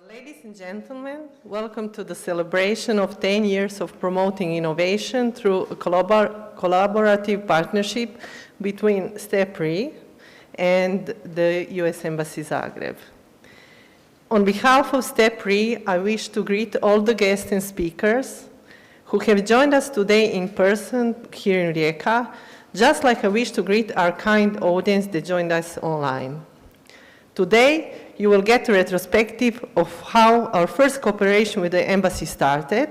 Ladies and gentlemen, welcome to the celebration of 10 years of promoting innovation through a collaborative partnership between STEPRI and the U.S. Embassy Zagreb. On behalf of STEPRI, I wish to greet all the guests and speakers who have joined us today in person here in Rijeka, just like I wish to greet our kind audience that joined us online. Today, you will get a retrospective of how our first cooperation with the embassy started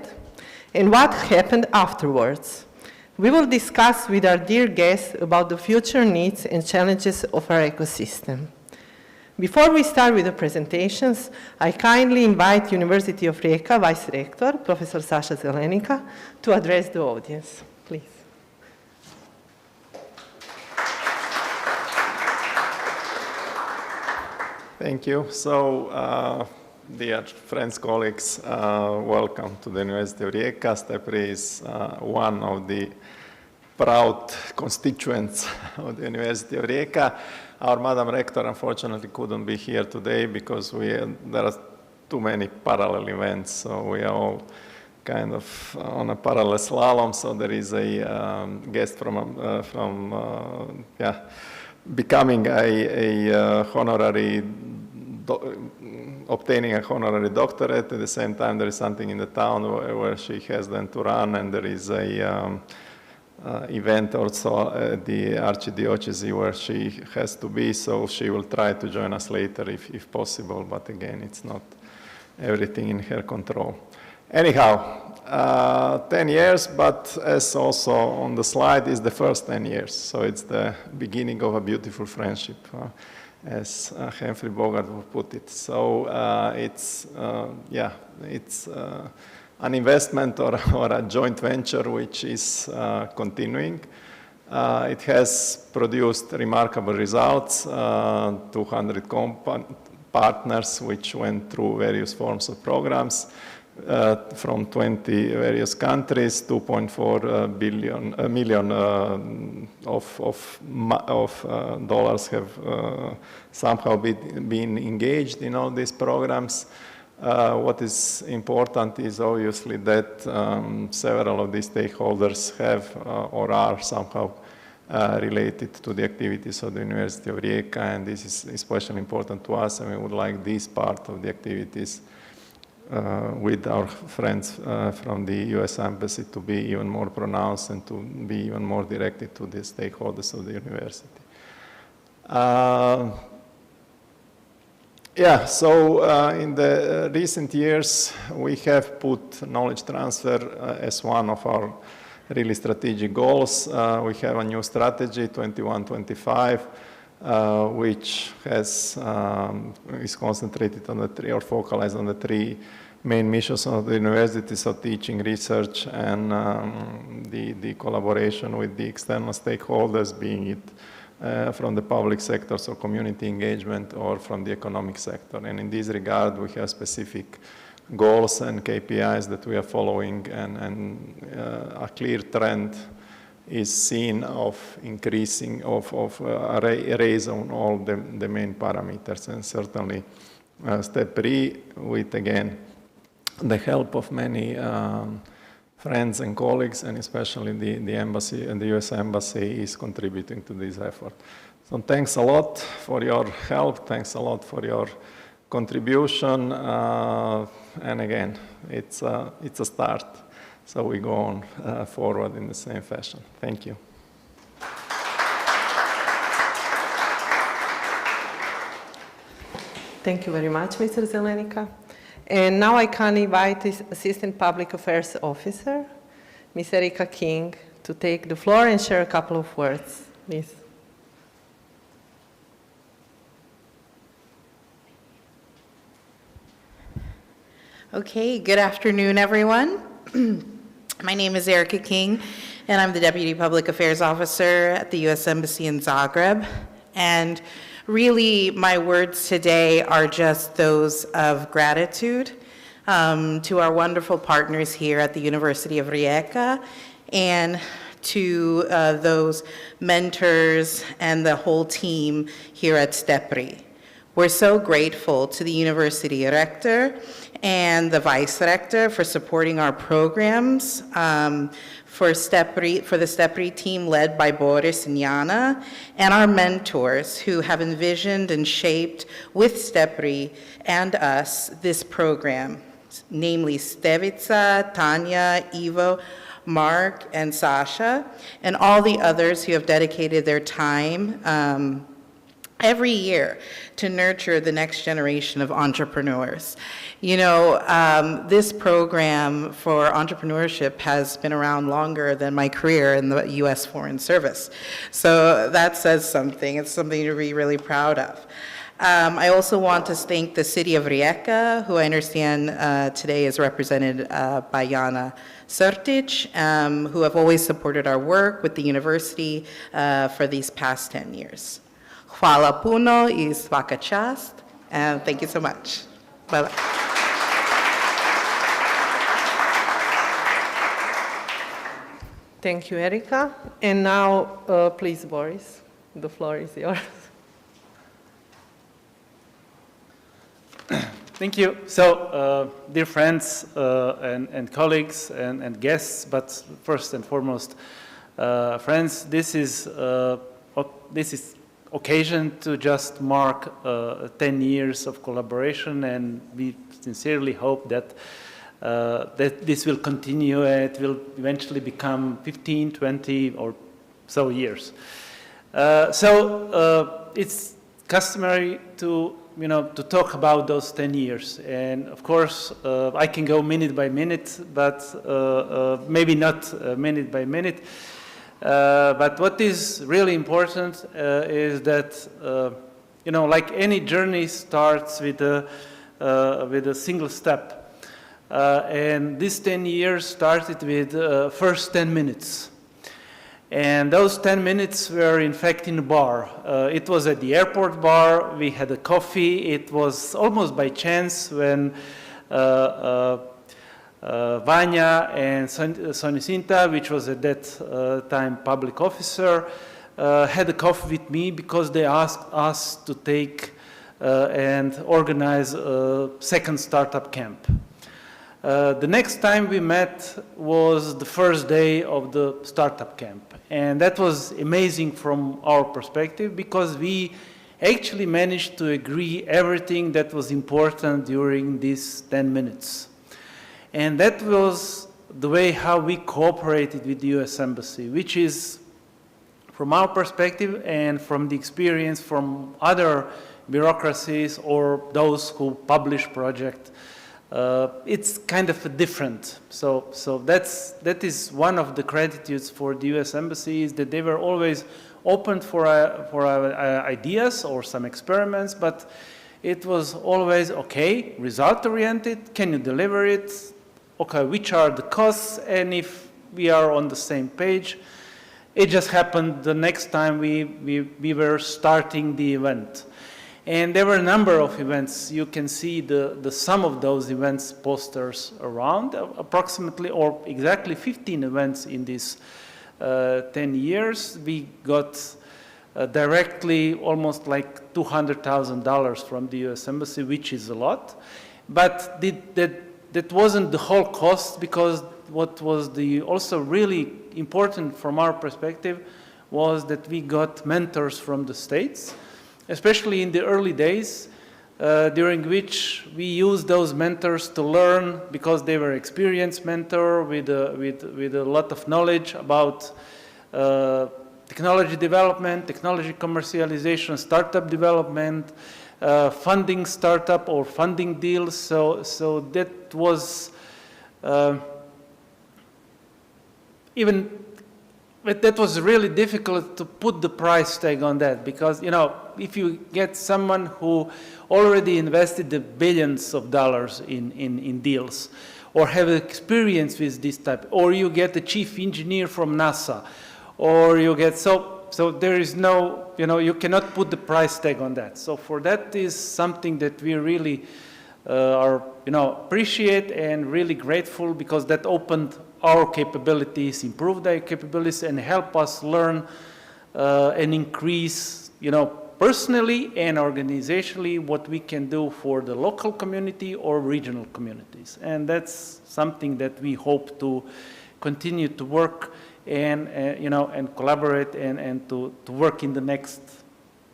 and what happened afterwards. We will discuss with our dear guests about the future needs and challenges of our ecosystem. Before we start with the presentations, I kindly invite University of Rijeka Vice Rector, Professor Saša Zelenika, to address the audience. Please. Thank you. So, dear friends, colleagues, welcome to the University of Rijeka. STEPRI is one of the proud constituents of the University of Rijeka. Our Madam Rector unfortunately couldn't be here today because there are too many parallel events, so we are all kind of on a parallel slalom. So there is a guest becoming a honorary, obtaining a honorary doctorate. At the same time, there is something in the town where she has then to run, and there is a event also at the Archdiocese where she has to be, so she will try to join us later if possible, but again, it's not everything in her control. Anyhow, 10 years, but as also on the slide is the first 10 years, so it's the beginning of a beautiful friendship, as Humphrey Bogart would put it. So it's an investment or a joint venture which is continuing. It has produced remarkable results, 200 partners which went through various forms of programs from 20 various countries, 2.4 million of dollars have somehow been engaged in all these programs. What is important is obviously that several of these stakeholders have or are somehow related to the activities of the University of Rijeka, and this is especially important to us, and we would like this part of the activities with our friends from the U.S. Embassy to be even more pronounced and to be even more directed to the stakeholders of the university. In the recent years, we have put knowledge transfer as one of our really strategic goals. We have a new strategy, 21-25, which is concentrated on the three, or focalized on the three main missions of the university, so teaching, research, and the collaboration with the external stakeholders, being it from the public sector, so community engagement, or from the economic sector. And in this regard, we have specific goals and KPIs that we are following, and a clear trend is seen of increasing, of a raise on all the main parameters. And certainly STEPRI, with again the help of many friends and colleagues, and especially the embassy and the US Embassy, is contributing to this effort. So thanks a lot for your help, thanks a lot for your contribution, and again, it's a start. So we go on forward in the same fashion. Thank you. Thank you very much, Mr. Zelenika. And now I can invite the Assistant Public Affairs Officer, Ms. Erika King, to take the floor and share a couple of words. Please. Okay, good afternoon, everyone. My name is Erika King, and I'm the Deputy Public Affairs Officer at the U.S. Embassy in Zagreb. And really, my words today are just those of gratitude to our wonderful partners here at the University of Rijeka, and to those mentors and the whole team here at STEPRI. We're so grateful to the university rector and the vice rector for supporting our programs, for the STEPRI team led by Boris and Jana, and our mentors who have envisioned and shaped with STEPRI and us this program, namely Stevica, Tanya, Ivo, Mark, and Sasha, and all the others who have dedicated their time every year to nurture the next generation of entrepreneurs. You know, this program for entrepreneurship has been around longer than my career in the U.S. Foreign Service. So that says something. It's something to be really proud of. I also want to thank the city of Rijeka, who I understand today is represented by Jana Srtic, who have always supported our work with the university for these past 10 years. Hvala puno I svaka čast, and thank you so much. Bye-bye. Thank you, Erika. And now, please, Boris, the floor is yours. Thank you. So, dear friends and colleagues and guests, but first and foremost, friends, this is occasion to just mark 10 years of collaboration, and we sincerely hope that that this will continue and it will eventually become 15, 20 or so years. It's customary to talk about those 10 years, and of course I can go minute by minute, but maybe not minute by minute. But what is really important is that, like any journey starts with a single step. And this 10 years started with first 10 minutes. And those 10 minutes were in fact in a bar. It was at the airport bar, we had a coffee. It was almost by chance when Vanya and Sonicinta, which was at that time public officer, had a coffee with me because they asked us to take and organize a second startup camp. The next time we met was the first day of the startup camp, and that was amazing from our perspective because we actually managed to agree everything that was important during these 10 minutes. And that was the way how we cooperated with the US Embassy, which is, from our perspective and from the experience from other bureaucracies or those who publish projects, it's kind of different. So that is one of the gratitudes for the US Embassy, is that they were always open for ideas or some experiments, but it was always, okay, result-oriented, can you deliver it? Okay, which are the costs, and if we are on the same page. It just happened the next time we were starting the event. And there were a number of events. You can see the sum of those events posters around, approximately or exactly 15 events in these 10 years. We got directly almost like $200,000 from the US Embassy, which is a lot. But that wasn't the whole cost, because what was also really important from our perspective was that we got mentors from the States, especially in the early days, during which we used those mentors to learn, because they were experienced mentors with a lot of knowledge about technology development, technology commercialization, startup development, funding startup or funding deals. So that was that was really difficult to put the price tag on that, because if you get someone who already invested the billions of dollars in deals, or have experience with this type, or you get a chief engineer from NASA, or you get so there is no, you cannot put the price tag on that. So for that is something that we really appreciate and really grateful, because that opened our capabilities, improved our capabilities, and help us learn and increase, personally and organizationally what we can do for the local community or regional communities. And that's something that we hope to continue to work and and collaborate and to work in the next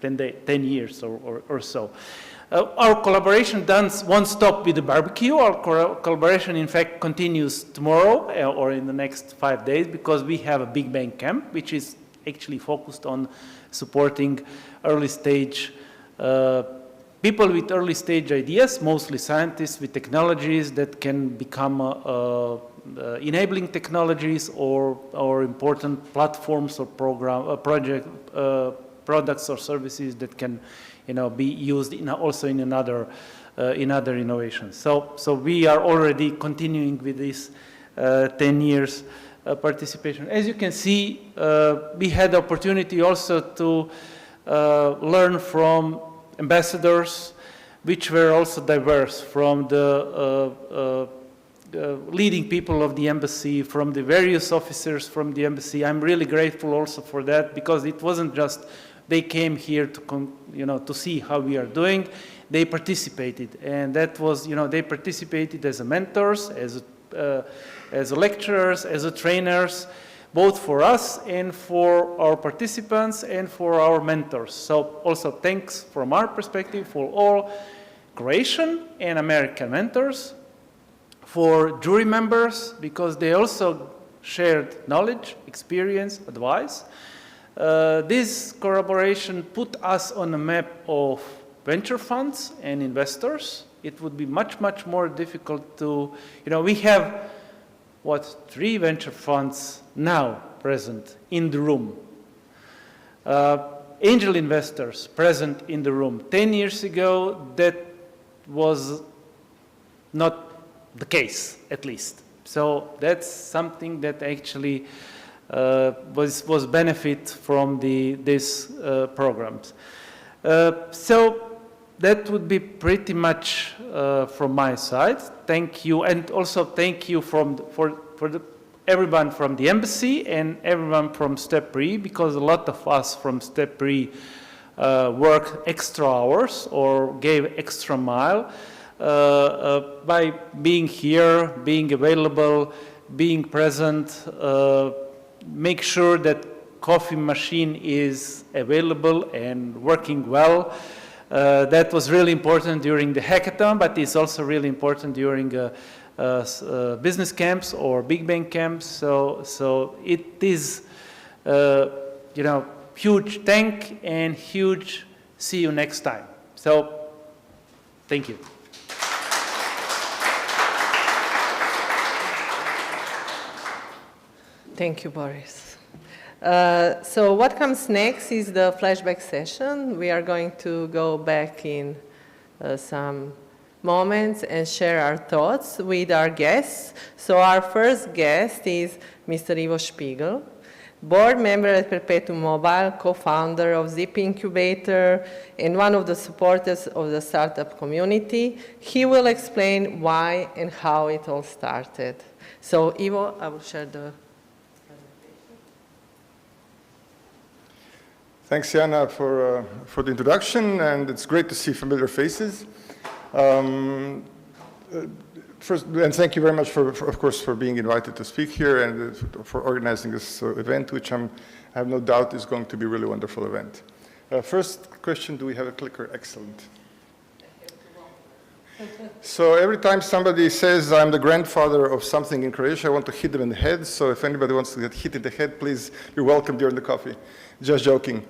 10 years or so. Our collaboration won't stop with the barbecue. Our collaboration, in fact, continues tomorrow or in the next 5 days, because we have a Big Bang Camp, which is actually focused on supporting early stage people with early stage ideas, mostly scientists with technologies that can become enabling technologies or important platforms or products or services that can be used also in other innovations. So we are already continuing with this 10 years participation. As you can see, we had the opportunity also to learn from ambassadors, which were also diverse, from the leading people of the embassy, from the various officers from the embassy. I'm really grateful also for that, because it wasn't just they came here to see how we are doing. They participated, and that was, they participated as mentors, as lecturers, as trainers, both for us and for our participants and for our mentors. So also thanks from our perspective for all Croatian and American mentors, for jury members, because they also shared knowledge, experience, advice. This collaboration put us on a map of venture funds and investors. It would be much, much more difficult to, we have, 3 venture funds now present in the room. Angel investors present in the room. 10 years ago, that was not the case, at least. So that's something that actually was benefit from these programs. So that would be pretty much from my side. Thank you, and also thank you for everyone from the embassy and everyone from STEP-RE, because a lot of us from STEP-RE worked extra hours or gave extra mile by being here, being available, being present, make sure that coffee machine is available and working well. That was really important during the hackathon, but it's also really important during business camps or Big Bang camps. So it is, huge thank and huge see you next time. So thank you. Thank you, Boris. So what comes next is the flashback session. We are going to go back in some moments and share our thoughts with our guests. So our first guest is Mr. Ivo Spiegel, board member at Perpetuum Mobile, co-founder of Zip Incubator, and one of the supporters of the startup community. He will explain why and how it all started. So Ivo, I will share the Thanks, Jana, for the introduction, and it's great to see familiar faces. First, and thank you very much, of course, for being invited to speak here and for organizing this event, which I have no doubt is going to be a really wonderful event. First question, do we have a clicker? Excellent. So every time somebody says I'm the grandfather of something in Croatia, I want to hit them in the head. So if anybody wants to get hit in the head, please, you're welcome during the coffee. Just joking.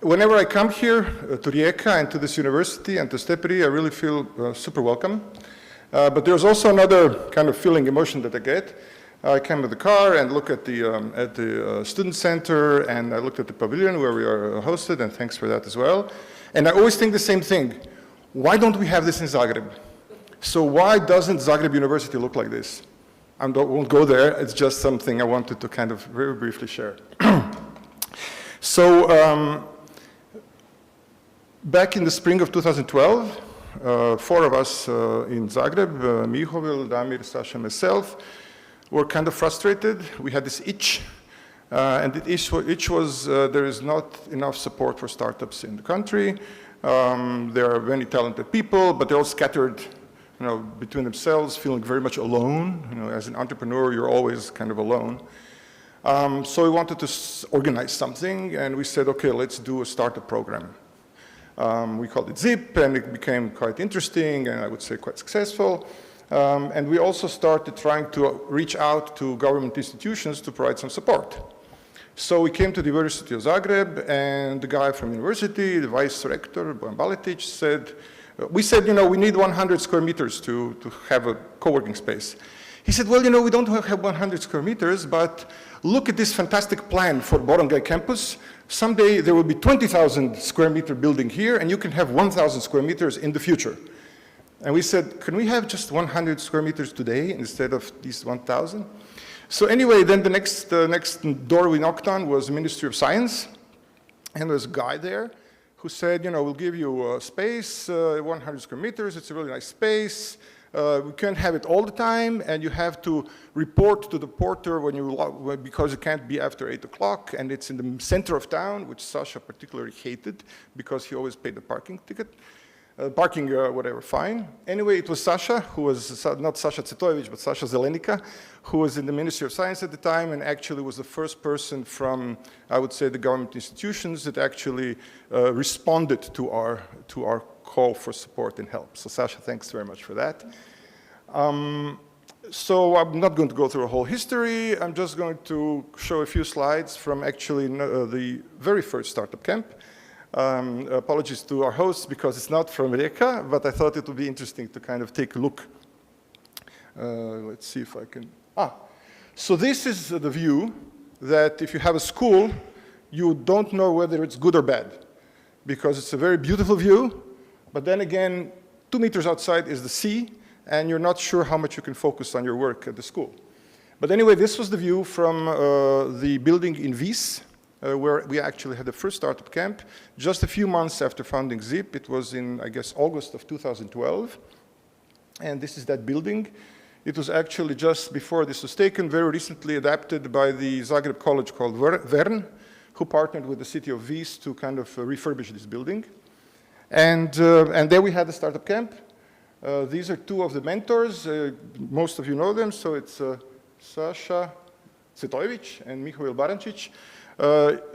Whenever I come here to Rijeka and to this university and to STEP-RE, I really feel super welcome. But there's also another kind of feeling, emotion that I get. I came with the car and look at the student center, and I looked at the pavilion where we are hosted, and thanks for that as well. And I always think the same thing. Why don't we have this in Zagreb? So why doesn't Zagreb University look like this? I won't go there. It's just something I wanted to kind of very briefly share. So back in the spring of 2012, 4 of us in Zagreb, Mihovil, Damir, Sasha, myself, were kind of frustrated. We had this itch And each was, there is not enough support for startups in the country. There are many talented people, but they're all scattered, between themselves, feeling very much alone. As an entrepreneur, you're always kind of alone. So we wanted to organize something, and we said, okay, let's do a startup program. We called it ZIP, and it became quite interesting, and I would say quite successful. And we also started trying to reach out to government institutions to provide some support. So we came to the University of Zagreb, and the guy from university, the vice rector, Bojan Baletić, said, we said, we need 100 square meters to have a co-working space. He said, well, we don't have 100 square meters, but look at this fantastic plan for Borongaj campus. Someday there will be 20,000 square meter building here, and you can have 1,000 square meters in the future. And we said, can we have just 100 square meters today instead of these 1,000? So anyway, then the next door we knocked on was the Ministry of Science, and there's a guy there who said, we'll give you a space, 100 square meters, it's a really nice space, we can't have it all the time, and you have to report to the porter because it can't be after 8 o'clock, and it's in the center of town, which Sasha particularly hated because he always paid the parking ticket. Whatever, fine. Anyway, it was Sasha, who was not Sasha Cvetojević, but Sasha Zelenika, who was in the Ministry of Science at the time and actually was the first person from, I would say, the government institutions that actually responded to our call for support and help. So Sasha, thanks very much for that. So I'm not going to go through a whole history. I'm just going to show a few slides from actually the very first startup camp. Apologies to our hosts because it's not from Rijeka, but I thought it would be interesting to kind of take a look. Let's see if I can. So this is the view that if you have a school, you don't know whether it's good or bad because it's a very beautiful view, but then again, 2 meters outside is the sea, and you're not sure how much you can focus on your work at the school. But anyway, this was the view from the building in Vis, where we actually had the first startup camp just a few months after founding ZIP. It was in, I guess, August of 2012. And this is that building. It was actually just before this was taken, very recently adapted by the Zagreb college called VERN, who partnered with the city of Vis to kind of refurbish this building. And there we had the startup camp. These are two of the mentors. Most of you know them. So it's Sasha Cvetojević and Mihail Barancic.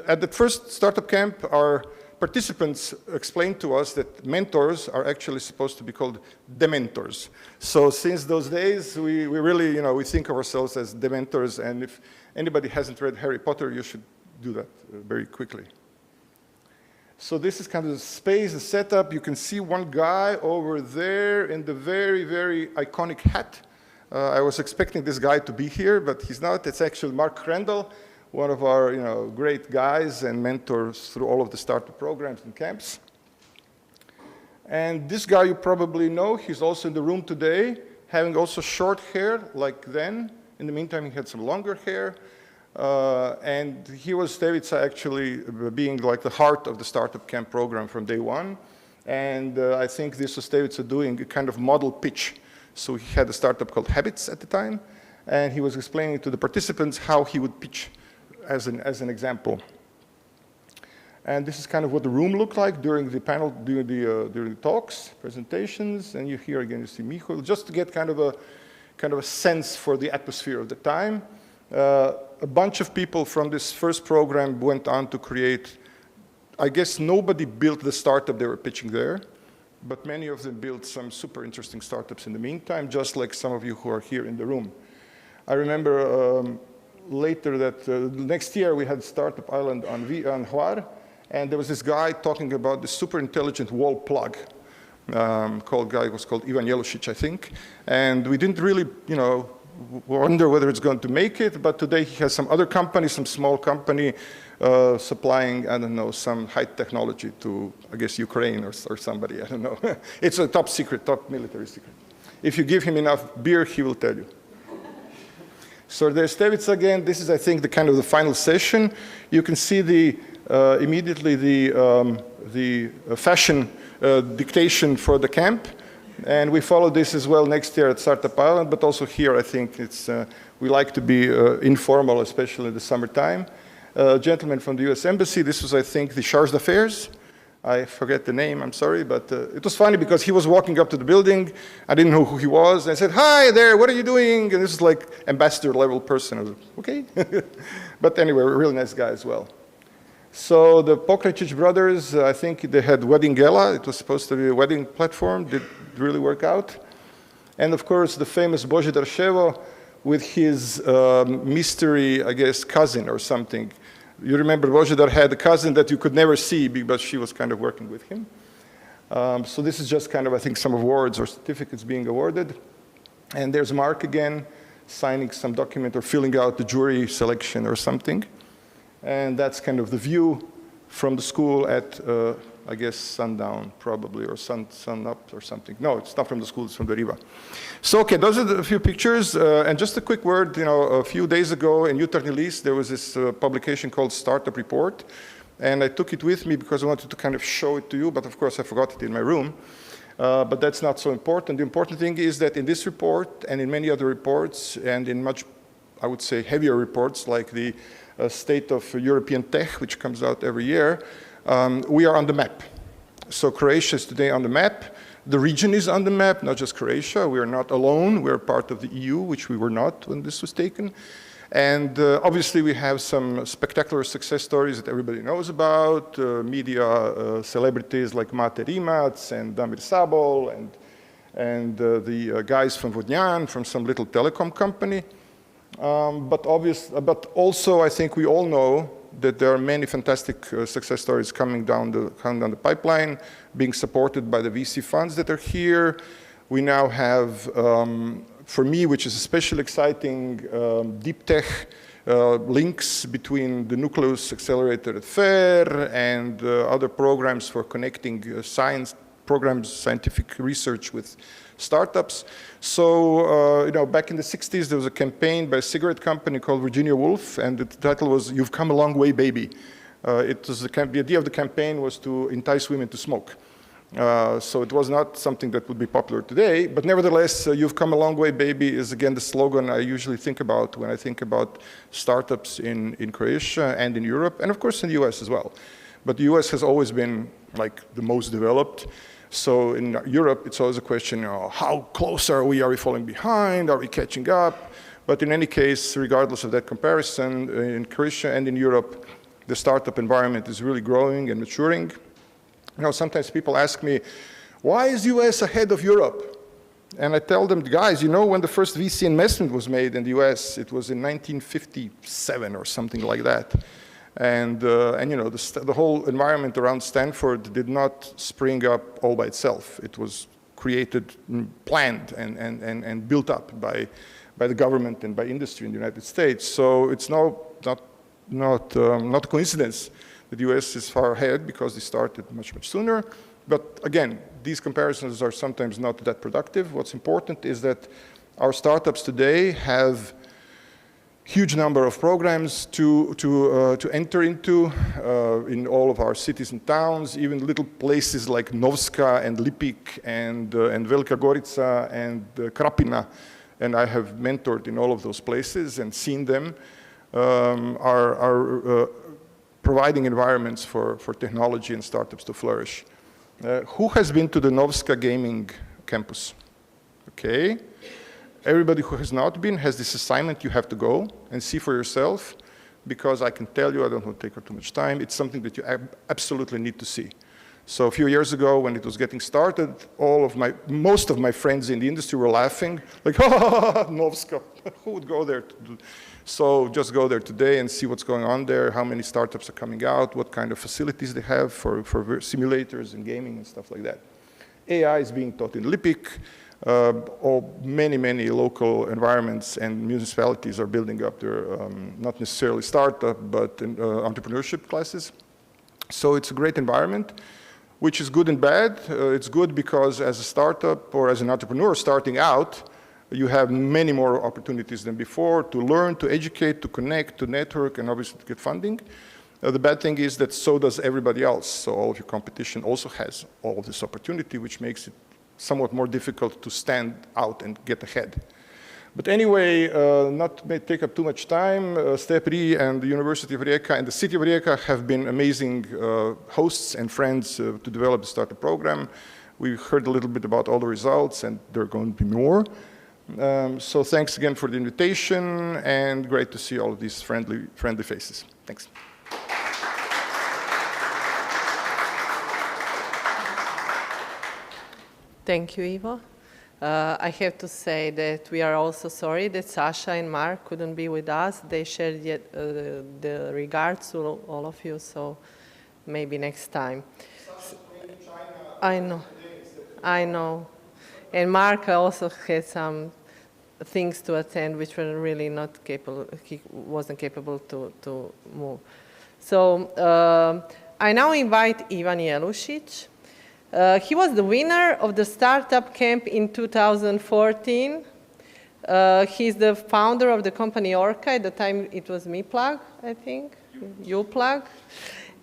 At the first startup camp, our participants explained to us that mentors are actually supposed to be called dementors. So since those days, we really, we think of ourselves as dementors, and if anybody hasn't read Harry Potter, you should do that very quickly. So this is kind of the space, the setup. You can see one guy over there in the very, very iconic hat. I was expecting this guy to be here, but he's not. It's actually Mark Crandall, one of our great guys and mentors through all of the startup programs and camps. And this guy you probably know, he's also in the room today, having also short hair like then. In the meantime, he had some longer hair. And he was Stevica actually being like the heart of the startup camp program from day one. And I think this was Stevica doing a kind of model pitch. So he had a startup called Habits at the time, and he was explaining to the participants how he would pitch as an example. And this is kind of what the room looked like during the panel, during the talks, presentations. And you here again, you see Michael, just to get kind of a sense for the atmosphere of the time. A bunch of people from this first program went on to create, I guess nobody built the startup they were pitching there, but many of them built some super interesting startups in the meantime, just like some of you who are here in the room. I remember later that next year we had Startup Island on Hvar, and there was this guy talking about the super intelligent wall plug. Guy was called Ivan Jelušić, I think, and we didn't really, wonder whether it's going to make it, but today he has some other company, some small company supplying, I don't know, some high technology to, I guess, Ukraine or somebody, I don't know. It's a top secret, top military secret. If you give him enough beer, he will tell you. So there's Stevica again. This is, I think, the kind of the final session. You can see immediately the fashion dictation for the camp. And we follow this as well next year at Startup Island, but also here I think we like to be informal, especially in the summertime. gentleman from the US Embassy. This was, I think, the Charge d'Affaires. I forget the name, I'm sorry, but it was funny because he was walking up to the building. I didn't know who he was. I said, "Hi there, what are you doing?" And this is like ambassador level person. I was like, okay. But anyway, a really nice guy as well. So the Pokracic brothers, I think they had Wedding Gala. It was supposed to be a wedding platform. Did really work out. And of course, the famous Božidar Ševo with his mystery, I guess, cousin or something. You remember Božidar had a cousin that you could never see because she was kind of working with him. So this is just kind of, I think, some awards or certificates being awarded. And there's Mark again, signing some document or filling out the jury selection or something. And that's kind of the view from the school at, I guess, sundown probably, or sun up or something. No, it's not from the school, it's from the Riva. So, okay, those are a few pictures. And just a quick word, a few days ago in Jutarnji List, there was this publication called Startup Report. And I took it with me because I wanted to kind of show it to you, but of course I forgot it in my room. But that's not so important. The important thing is that in this report and in many other reports and in much, I would say, heavier reports like the State of European Tech, which comes out every year, we are on the map. So Croatia is today on the map. The region is on the map, not just Croatia. We are not alone. We are part of the EU, which we were not when this was taken. And obviously we have some spectacular success stories that everybody knows about, media celebrities like Mate Rimac and Damir Sabol and the guys from Vodnjan, from some little telecom company. But also I think we all know that there are many fantastic success stories coming down the pipeline, being supported by the VC funds that are here. We now have, for me, which is especially exciting, deep tech links between the Nucleus Accelerator at FAIR and other programs for connecting scientific research with startups. So, back in the 60s, there was a campaign by a cigarette company called Virginia Woolf, and the title was, "You've Come a Long Way, Baby." The idea of the campaign was to entice women to smoke. So it was not something that would be popular today, but nevertheless, "You've come a long way, baby" is again the slogan I usually think about when I think about startups in Croatia and in Europe, and of course in the US as well. But the US has always been like the most developed. So in Europe, it's always a question, how close are we? Are we falling behind? Are we catching up? But in any case, regardless of that comparison, in Croatia and in Europe, the startup environment is really growing and maturing. Sometimes people ask me, why is US ahead of Europe? And I tell them, guys, when the first VC investment was made in the US, it was in 1957 or something like that. And the whole environment around Stanford did not spring up all by itself. It was created, planned, and built up by the government and by industry in the United States. So it's not a coincidence that the US is far ahead because they started much, much sooner. But again, these comparisons are sometimes not that productive. What's important is that our startups today have huge number of programs to enter into in all of our cities and towns, even little places like Novska and Lipik and Velika Gorica and Krapina, and I have mentored in all of those places and seen them, are providing environments for technology and startups to flourish. Who has been to the Novska gaming campus? Okay. Everybody who has not been has this assignment. You have to go and see for yourself, because I can tell you, I don't want to take up too much time, it's something that you absolutely need to see. So a few years ago, when it was getting started, most of my friends in the industry were laughing, like, Novska, who would go there? So just go there today and see what's going on there, how many startups are coming out, what kind of facilities they have for simulators and gaming and stuff like that. AI is being taught in Lipik. Many local environments and municipalities are building up their, not necessarily startup, but entrepreneurship classes. So it's a great environment, which is good and bad. It's good because as a startup or as an entrepreneur starting out, you have many more opportunities than before to learn, to educate, to connect, to network, and obviously to get funding. The bad thing is that so does everybody else. So all of your competition also has all of this opportunity, which makes it somewhat more difficult to stand out and get ahead. But anyway, not to take up too much time, STEPRI and the University of Rijeka and the city of Rijeka have been amazing hosts and friends to develop the startup program. We heard a little bit about all the results, and there are going to be more. So thanks again for the invitation, and great to see all of these friendly faces. Thanks. Thank you, Ivo. I have to say that we are also sorry that Sasha and Mark couldn't be with us. They shared the regards to all of you, so maybe next time. I know. I know. And Mark also had some things to attend which were really not capable, he wasn't capable to move. So I now invite Ivan Jelušić. He was the winner of the Startup Camp in 2014. He's the founder of the company Orca. At the time, it was MePlug, I think, Uplug.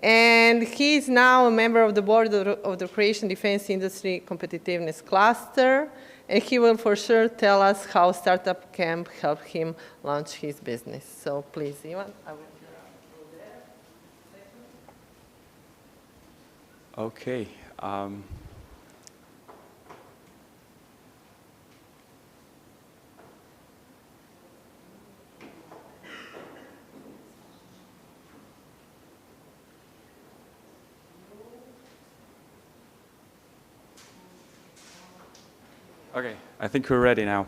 And he's now a member of the board of the Croatian Defense Industry Competitiveness Cluster. And he will for sure tell us how Startup Camp helped him launch his business. So please, Ivan, I will go there. Okay. Okay, I think we're ready now.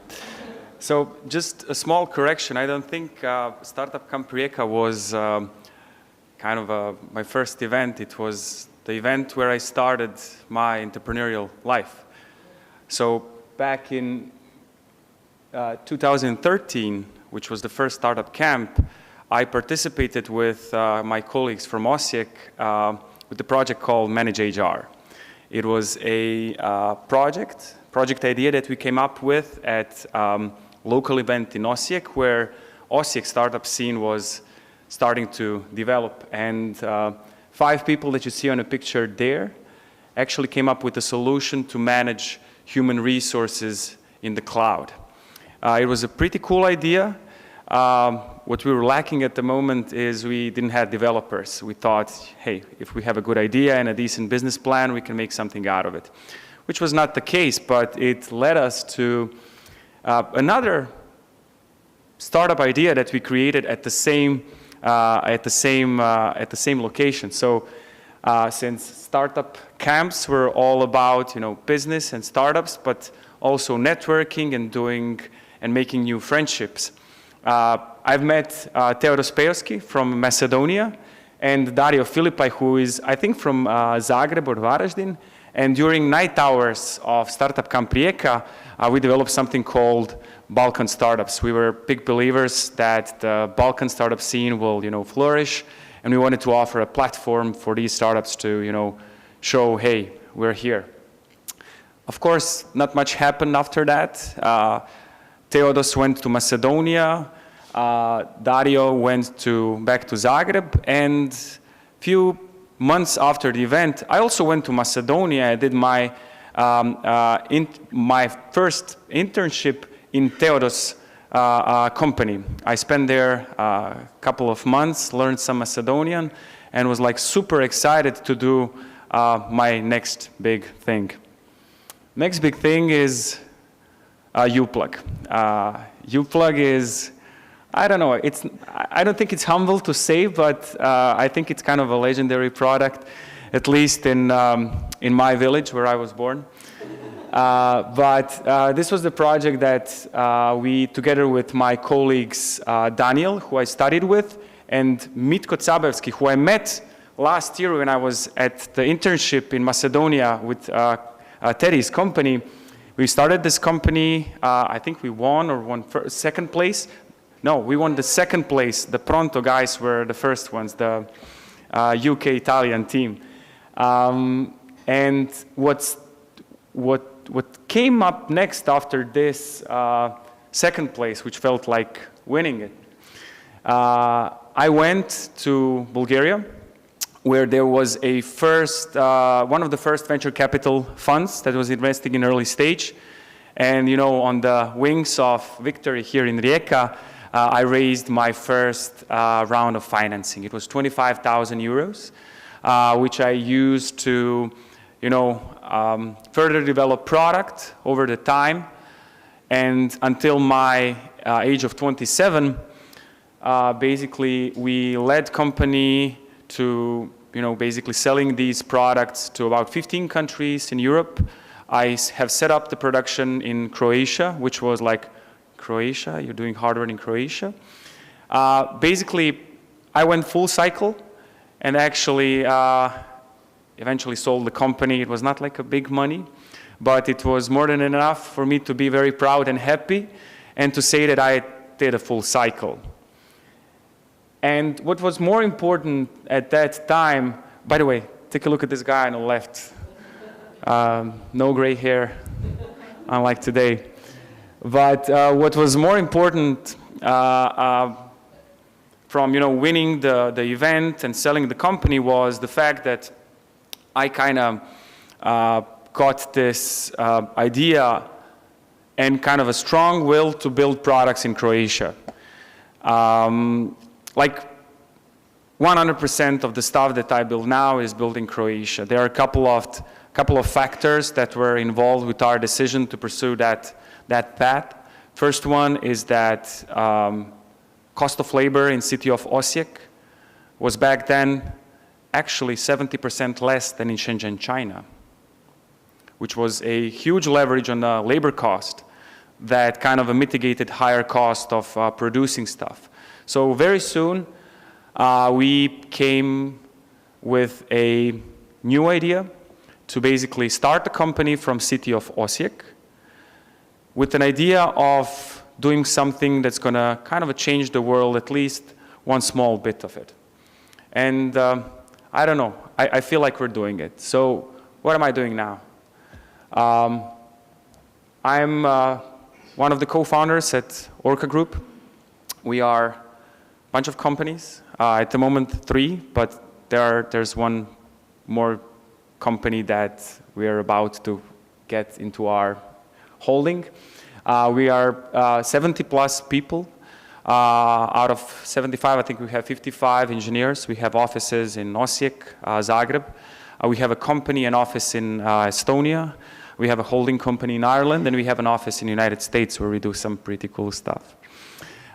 So just a small correction. I don't think Startup Camp Rijeka was kind of my first event. It was the event where I started my entrepreneurial life. So back in 2013, which was the first startup camp, I participated with my colleagues from Osijek with the project called Manage HR. It was a project idea that we came up with at local event in Osijek, where Osijek startup scene was starting to develop, and 5 people that you see on a picture there actually came up with a solution to manage human resources in the cloud. It was a pretty cool idea. What we were lacking at the moment is we didn't have developers. We thought, hey, if we have a good idea and a decent business plan, we can make something out of it, which was not the case, but it led us to another startup idea that we created at the same location. So since startup camps were all about business and startups, but also networking and making new friendships. I've met Teodos Pejoski from Macedonia and Dario Filipai, who is I think from Zagreb or Varaždin. And during night hours of Startup Camp Rijeka, we developed something called Balkan Startups. We were big believers that the Balkan startup scene will, flourish, and we wanted to offer a platform for these startups to, show, hey, we're here. Of course, not much happened after that. Teodos went to Macedonia. Dario went back to Zagreb, and few months after the event, I also went to Macedonia. I did my first internship in Teodos' company. I spent there a couple of months, learned some Macedonian, and was like super excited to do my next big thing. Next big thing is Uplug. Uplug is, I don't know, I don't think it's humble to say, but I think it's kind of a legendary product, at least in my village where I was born. But this was the project that we, together with my colleagues Daniel, who I studied with, and Mitko Cabevski, who I met last year when I was at the internship in Macedonia with Terry's company. We started this company, I think we won second place. No, we won the second place. The Pronto guys were the first ones, the UK-Italian team. And what came up next after this second place, which felt like winning it, I went to Bulgaria, where there was one of the first venture capital funds that was investing in early stage. And, you know, on the wings of victory here in Rijeka, I raised my first round of financing. It was 25,000 euros, which I used to, you know, further develop product over the time. And until my age of 27, basically we led company to, you know, basically selling these products to about 15 countries in Europe. I have set up the production in Croatia, which was like, Croatia, you're doing hardware in Croatia. Basically, I went full cycle and actually eventually sold the company. It was not like a big money, but it was more than enough for me to be very proud and happy and to say that I did a full cycle. And what was more important at that time, by the way, take a look at this guy on the left. No gray hair, unlike today. But what was more important from, you know, winning the event and selling the company was the fact that I kind of got this idea and kind of a strong will to build products in Croatia. Like 100% of the stuff that I build now is built in Croatia. There are a couple of factors that were involved with our decision to pursue that path. First one is that cost of labor in city of Osijek was back then actually 70% less than in Shenzhen, China, which was a huge leverage on the labor cost that kind of mitigated higher cost of producing stuff. So very soon we came with a new idea to basically start the company from city of Osijek with an idea of doing something that's going to kind of change the world, at least one small bit of it. And I don't know, I feel like we're doing it. So what am I doing now? I'm one of the co-founders at Orca Group. We are a bunch of companies, at the moment 3, but there's one more company that we are about to get into our holding. We are 70 plus people. Out of 75, I think we have 55 engineers. We have offices in Osijek, Zagreb. We have a company and office in Estonia. We have a holding company in Ireland, and we have an office in the United States where we do some pretty cool stuff.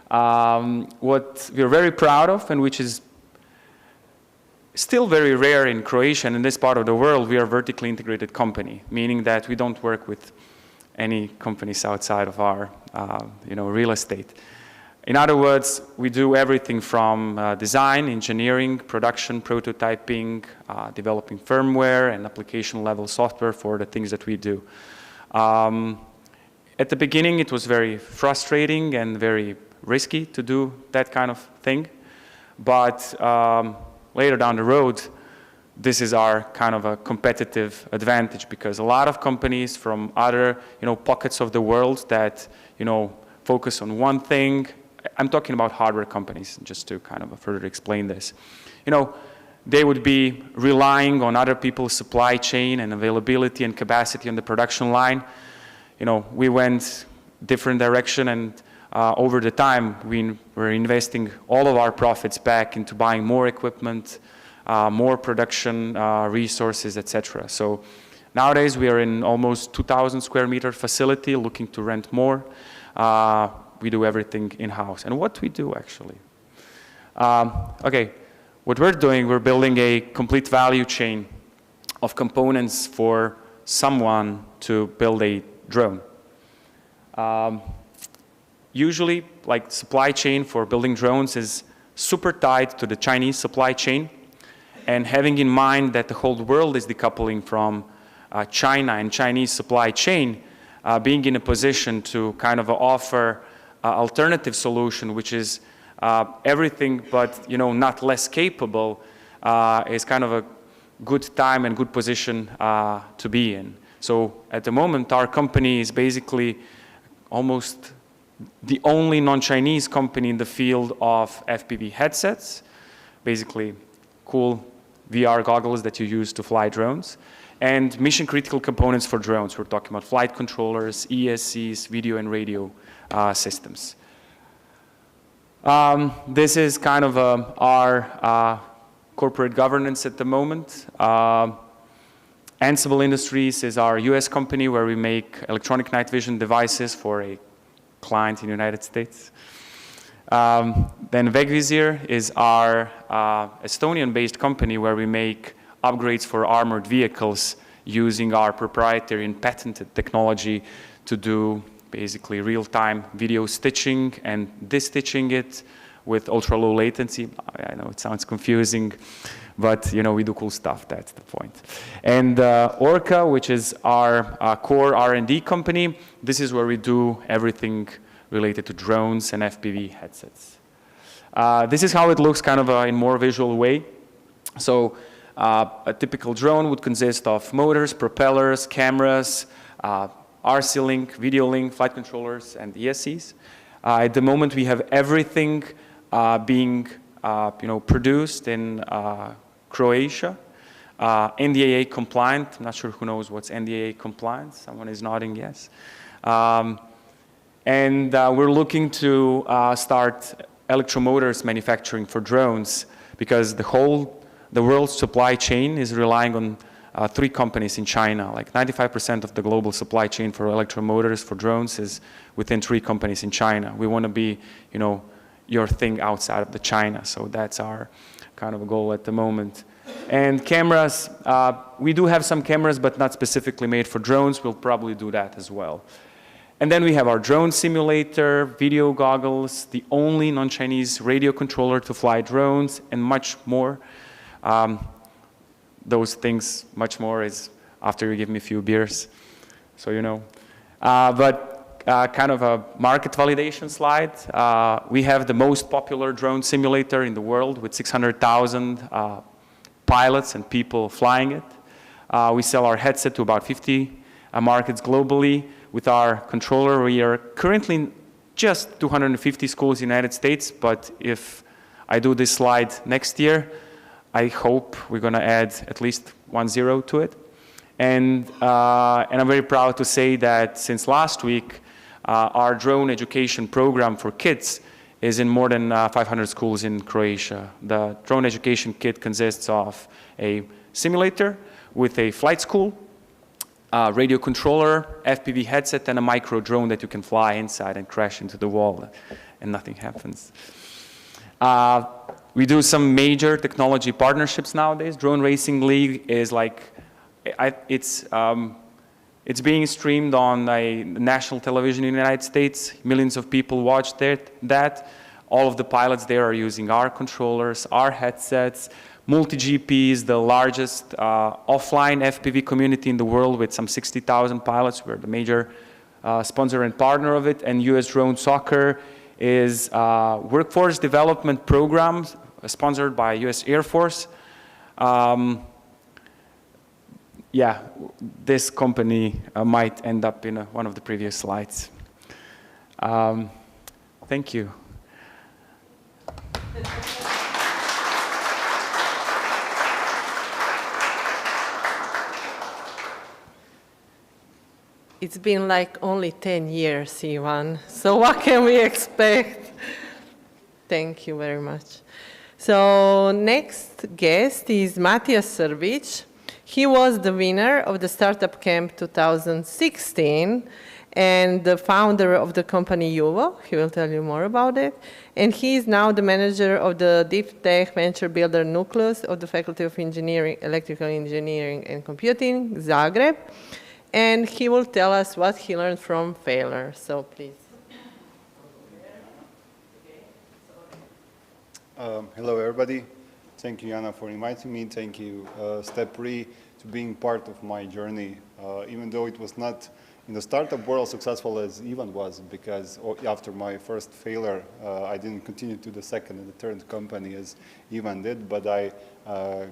What we're very proud of, and which is still very rare in Croatia and in this part of the world, we are a vertically integrated company, meaning that we don't work with any companies outside of our real estate. In other words, we do everything from design, engineering, production, prototyping, developing firmware and application level software for the things that we do. At the beginning, it was very frustrating and very risky to do that kind of thing. But later down the road, this is our kind of a competitive advantage because a lot of companies from other pockets of the world that focus on one thing. I'm talking about hardware companies, just to kind of further explain this. They would be relying on other people's supply chain and availability and capacity on the production line. We went different direction, and over the time, we were investing all of our profits back into buying more equipment, more production resources, etc. So nowadays, we are in almost 2,000 square meter facility, looking to rent more. We do everything in-house. And what we do, actually? Okay, what we're doing, we're building a complete value chain of components for someone to build a drone. Usually, like supply chain for building drones is super tied to the Chinese supply chain. And having in mind that the whole world is decoupling from China and Chinese supply chain, being in a position to kind of offer alternative solution, which is everything but not less capable, is kind of a good time and good position to be in. So at the moment, our company is basically almost the only non-Chinese company in the field of FPV headsets, basically cool VR goggles that you use to fly drones. and mission-critical components for drones. We're talking about flight controllers, ESCs, video and radio systems. This is kind of our corporate governance at the moment. Ansible Industries is our US company where we make electronic night vision devices for a client in the United States. Then Vegvisir is our Estonian-based company where we make upgrades for armored vehicles using our proprietary and patented technology to do basically real-time video stitching and destitching it with ultra-low latency. I know it sounds confusing, but you know, we do cool stuff, that's the point. And Orca, which is our core R&D company, this is where we do everything related to drones and FPV headsets. This is how it looks kind of in more visual way. So a typical drone would consist of motors, propellers, cameras, RC link, video link, flight controllers, and ESCs. At the moment, we have everything being produced in Croatia, NDAA compliant. I'm not sure who knows what's NDAA compliant. Someone is nodding yes. And we're looking to start electromotors manufacturing for drones because the world's supply chain is relying on 3 companies in China. Like 95% of the global supply chain for electromotors for drones is within 3 companies in China. We want to be, your thing outside of the China. So that's our kind of a goal at the moment. And cameras, we do have some cameras, but not specifically made for drones. We'll probably do that as well. And then we have our drone simulator, video goggles, the only non-Chinese radio controller to fly drones, and much more. Those things, much more, is after you give me a few beers, so you know. Kind of a market validation slide. We have the most popular drone simulator in the world with 600,000 pilots and people flying it. We sell our headset to about 50 markets globally. With our controller, we are currently just 250 schools in the United States, but if I do this slide next year, I hope we're going to add at least 10 to it. And I'm very proud to say that since last week, our drone education program for kids is in more than 500 schools in Croatia. The drone education kit consists of a simulator with a flight school, radio controller, FPV headset, and a micro drone that you can fly inside and crash into the wall and nothing happens. We do some major technology partnerships nowadays. Drone Racing League is like, it's being streamed on a national television in the United States. Millions of people watch that. All of the pilots there are using our controllers, our headsets. MultiGP is the largest offline FPV community in the world with some 60,000 pilots. We're the major sponsor and partner of it. And US Drone Soccer is a workforce development program sponsored by US Air Force. Yeah, this company might end up in one of the previous slides. Thank you. It's been like only 10 years, Ivan. So what can we expect? Thank you very much. So next guest is Matthias Srbić. He was the winner of the Startup Camp 2016 and the founder of the company Juvo. He will tell you more about it. And he is now the manager of the Deep Tech Venture Builder Nucleus of the Faculty of Engineering, Electrical Engineering and Computing, Zagreb. And he will tell us what he learned from failure. So please. Hello, everybody. Thank you, Jana, for inviting me. Thank you, StepRe, to being part of my journey, even though it was not in the startup world successful as Ivan was, because after my first failure, I didn't continue to the second and the third company as Ivan did, but I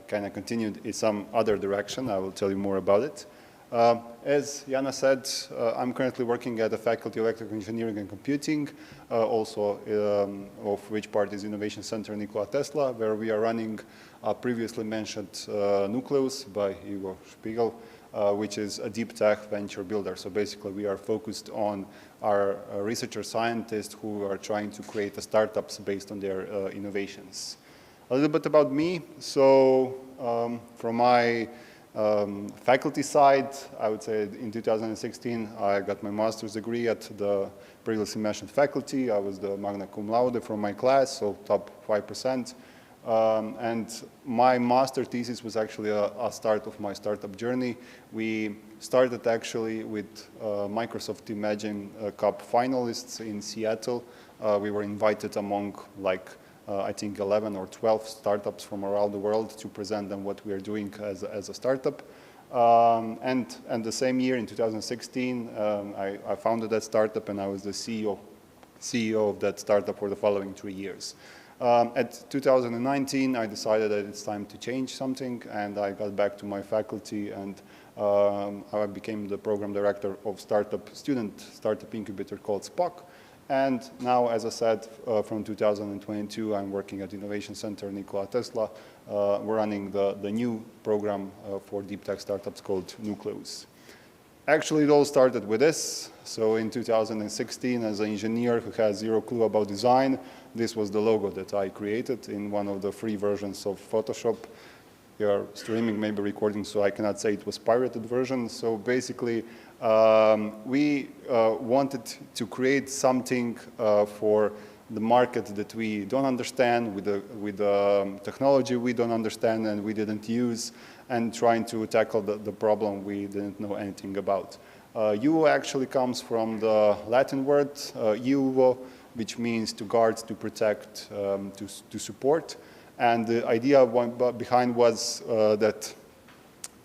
kind of continued in some other direction. I will tell you more about it. As Jana said, I'm currently working at the Faculty of Electrical Engineering and Computing, also of which part is Innovation Center Nikola Tesla, where we are running previously mentioned Nucleus by Igor Spiegel, which is a deep tech venture builder. So basically we are focused on our researcher scientists who are trying to create startups based on their innovations. A little bit about me. So from my faculty side, I would say in 2016, I got my master's degree at the previously mentioned faculty. I was the magna cum laude from my class, so top 5%. And my master thesis was actually a start of my startup journey. We started actually with Microsoft Imagine Cup finalists in Seattle. We were invited among I think 11 or 12 startups from around the world to present them what we are doing as a startup. And the same year, in 2016, I founded that startup, and I was the CEO of that startup for the following 3 years. At 2019, I decided that it's time to change something, and I got back to my faculty, and I became the program director of student startup incubator called Spock. And now, as I said, from 2022, I'm working at Innovation Center Nikola Tesla. We're running the new program for deep tech startups called Nucleus. Actually, it all started with this. So in 2016, as an engineer who has zero clue about design, this was the logo that I created in one of the free versions of Photoshop. You're streaming, maybe recording, so I cannot say it was pirated version. So basically, we wanted to create something for the market that we don't understand, with the technology we don't understand and we didn't use, and trying to tackle the problem we didn't know anything about. Uvo actually comes from the Latin word uvo, which means to guard, to protect, to support. And the idea behind was that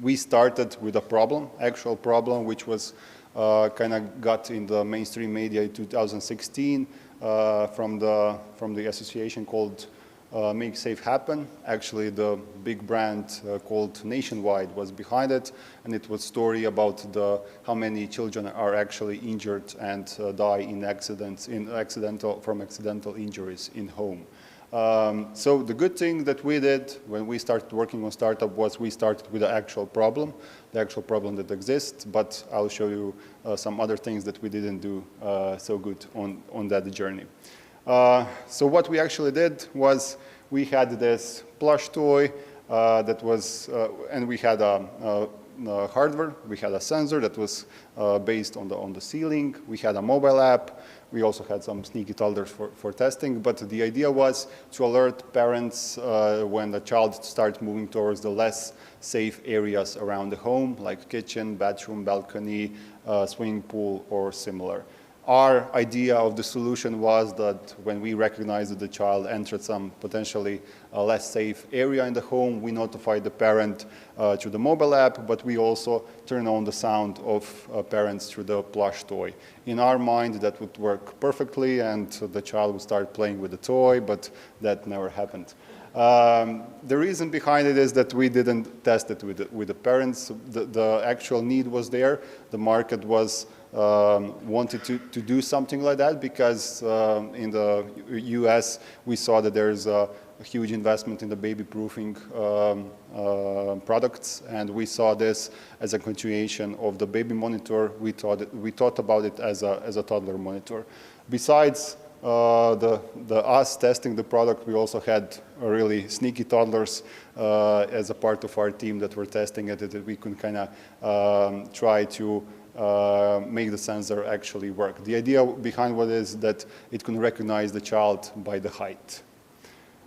we started with a problem, actual problem, which was kind of got in the mainstream media in 2016 from the association called Make Safe Happen. Actually, the big brand called Nationwide was behind it, and it was a story about how many children are actually injured and die in accidents, from accidental injuries in home. So the good thing that we did when we started working on startup was we started with the actual problem that exists, but I'll show you some other things that we didn't do so good on that journey. So what we actually did was we had this plush toy that was, and we had a hardware, we had a sensor that was based on the ceiling, we had a mobile app, we also had some sneaky toddlers for testing, but the idea was to alert parents when the child starts moving towards the less safe areas around the home, like kitchen, bathroom, balcony, swimming pool, or similar. Our idea of the solution was that when we recognized that the child entered some potentially less safe area in the home, we notified the parent through the mobile app, but we also turn on the sound of parents through the plush toy. In our mind, that would work perfectly, and the child would start playing with the toy, but that never happened. The reason behind it is that we didn't test it with the parents. The actual need was there. The market was wanted to do something like that because in the US we saw that there's a huge investment in the baby-proofing products, and we saw this as a continuation of the baby monitor. We thought about it as a toddler monitor. Besides us testing the product, we also had really sneaky toddlers as a part of our team that were testing it, that we could kind of try to make the sensor actually work. The idea behind what is that it can recognize the child by the height.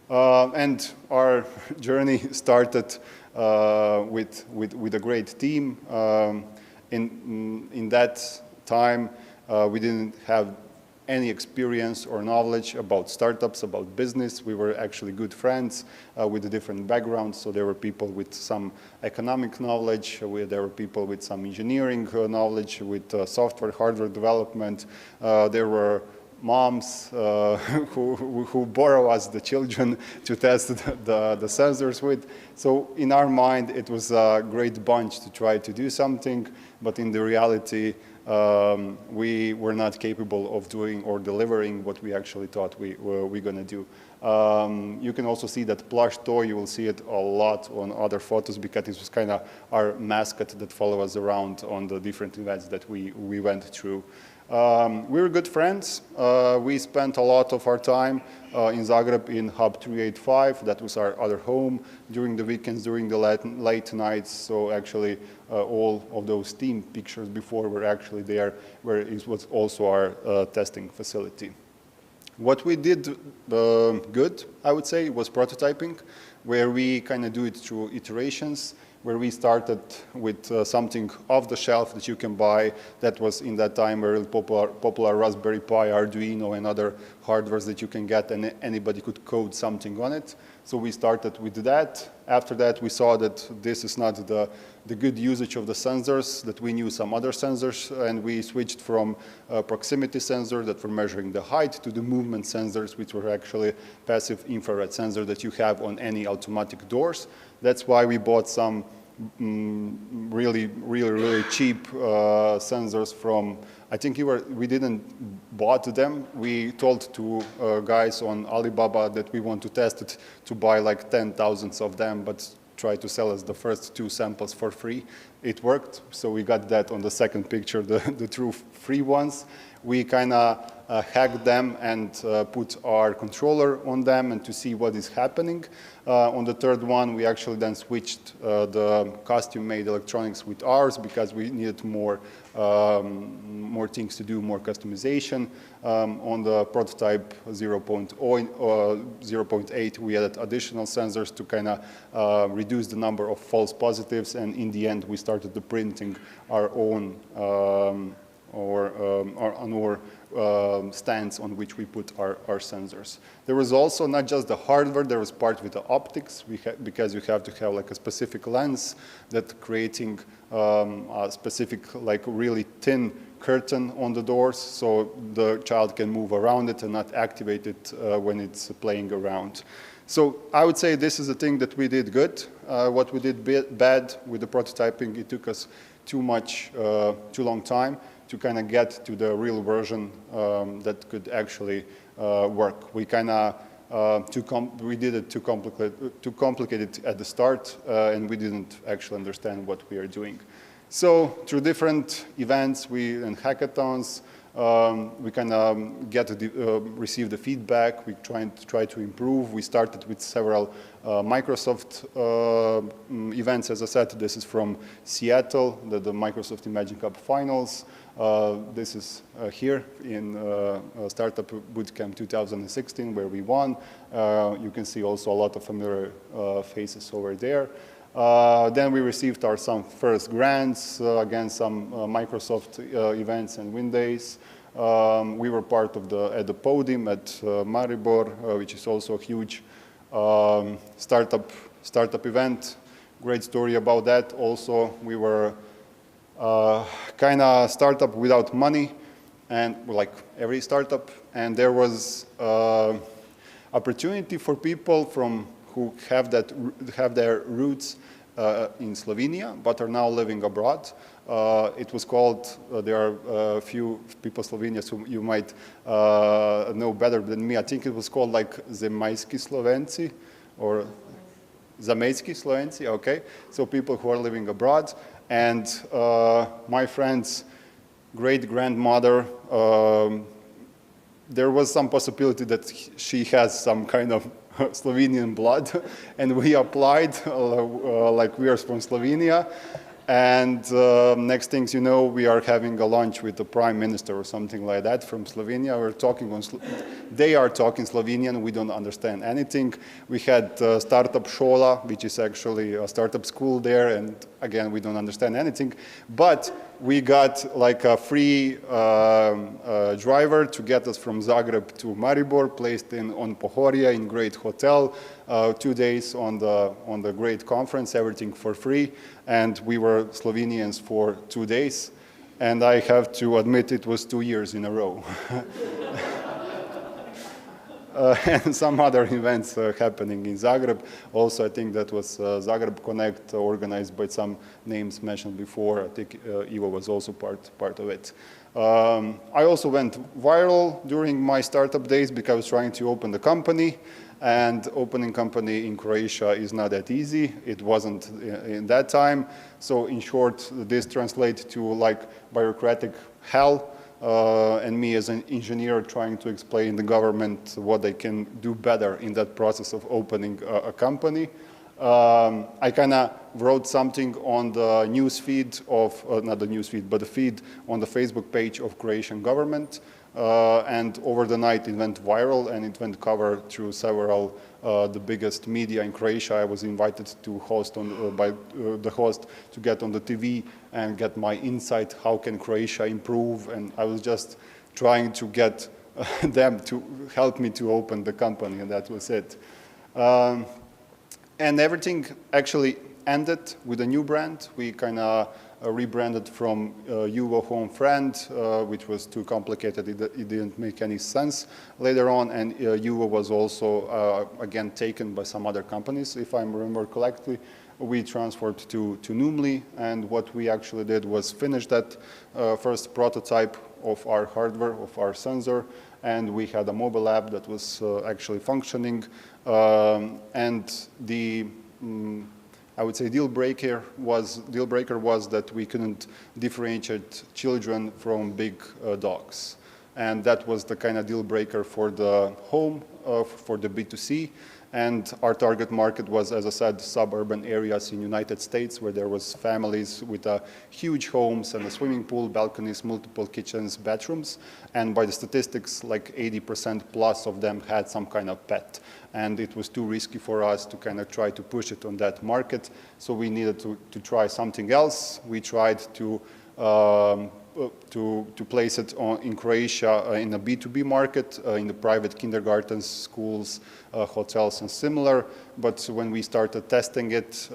And our journey started with a great team. In that time, we didn't have any experience or knowledge about startups, about business. We were actually good friends with a different backgrounds. So there were people with some economic knowledge, there were people with some engineering knowledge, with software, hardware development. There were moms who borrow us, the children, to test the sensors with. So in our mind, it was a great bunch to try to do something, but in the reality, we were not capable of doing or delivering what we actually thought we were going to do. You can also see that plush toy. You will see it a lot on other photos because it was kind of our mascot that followed us around on the different events that we went through. We were good friends. We spent a lot of our time in Zagreb in Hub 385. That was our other home during the weekends, during the late nights. So actually, all of those team pictures before were actually there, where it was also our testing facility. What we did good, I would say, was prototyping, where we kind of do it through iterations, where we started with something off the shelf that you can buy. That was in that time very popular Raspberry Pi, Arduino, and other hardwares that you can get, and anybody could code something on it. So we started with that. After that, we saw that this is not the good usage of the sensors, that we knew some other sensors, and we switched from proximity sensor that were measuring the height to the movement sensors, which were actually passive infrared sensor that you have on any automatic doors. That's why we bought some really cheap sensors from, I think we didn't bought them. We told to guys on Alibaba that we want to test it, to buy like 10,000 of them, but try to sell us the first 2 samples for free. It worked, so we got that on the second picture, the true free ones. We kind of hacked them and put our controller on them and to see what is happening. On the third one, we actually then switched the custom-made electronics with ours because we needed more things to do, more customization. On the prototype 0.8, we added additional sensors to kind of reduce the number of false positives, and in the end, we started the printing our own stands on which we put our sensors. There was also not just the hardware, there was part with the optics, because you have to have like a specific lens that creating a specific, like really thin curtain on the doors so the child can move around it and not activate it when it's playing around. So I would say this is the thing that we did good. What we did bad with the prototyping, it took us too long time to kind of get to the real version that could actually work. We kind of we did it too complicated at the start, and we didn't actually understand what we are doing. So through different events and hackathons, we kind of get to receive the feedback. We try to improve. We started with several Microsoft events. As I said, this is from Seattle, the Microsoft Imagine Cup Finals. This is here in Startup Bootcamp 2016, where we won. You can see also a lot of familiar faces over there. Then we received some first grants, again, some Microsoft events and WinDays. We were part of at the podium at Maribor, which is also a huge startup event. Great story about that. Also, we were kind of startup without money, and like every startup. And there was opportunity for people who have their roots in Slovenia, but are now living abroad. It was called, there are a few people in Slovenia who you might know better than me. I think it was called like Zemajski Slovenci, or Zamejski Slovenci, okay. So people who are living abroad. And my friend's great-grandmother, there was some possibility that she has some kind of Slovenian blood, and we applied like we are from Slovenia. And next things you know, we are having a lunch with the prime minister or something like that from Slovenia. We're talking they are talking Slovenian. We don't understand anything. We had Startup Šola, which is actually a startup school there, and again, we don't understand anything. But we got like a free driver to get us from Zagreb to Maribor, placed on Pohorje in great hotel, 2 days on the great conference, everything for free. And we were Slovenians for 2 days. And I have to admit it was 2 years in a row. and some other events happening in Zagreb. Also, I think that was Zagreb Connect, organized by some names mentioned before. I think Ivo was also part of it. I also went viral during my startup days because I was trying to open the company. And opening company in Croatia is not that easy. It wasn't in that time. So in short, this translates to like bureaucratic hell. And me as an engineer trying to explain the government what they can do better in that process of opening a company. I kind of wrote something on the news feed of, not the news feed, but the feed on the Facebook page of Croatian government. And over the night it went viral and it went covered through several the biggest media in Croatia. I was invited to host by the host to get on the TV and get my insight, how can Croatia improve, and I was just trying to get them to help me to open the company, and that was it. And everything actually ended with a new brand. We kind of rebranded from Juvo Home Friend, which was too complicated. It didn't make any sense later on. And Juvo was also, again, taken by some other companies. If I remember correctly, we transferred to Numli. And what we actually did was finish that first prototype of our hardware, of our sensor. And we had a mobile app that was actually functioning. And the I would say deal breaker was that we couldn't differentiate children from big dogs. And that was the kind of deal breaker for the home, for the B2C. And our target market was, as I said, suburban areas in United States where there was families with huge homes and a swimming pool, balconies, multiple kitchens, bathrooms. And by the statistics, like 80% plus of them had some kind of pet. And it was too risky for us to kind of try to push it on that market. So we needed to try something else. We tried to place it in Croatia in a B2B market, in the private kindergartens, schools, hotels, and similar. But when we started testing it,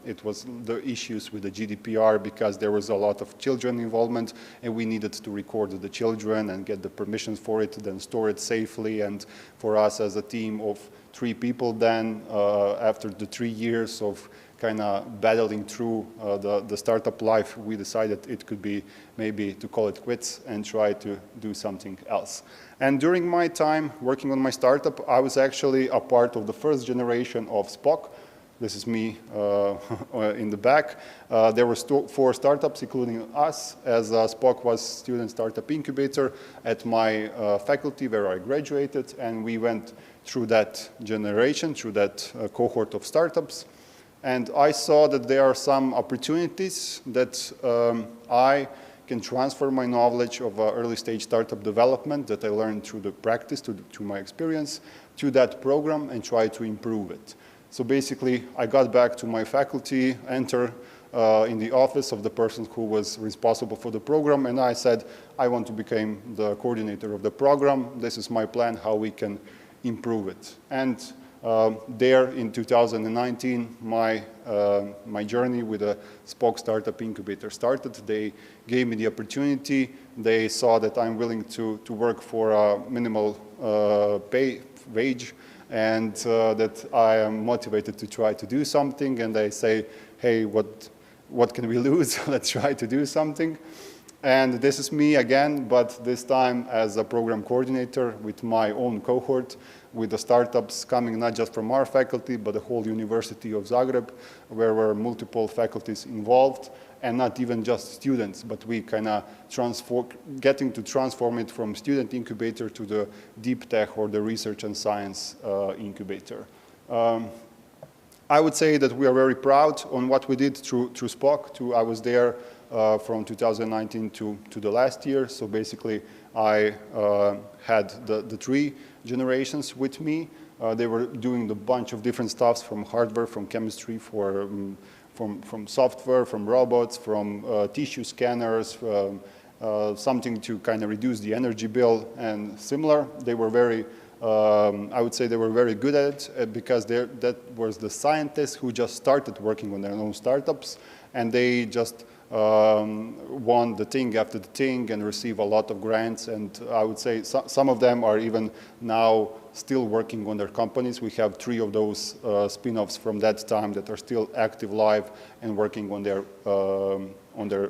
it was the issues with the GDPR because there was a lot of children involvement, and we needed to record the children and get the permissions for it, then store it safely. And for us as a team of 3 people then, after the 3 years of kind of battling through the startup life, we decided it could be maybe to call it quits and try to do something else. And during my time working on my startup, I was actually a part of the first generation of Spock. This is me in the back. There were 4 startups, including us, as Spock was student startup incubator at my faculty where I graduated, and we went through that generation, through that cohort of startups. And I saw that there are some opportunities that I can transfer my knowledge of early stage startup development that I learned through the practice, to my experience, to that program and try to improve it. So basically, I got back to my faculty, enter in the office of the person who was responsible for the program, and I said, I want to become the coordinator of the program. This is my plan, how we can improve it. And there in 2019, my journey with a Spock Startup Incubator started. They gave me the opportunity. They saw that I'm willing to work for a minimal wage and that I am motivated to try to do something. And they say, hey, what can we lose? Let's try to do something. And this is me again, but this time as a program coordinator with my own cohort, with the startups coming not just from our faculty, but the whole University of Zagreb, where were multiple faculties involved, and not even just students, but we kind of getting to transform it from student incubator to the deep tech or the research and science incubator. I would say that we are very proud on what we did through Spock. I was there from 2019 to the last year. So basically, I had the 3 generations with me. They were doing a bunch of different stuffs, from hardware, from chemistry, from software, from robots, from tissue scanners, something to kind of reduce the energy bill and similar. They were very, I would say they were very good at it because that was the scientists who just started working on their own startups, and they just won the thing after the thing and receive a lot of grants. And I would say some of them are even now still working on their companies. We have 3 of those spin-offs from that time that are still active live and working on their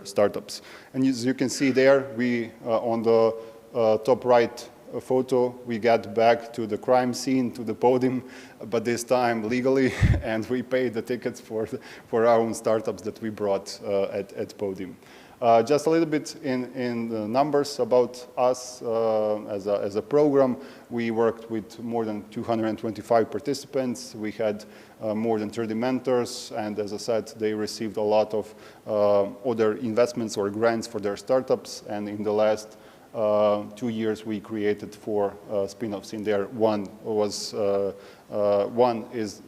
startups. And as you can see there, we on the top right photo, we got back to the crime scene, to the podium, but this time legally, and we paid the tickets for our own startups that we brought at podium. Just a little bit in the numbers about us as a program. We worked with more than 225 participants. We had more than 30 mentors, and as I said, they received a lot of other investments or grants for their startups, and in the last 2 years, we created 4 spin-offs in there. One is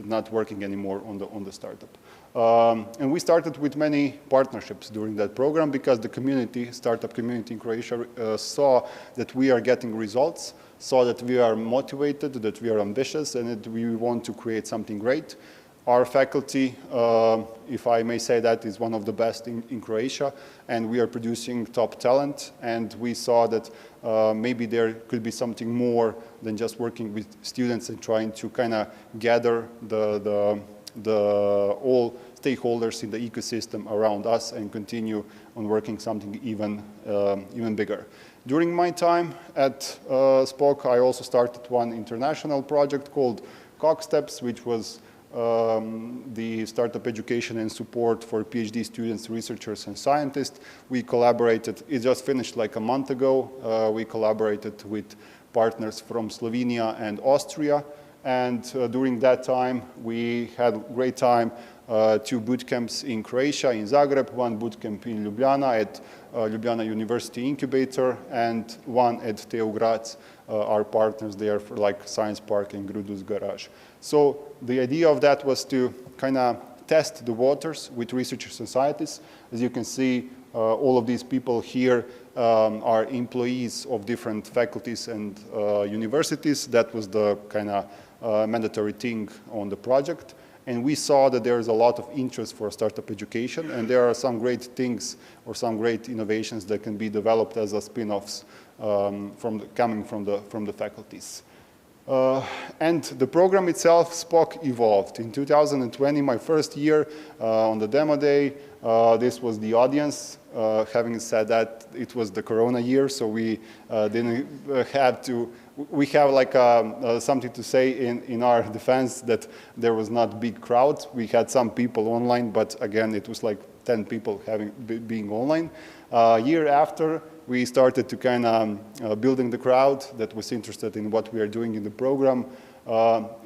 not working anymore on the startup. And we started with many partnerships during that program because the community, startup community in Croatia, saw that we are getting results, saw that we are motivated, that we are ambitious, and that we want to create something great. Our faculty, if I may say that, is one of the best in Croatia, and we are producing top talent, and we saw that maybe there could be something more than just working with students and trying to kind of gather all stakeholders in the ecosystem around us and continue on working something even bigger. During my time at Spock, I also started one international project called CogSteps, which was the startup education and support for PhD students, researchers, and scientists. We collaborated, it just finished like a month ago. We collaborated with partners from Slovenia and Austria. And during that time, we had a great time. 2 boot camps in Croatia, in Zagreb, 1 boot camp in Ljubljana at Ljubljana University Incubator, and 1 at TU Graz, our partners there for like Science Park and Grudus Garage. So the idea of that was to kind of test the waters with researchers and scientists. As you can see, all of these people here are employees of different faculties and universities. That was the kind of mandatory thing on the project. And we saw that there is a lot of interest for startup education, and there are some great things or some great innovations that can be developed as a spin-offs coming from the faculties. And the program itself, Spock, evolved. In 2020, my first year on the demo day, this was the audience. Having said that, it was the Corona year, so we didn't have to. We have like something to say in our defense that there was not big crowd. We had some people online, but again, it was like 10 people being online. Year after, we started to kind of building the crowd that was interested in what we are doing in the program.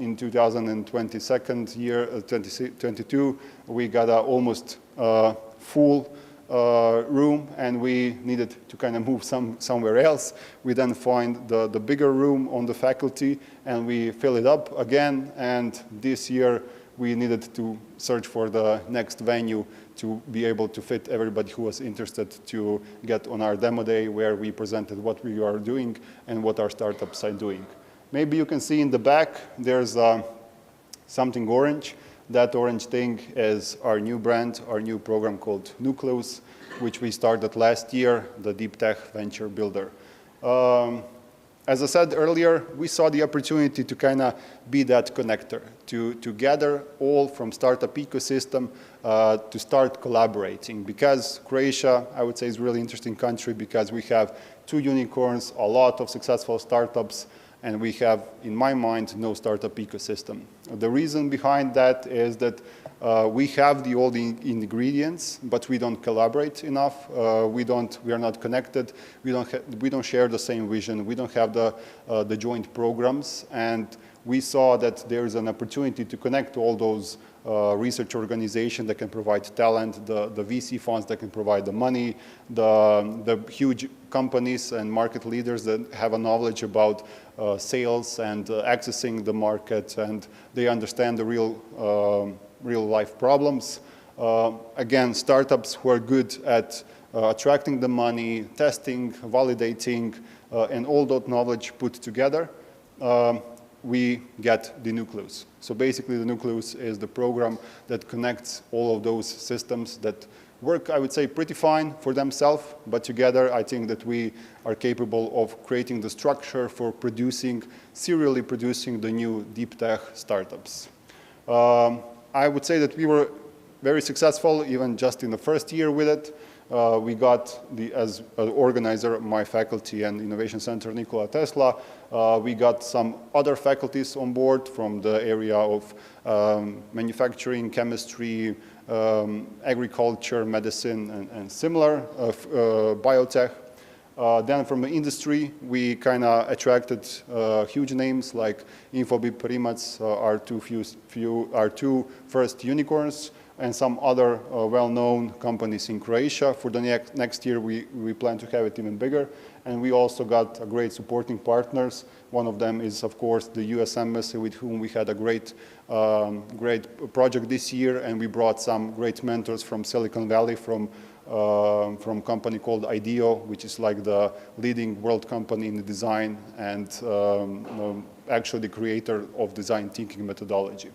In 2022, we got an almost full room, and we needed to kind of move somewhere else. We then find the bigger room on the faculty, and we fill it up again. And this year, we needed to search for the next venue to be able to fit everybody who was interested to get on our demo day, where we presented what we are doing and what our startups are doing. Maybe you can see in the back, there's something orange. That orange thing is our new brand, our new program called Nucleus, which we started last year, the Deep Tech Venture Builder. As I said earlier, we saw the opportunity to kind of be that connector, to gather all from startup ecosystem to start collaborating. Because Croatia, I would say, is a really interesting country because we have 2 unicorns, a lot of successful startups, and we have, in my mind, no startup ecosystem. The reason behind that is that we have all the ingredients, but we don't collaborate enough. We are not connected. We don't share the same vision. We don't have the joint programs. And we saw that there is an opportunity to connect all those research organizations that can provide talent, the VC funds that can provide the money, the huge companies and market leaders that have a knowledge about sales and accessing the market, and they understand the real life problems. Again, startups who are good at attracting the money, testing, validating, and all that knowledge put together. We get the Nucleus. So basically the Nucleus is the program that connects all of those systems that work, I would say, pretty fine for themselves, but together I think that we are capable of creating the structure for serially producing the new deep tech startups. I would say that we were very successful even just in the first year with it. We got, as an organizer, my faculty and innovation center, Nikola Tesla, we got some other faculties on board from the area of manufacturing, chemistry, agriculture, medicine, and similar, biotech. Then from the industry, we kind of attracted huge names like Infobip, Rimac, our two first unicorns, and some other well-known companies in Croatia. For the next year, we plan to have it even bigger. And we also got great supporting partners. One of them is, of course, the US Embassy, with whom we had a great project this year. And we brought some great mentors from Silicon Valley, from a company called IDEO, which is like the leading world company in the design and actually the creator of design thinking methodology.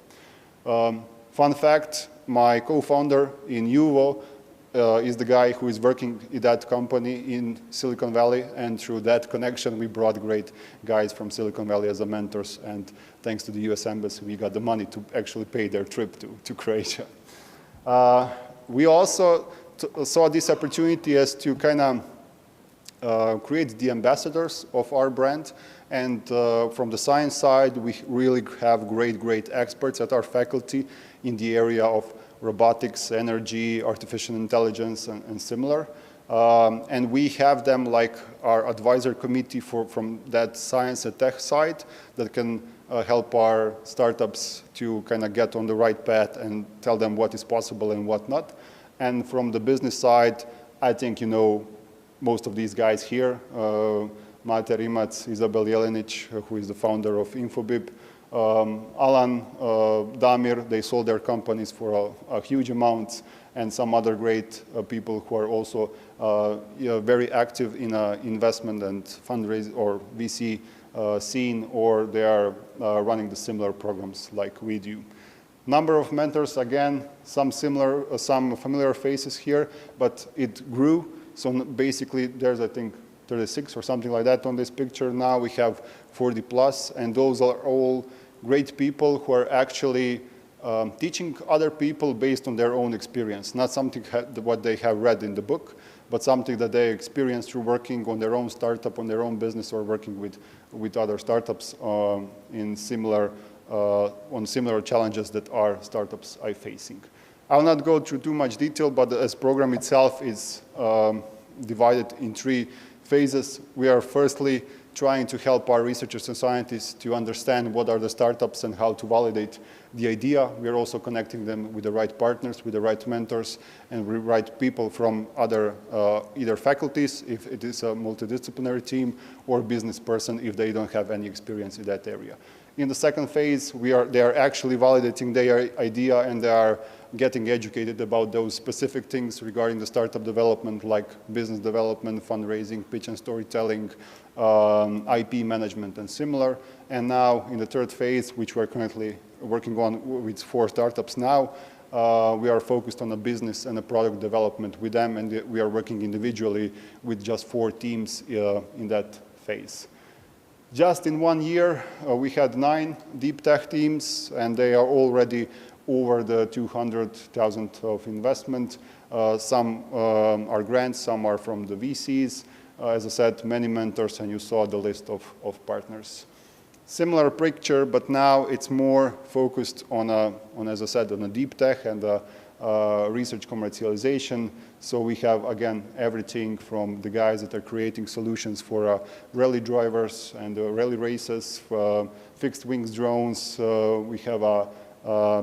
Fun fact, my co-founder in Uvo is the guy who is working in that company in Silicon Valley, and through that connection we brought great guys from Silicon Valley as mentors, and thanks to the US Embassy we got the money to actually pay their trip to Croatia. We also saw this opportunity as to kind of create the ambassadors of our brand. And from the science side, we really have great experts at our faculty in the area of robotics, energy, artificial intelligence, and similar. And we have them like our advisor committee from that science and tech side that can help our startups to kind of get on the right path and tell them what is possible and what not. And from the business side, I think you know most of these guys here. Mate Rimac, Isabel Jelenic, who is the founder of Infobip, Alan, Damir, they sold their companies for a huge amount, and some other great people who are also very active in investment and fundraising or VC scene, or they are running the similar programs like we do. Number of mentors, again, some familiar faces here, but it grew. So basically, there's, I think, 36 or something like that on this picture. Now we have 40 plus, and those are all great people who are actually teaching other people based on their own experience, not something what they have read in the book, but something that they experience through working on their own startup, on their own business, or working with other startups in similar challenges that our startups are facing. I'll not go through too much detail, but this program itself is divided in 3 phases. We are firstly trying to help our researchers and scientists to understand what are the startups and how to validate the idea. We are also connecting them with the right partners, with the right mentors, and with the right people from other either faculties, if it is a multidisciplinary team, or business person if they don't have any experience in that area. In the second phase, they are actually validating their idea, and they are getting educated about those specific things regarding the startup development, like business development, fundraising, pitch and storytelling, IP management, and similar. And now, in the third phase, which we're currently working on with 4 startups now, we are focused on the business and the product development with them, and we are working individually with just 4 teams in that phase. Just in 1 year, we had 9 deep tech teams, and they are already over the 200,000 of investment. Some are grants, some are from the VCs. As I said, many mentors, and you saw the list of partners. Similar picture, but now it's more focused on, as I said, on a deep tech and research commercialization. So we have, again, everything from the guys that are creating solutions for rally drivers and rally races, fixed wings drones. We have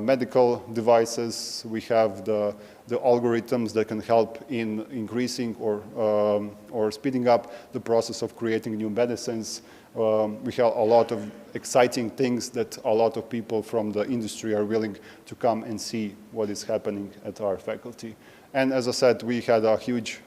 medical devices. We have the algorithms that can help in increasing or speeding up the process of creating new medicines. We have a lot of exciting things that a lot of people from the industry are willing to come and see what is happening at our faculty. And as I said, we had a huge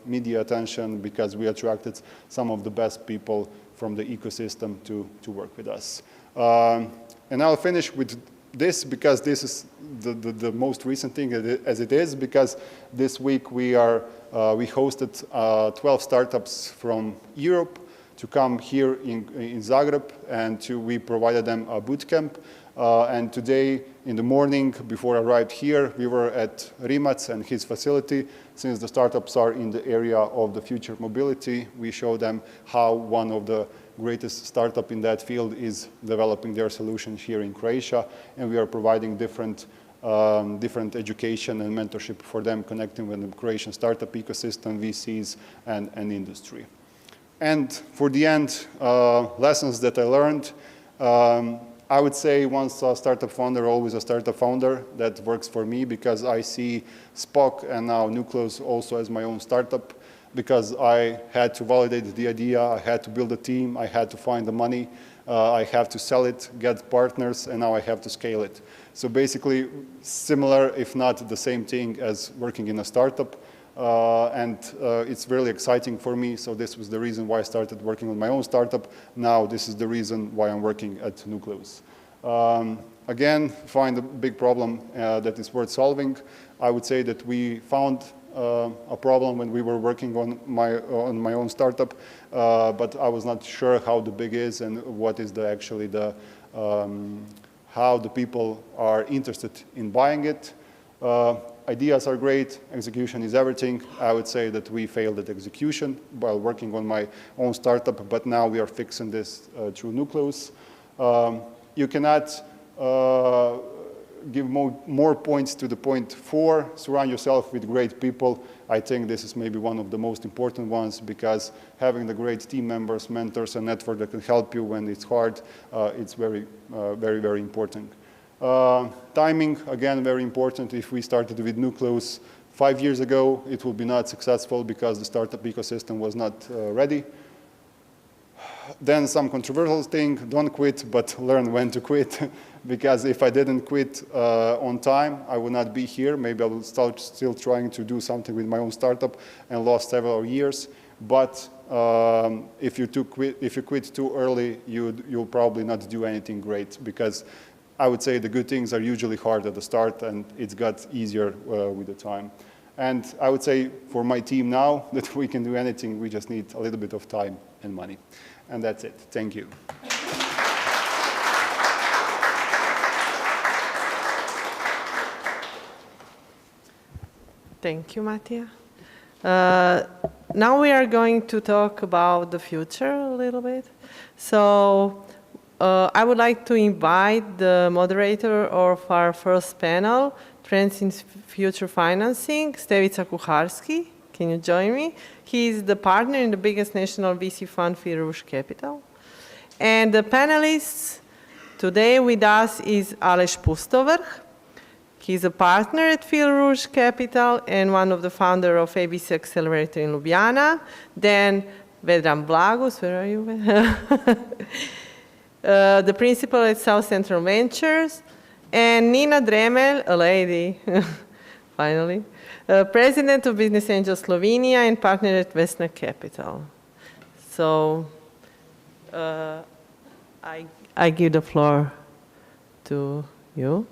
media attention because we attracted some of the best people from the ecosystem to work with us. And I'll finish with this because this is the most recent thing as it is, because this week we hosted 12 startups from Europe to come here in Zagreb, and we provided them a boot camp. And today in the morning, before I arrived here, we were at Rimac and his facility. Since the startups are in the area of the future mobility, we show them how one of the greatest startup in that field is developing their solutions here in Croatia, and we are providing different education and mentorship for them, connecting with the Croatian startup ecosystem, VCs, and industry. And for the end, lessons that I learned, I would say once a startup founder, always a startup founder. That works for me because I see Spock and now Nucleus also as my own startup, because I had to validate the idea, I had to build a team, I had to find the money, I have to sell it, get partners, and now I have to scale it. So basically similar, if not the same thing as working in a startup. And it's really exciting for me, so this was the reason why I started working on my own startup. Now this is the reason why I'm working at Nucleus. Again, find a big problem that is worth solving. I would say that we found a problem when we were working on my own startup, but I was not sure how the big is and what is actually how the people are interested in buying it. Ideas are great, execution is everything. I would say that we failed at execution while working on my own startup, but now we are fixing this through Nucleus. You cannot give more points to the point 4. Surround yourself with great people. I think this is maybe one of the most important ones, because having the great team members, mentors, and network that can help you when it's hard, it's very, very important. Timing, again, very important. If we started with Nucleus 5 years ago, it will be not successful because the startup ecosystem was not ready. Then some controversial thing, don't quit, but learn when to quit. Because if I didn't quit on time, I would not be here. Maybe I would start still trying to do something with my own startup and lost several years. But if you quit too early, you'll probably not do anything great, because I would say the good things are usually hard at the start, and it's got easier with the time. And I would say for my team now that we can do anything, we just need a little bit of time and money. And that's it. Thank you. Thank you, Mattia. Now we are going to talk about the future a little bit. So I would like to invite the moderator of our first panel, Trends in Future Financing, Stevica Kuharski. Can you join me? He is the partner in the biggest national VC fund, Phil Rouge Capital. And the panelists today with us is Aleš Pustovrh. He's a partner at Phil Rouge Capital and one of the founders of ABC Accelerator in Ljubljana. Then Vedran Blagus, where are you? The principal at South Central Ventures. And Nina Dremel, a lady, finally, president of Business Angel Slovenia and partner at Vesna Capital. So I give the floor to you.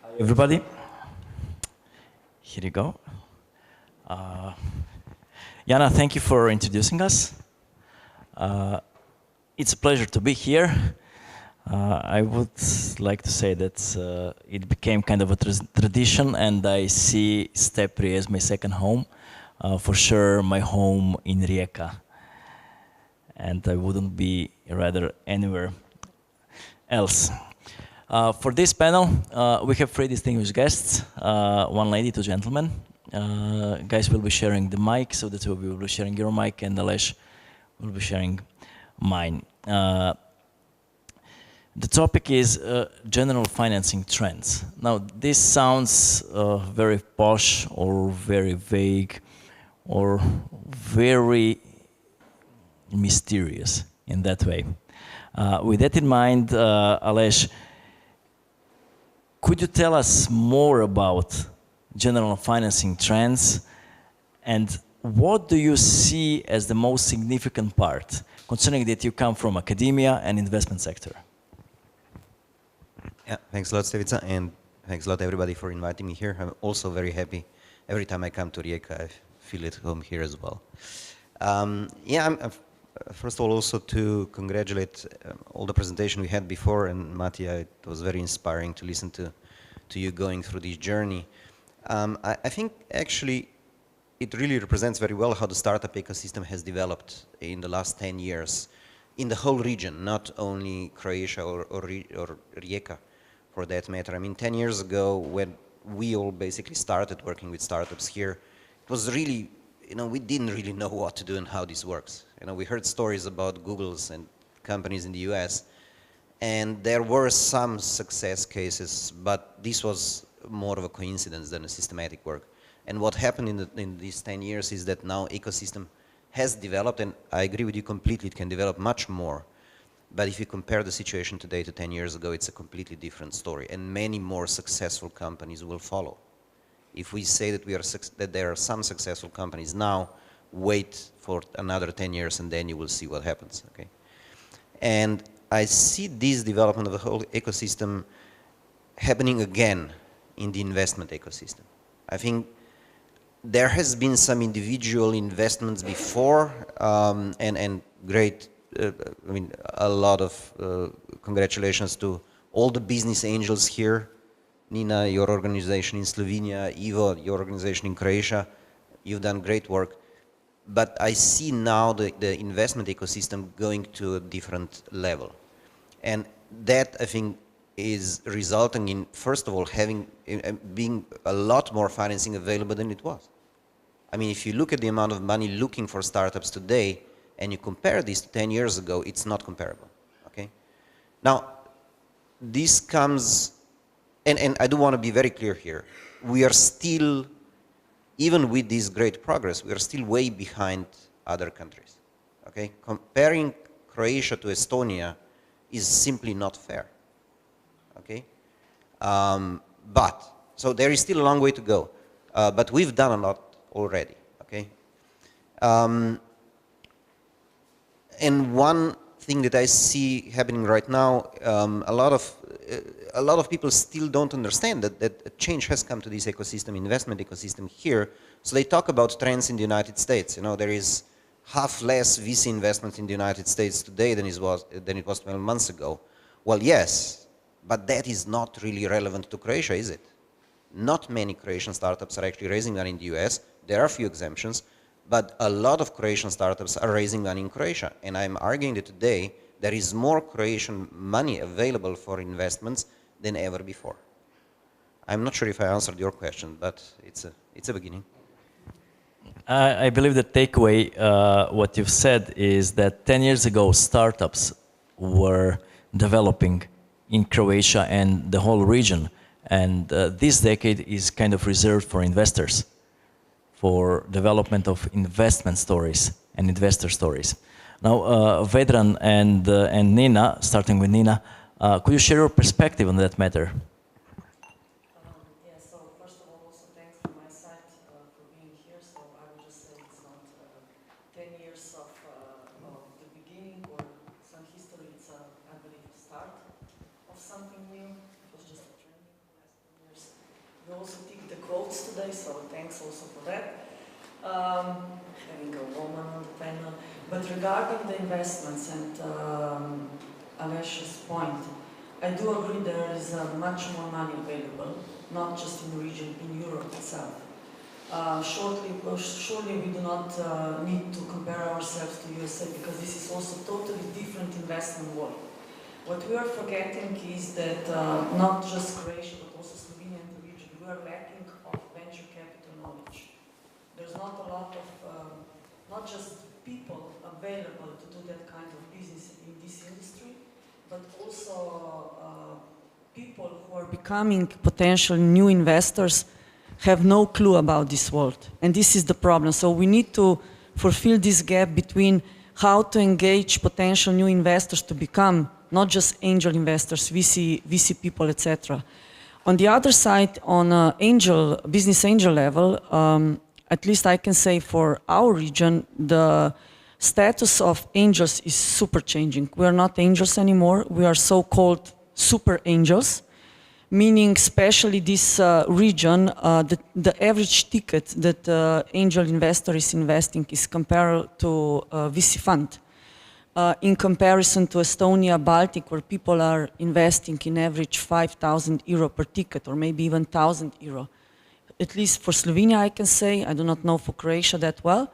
Hi, everybody. Here you go. Jana, thank you for introducing us. It's a pleasure to be here. I would like to say that it became kind of a tradition, and I see STEPRI as my second home. For sure, my home in Rijeka. And I wouldn't be rather anywhere else. For this panel, we have 3 distinguished guests, 1 lady, 2 gentlemen. Guys will be sharing the mic, so the 2 of you will be sharing your mic, and Aleš will be sharing mine. The topic is general financing trends. Now, this sounds very posh or very vague or very mysterious in that way. With that in mind, Aleš, could you tell us more about general financing trends and what do you see as the most significant part, considering that you come from academia and investment sector? Yeah, thanks a lot, Stevica, and thanks a lot, everybody, for inviting me here. I'm also very happy. Every time I come to Rijeka, I feel at home here as well. First of all, also to congratulate all the presentation we had before, and Matija, it was very inspiring to listen to you going through this journey. I think actually it really represents very well how the startup ecosystem has developed in the last 10 years in the whole region, not only Croatia or Rijeka for that matter. I mean, 10 years ago when we all basically started working with startups here, it was really, we didn't really know what to do and how this works. We heard stories about Googles and companies in the US, and there were some success cases, but this was more of a coincidence than a systematic work. And what happened in these 10 years is that now ecosystem has developed, and I agree with you completely, it can develop much more. But if you compare the situation today to 10 years ago, it's a completely different story, and many more successful companies will follow. If we say that there are some successful companies now, wait for another 10 years and then you will see what happens, okay? And I see this development of the whole ecosystem happening again in the investment ecosystem. I think there has been some individual investments before, and great, a lot of congratulations to all the business angels here. Nina, your organization in Slovenia, Ivo, your organization in Croatia, you've done great work. But I see now the investment ecosystem going to a different level. And that, I think, is resulting in, first of all, being a lot more financing available than it was. I mean, if you look at the amount of money looking for startups today, and you compare this to 10 years ago, it's not comparable, okay? Now, this comes, and I do want to be very clear here, we are still, even with this great progress, we are still way behind other countries, okay? Comparing Croatia to Estonia is simply not fair, okay? So there is still a long way to go, but we've done a lot already, okay? And one thing that I see happening right now, a lot of people still don't understand that a change has come to this ecosystem, investment ecosystem here. So they talk about trends in the United States. There is half less VC investment in the United States today than it was 12 months ago. Well, yes, but that is not really relevant to Croatia, is it? Not many Croatian startups are actually raising money in the US. There are a few exemptions, but a lot of Croatian startups are raising money in Croatia. And I'm arguing that today there is more Croatian money available for investments than ever before. I'm not sure if I answered your question, but it's a beginning. I believe the takeaway, what you've said, is that 10 years ago, startups were developing in Croatia and the whole region. And this decade is kind of reserved for investors, for development of investment stories and investor stories. Now, Vedran and Nina, starting with Nina, could you share your perspective on that matter? So first of all, also thanks from my side for being here. So I would just say it's not 10 years of the beginning or some history. It's, I believe, the start of something new. It was just a training the last 10 years. We also tick the quotes today, so thanks also for that. Having a woman on the panel. But regarding the investments and Alesha's point, I do agree there is much more money available, not just in the region, in Europe itself. Surely we do not need to compare ourselves to USA because this is also totally different investment world. What we are forgetting is that not just Croatia but also Slovenia and the region, we are lacking of venture capital knowledge. There's not a lot of, not just people available to do that kind of business in this industry, but also people who are becoming potential new investors have no clue about this world. And this is the problem. So we need to fulfill this gap between how to engage potential new investors to become not just angel investors, VC people, etc. On the other side, on business angel level, at least I can say for our region, the status of angels is super changing. We are not angels anymore. We are so-called super angels, meaning especially this region, the average ticket that angel investor is investing is comparable to a VC fund. In comparison to Estonia, Baltic, where people are investing in average 5,000 euro per ticket, or maybe even 1,000 euro. At least for Slovenia, I can say, I do not know for Croatia that well,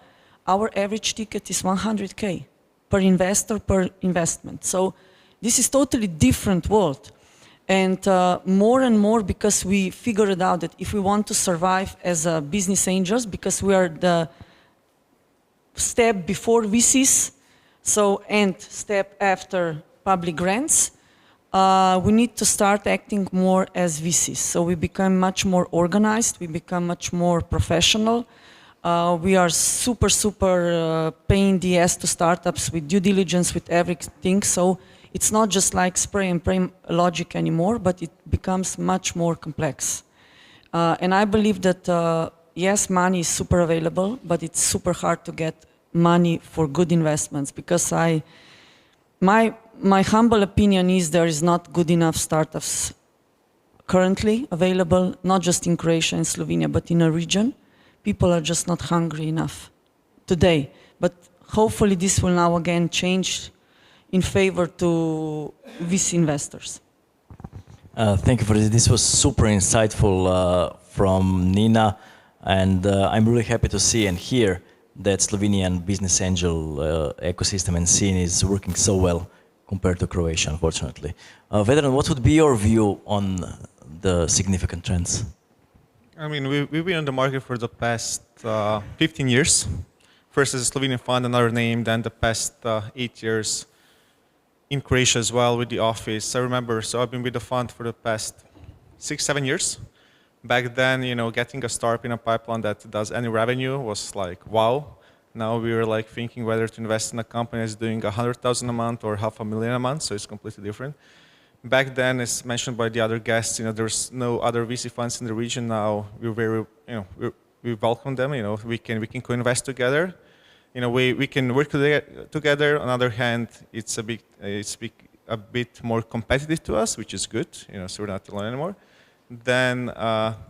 our average ticket is 100K per investor, per investment. So this is totally different world. And more, because we figured out that if we want to survive as business angels, because we are the step before VCs, and step after public grants, we need to start acting more as VCs. So we become much more organized, we become much more professional. We are super paying the ass to startups with due diligence, with everything. So it's not just like spray and pray logic anymore, but it becomes much more complex. And I believe that, yes, money is super available, but it's super hard to get money for good investments, because my humble opinion is there is not good enough startups currently available, not just in Croatia and Slovenia, but in a region. People are just not hungry enough today. But hopefully this will now again change in favor to VC investors. Thank you for this. This was super insightful from Nina, and I'm really happy to see and hear that Slovenian business angel ecosystem and scene is working so well compared to Croatia, unfortunately. Vedran, what would be your view on the significant trends? I mean, we've been on the market for the past 15 years. First as a Slovenian fund, another name, then the past 8 years in Croatia as well with the office. I remember, so I've been with the fund for the past 6-7 years. Back then, you know, getting a startup in a pipeline that does any revenue was like, wow. Now we were like thinking whether to invest in a company that's doing 100,000 a month or 500,000 a month, so it's completely different. Back then, as mentioned by the other guests, you know, there's no other VC funds in the region. Now we're very, you know, we welcome them. You know, we can co-invest together. In a way, we can work together. On the other hand, it's a bit more competitive to us, which is good. You know, so we're not alone anymore. Then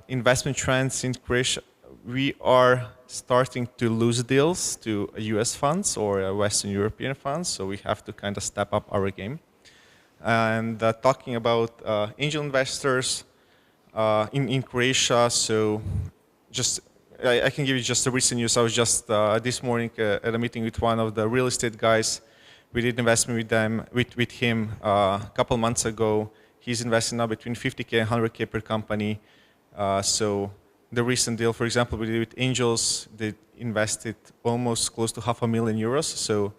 investment trends in Croatia, we are starting to lose deals to US funds or Western European funds, so we have to kind of step up our game. And talking about angel investors in Croatia, so just I can give you just a recent news. I was just this morning at a meeting with one of the real estate guys. We did investment with him a couple months ago. He's investing now between 50K and 100K per company. So the recent deal, for example, we did with Angels, they invested almost close to €500,000. So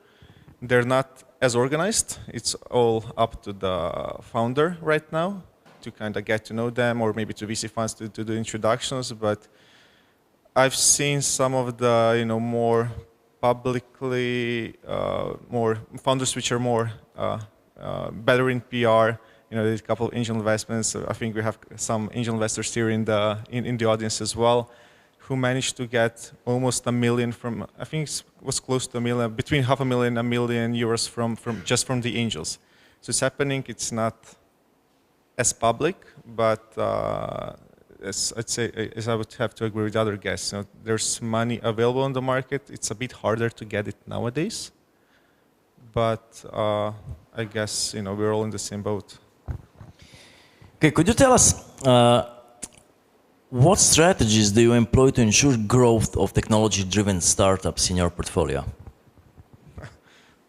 they're not as organized. It's all up to the founder right now to kind of get to know them, or maybe to VC funds to do introductions. But I've seen some of the more publicly, more founders which are more better in PR. You know, there's a couple of angel investments. I think we have some angel investors here in the audience as well, who managed to get almost €1 million from, I think it was close to €1 million, between €500,000 and €1 million from the angels. So it's happening. It's not as public, but as I'd say, as I would have to agree with other guests, you know, there's money available on the market. It's a bit harder to get it nowadays, but I guess we're all in the same boat. Okay, could you tell us what strategies do you employ to ensure growth of technology-driven startups in your portfolio?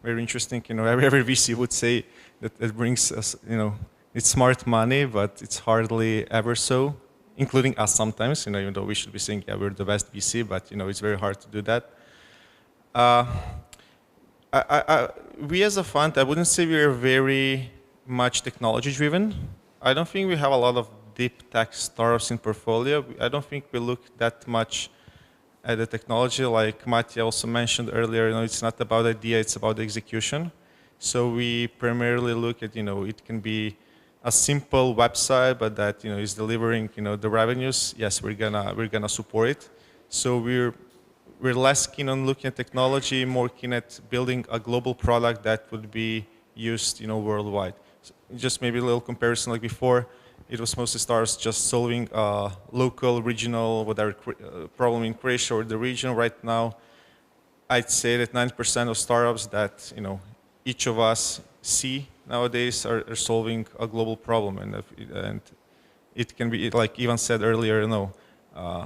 Very interesting. Every VC would say that it brings us, it's smart money, but it's hardly ever so, including us sometimes. Even though we should be saying, yeah, we're the best VC, but it's very hard to do that. We as a fund, I wouldn't say we're very much technology-driven. I don't think we have a lot of deep tech startups in portfolio. I don't think we look that much at the technology. Like Matija also mentioned earlier, it's not about the idea, it's about the execution. So we primarily look at, it can be a simple website, but that is delivering the revenues. Yes, we're gonna support it. So we're we're less keen on looking at technology, more keen at building a global product that would be used, worldwide. So just maybe a little comparison, like before, it was mostly startups just solving a local, regional, whatever problem in Croatia or the region. Right now, I'd say that 90% of startups that each of us see nowadays are solving a global problem, and it can be, like Ivan said earlier,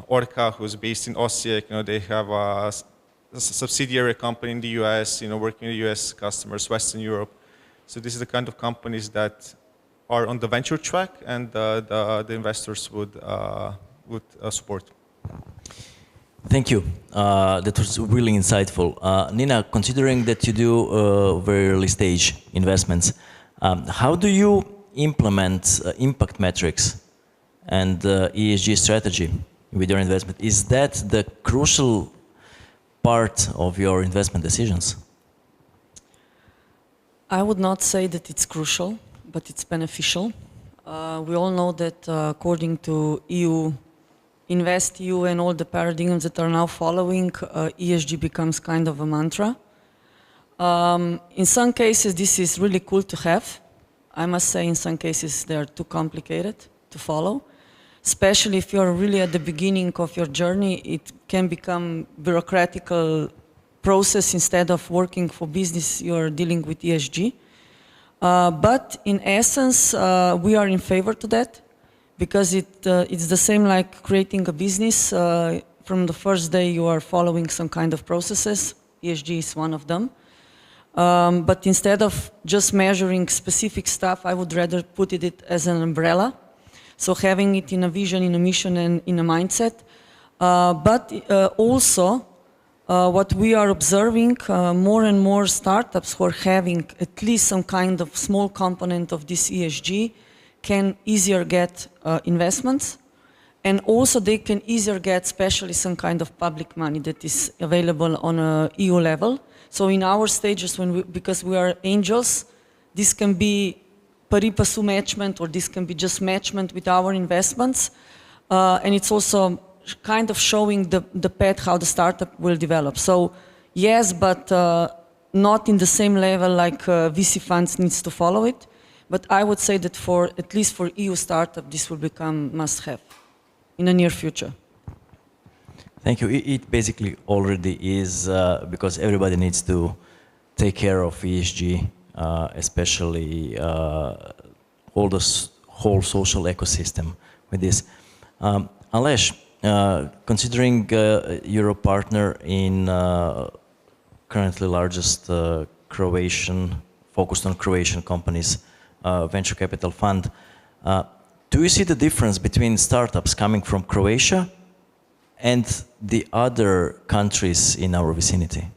Orca, who's based in Osijek, they have a subsidiary company in the US, working with US customers, Western Europe. So this is the kind of companies that are on the venture track, and the investors would support. Thank you. That was really insightful. Nina, considering that you do very early stage investments, how do you implement impact metrics and ESG strategy with your investment? Is that the crucial part of your investment decisions? I would not say that it's crucial, but it's beneficial. We all know that according to InvestEU and all the paradigms that are now following, ESG becomes kind of a mantra. In some cases, this is really cool to have. I must say, in some cases, they are too complicated to follow. Especially if you're really at the beginning of your journey, it can become bureaucratical process. Instead of working for business, you're dealing with ESG. But in essence, we are in favor to that, because it's the same like creating a business. From the first day you are following some kind of processes. ESG is one of them. But instead of just measuring specific stuff, I would rather put it as an umbrella. So having it in a vision, in a mission, and in a mindset. But also, what we are observing, more and more startups who are having at least some kind of small component of this ESG can easier get investments, and also they can easier get especially some kind of public money that is available on a EU level. So in our stages, because we are angels, this can be pari passu matchment, or this can be just matchment with our investments, and it's also kind of showing the path how the startup will develop. So yes, but not in the same level like VC funds needs to follow it. But I would say that at least for EU startup, this will become must-have in the near future. Thank you. It basically already is, because everybody needs to take care of ESG, especially all the whole social ecosystem with this. Aleš, considering you're a partner in currently largest focused on Croatian companies, venture capital fund. Do you see the difference between startups coming from Croatia and the other countries in our vicinity?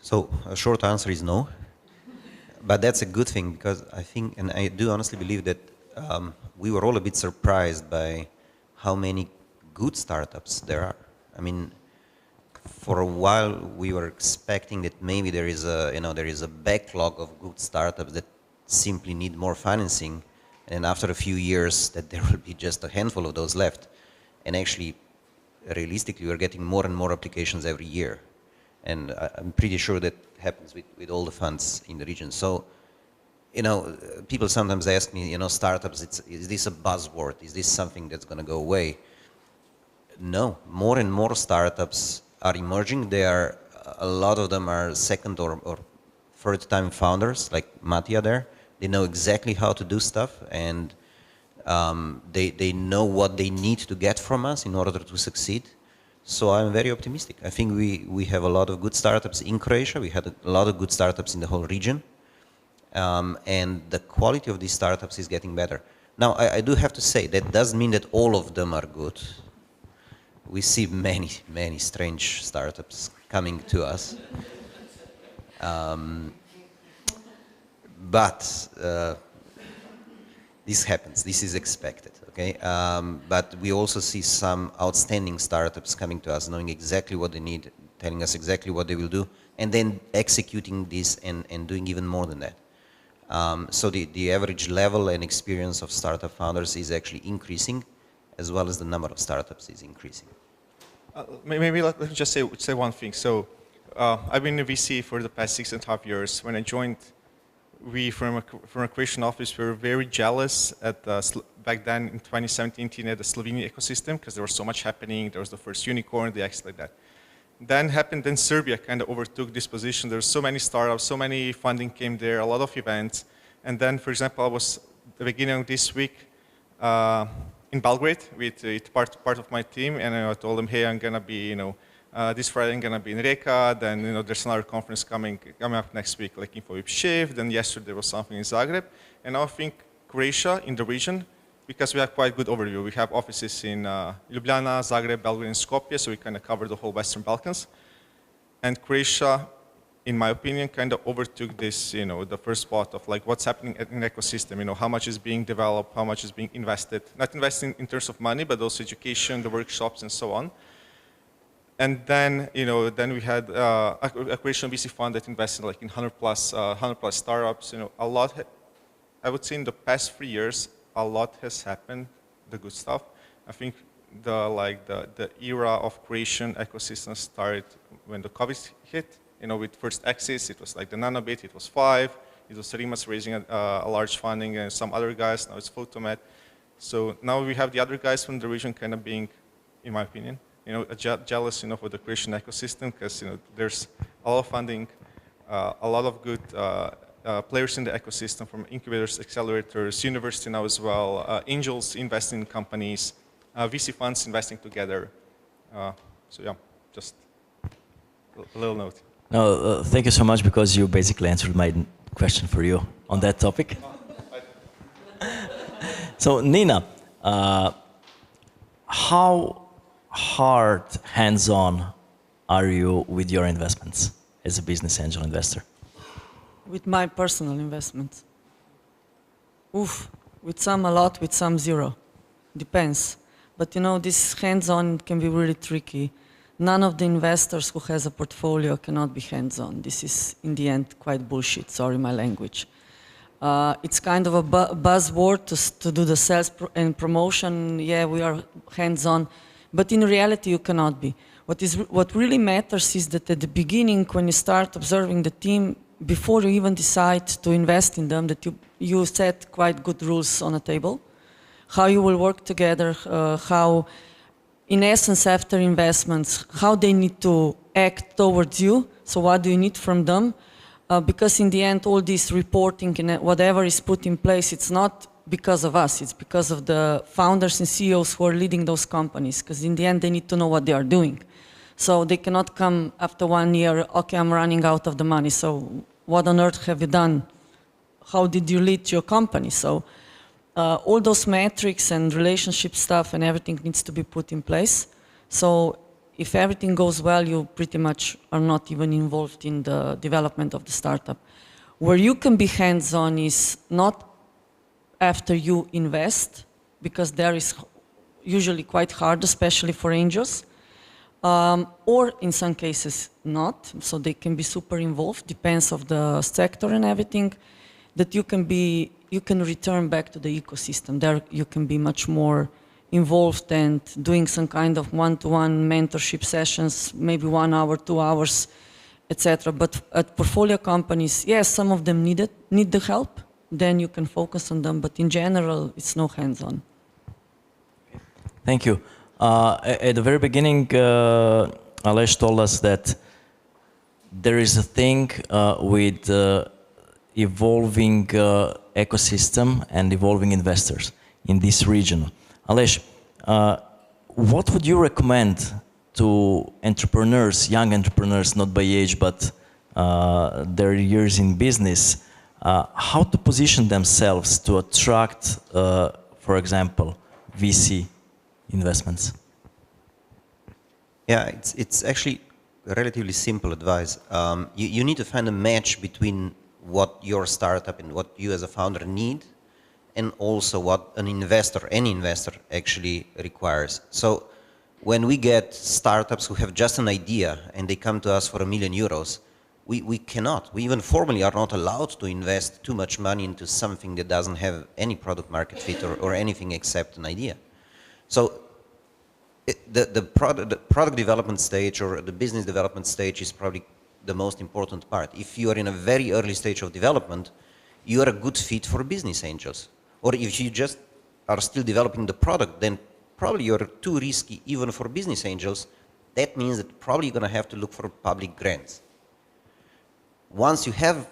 So a short answer is no, but that's a good thing, because I think, and I do honestly believe that we were all a bit surprised by how many good startups there are. I mean, for a while we were expecting that maybe there is a backlog of good startups that simply need more financing, and after a few years that there will be just a handful of those left. And actually, realistically, we're getting more and more applications every year, and I'm pretty sure that happens with all the funds in the region. So, people sometimes ask me, startups, is this a buzzword? Is this something that's going to go away? No, more and more startups are emerging. A lot of them are second or third time founders, like Matija there. They know exactly how to do stuff, and they know what they need to get from us in order to succeed. So I'm very optimistic. I think we have a lot of good startups in Croatia. We had a lot of good startups in the whole region. And the quality of these startups is getting better. Now, I do have to say, that doesn't mean that all of them are good. We see many, many strange startups coming to us. But this happens, this is expected, okay? But we also see some outstanding startups coming to us, knowing exactly what they need, telling us exactly what they will do, and then executing this and doing even more than that. So the average level and experience of startup founders is actually increasing, as well as the number of startups is increasing. Maybe let me just say one thing. So I've been in VC for the past 6.5 years. When I joined, we from a Croatian office, we were very jealous at back then in 2017 at the Slovenian ecosystem because there was so much happening. There was the first unicorn, the X like that. Then Serbia kind of overtook this position. There were so many startups, so many funding came there, a lot of events. And then, for example, I was at the beginning of this week in Belgrade with part of my team, and I told them, hey, I'm gonna be, this Friday I'm gonna be in Rijeka. Then, there's another conference coming up next week, like InfoWeb Shift. Then yesterday there was something in Zagreb, and now I think Croatia in the region, because we have quite good overview. We have offices in Ljubljana, Zagreb, Belgrade, and Skopje, so we kind of cover the whole Western Balkans. And Croatia, in my opinion, kind of overtook this, the first spot of like what's happening in the ecosystem, how much is being developed, how much is being invested, not investing in terms of money, but also education, the workshops, and so on. And then, then we had a Croatian VC fund that invested like in 100 plus startups. A lot. I would say in the past 3 years, a lot has happened, the good stuff. I think the era of Croatian ecosystem started when the COVID hit. With first Axis, it was like the Nanobit, it was 5. It was Rimas raising a large funding and some other guys. Now it's Photomet. So now we have the other guys from the region kind of being, in my opinion, jealous, for the Croatian ecosystem because, there's a lot of funding, a lot of good players in the ecosystem from incubators, accelerators, university now as well, angels investing in companies, VC funds investing together. So yeah, just a little note. No, thank you so much because you basically answered my question for you on that topic. So Nina, how hard hands-on are you with your investments as a business angel investor? With my personal investments. Oof, with some a lot, with some zero. Depends. But this hands-on can be really tricky. None of the investors who has a portfolio cannot be hands-on. This is, in the end, quite bullshit, sorry my language. It's kind of a buzzword to do the sales and promotion. Yeah, we are hands-on. But in reality, you cannot be. What really matters is that at the beginning, when you start observing the team, before you even decide to invest in them, that you set quite good rules on the table. How you will work together, how, in essence, after investments, how they need to act towards you. So what do you need from them? Because in the end, all this reporting and whatever is put in place, it's not because of us, it's because of the founders and CEOs who are leading those companies. Because in the end, they need to know what they are doing. So they cannot come after 1 year, okay, I'm running out of the money. So what on earth have you done? How did you lead your company? So all those metrics and relationship stuff and everything needs to be put in place. So if everything goes well, you pretty much are not even involved in the development of the startup. Where you can be hands-on is not after you invest, because there is usually quite hard, especially for angels. Or in some cases not, so they can be super involved, depends of the sector and everything, that you can return back to the ecosystem. There you can be much more involved and doing some kind of one-to-one mentorship sessions, maybe 1 hour, 2 hours, etc. But at portfolio companies, yes, some of them need the help, then you can focus on them, but in general, it's no hands-on. Thank you. At the very beginning, Aleš told us that there is a thing with evolving ecosystem and evolving investors in this region. Aleš, what would you recommend to entrepreneurs, young entrepreneurs, not by age, but their years in business, how to position themselves to attract, for example, VC investments? Yeah, it's actually relatively simple advice. You need to find a match between what your startup and what you as a founder need, and also what an investor, any investor, actually requires. So when we get startups who have just an idea and they come to us for €1 million, we cannot, we even formally are not allowed to invest too much money into something that doesn't have any product market fit or anything except an idea. So the product development stage or the business development stage is probably the most important part. If you are in a very early stage of development, you are a good fit for business angels. Or if you just are still developing the product, then probably you're too risky even for business angels. That means that probably you're going to have to look for public grants. Once you have